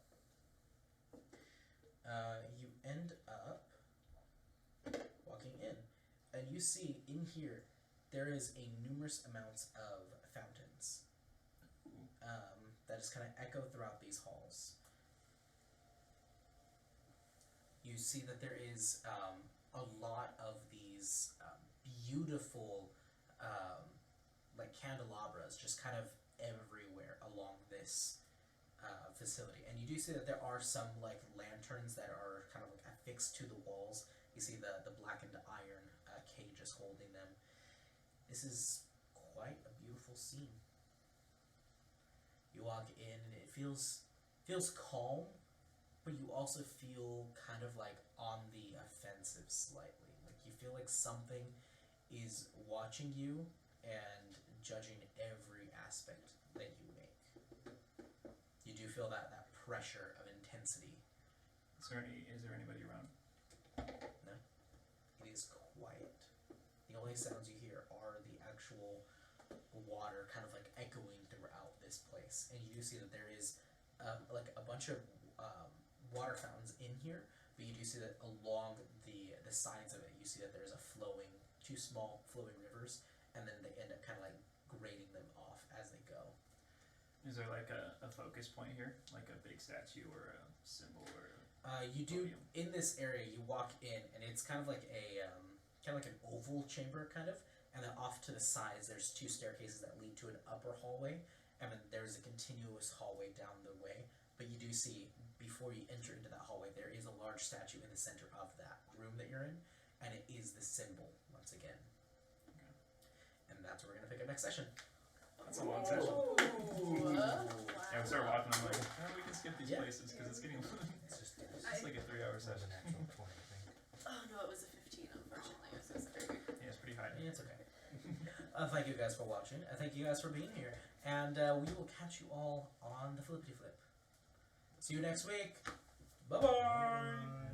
you see in here there is a numerous amounts of fountains that just kind of echo throughout these halls. You see that there is a lot of these beautiful like candelabras just kind of everywhere along this facility, and you do see that there are some like lanterns that are kind of like affixed to the walls. You see the blackened iron cages holding them. This is quite a beautiful scene. You walk in and it feels calm, but you also feel kind of like on the offensive slightly. Like you feel like something is watching you and judging every aspect that you make. You do feel that pressure of intensity. Is there anybody around? No, it is quiet. The only sounds you hear are the actual water kind of like echoing throughout this place, and you do see that there is like a bunch of water fountains in here, but you do see that along the sides of it, you see that there's two small flowing rivers, and then they end up kind of like grading them off as they go. Is there like a focus point here, like a big statue or a symbol or? You do podium? in this area. You walk in, and it's kind of like kind of like an oval chamber, kind of, and then off to the sides, there's two staircases that lead to an upper hallway, and then there's a continuous hallway down the way. But you do see, before you enter into that hallway, there is a large statue in the center of that room that you're in, and it is the symbol once again. Okay. And that's where we're gonna pick up next session. That's a long session. Ooh. Yeah, we start walking. I'm like, oh, we can skip these Yeah. places because it's getting. It's just It's like a 3-hour session. an actual 20, I think. Oh no, it was a 15, unfortunately. I'm so sorry. Yeah, it's pretty high. Yeah, it's okay. Thank you guys for watching. Thank you guys for being here, and we will catch you all on the flippity flip. See you next week. Bye bye.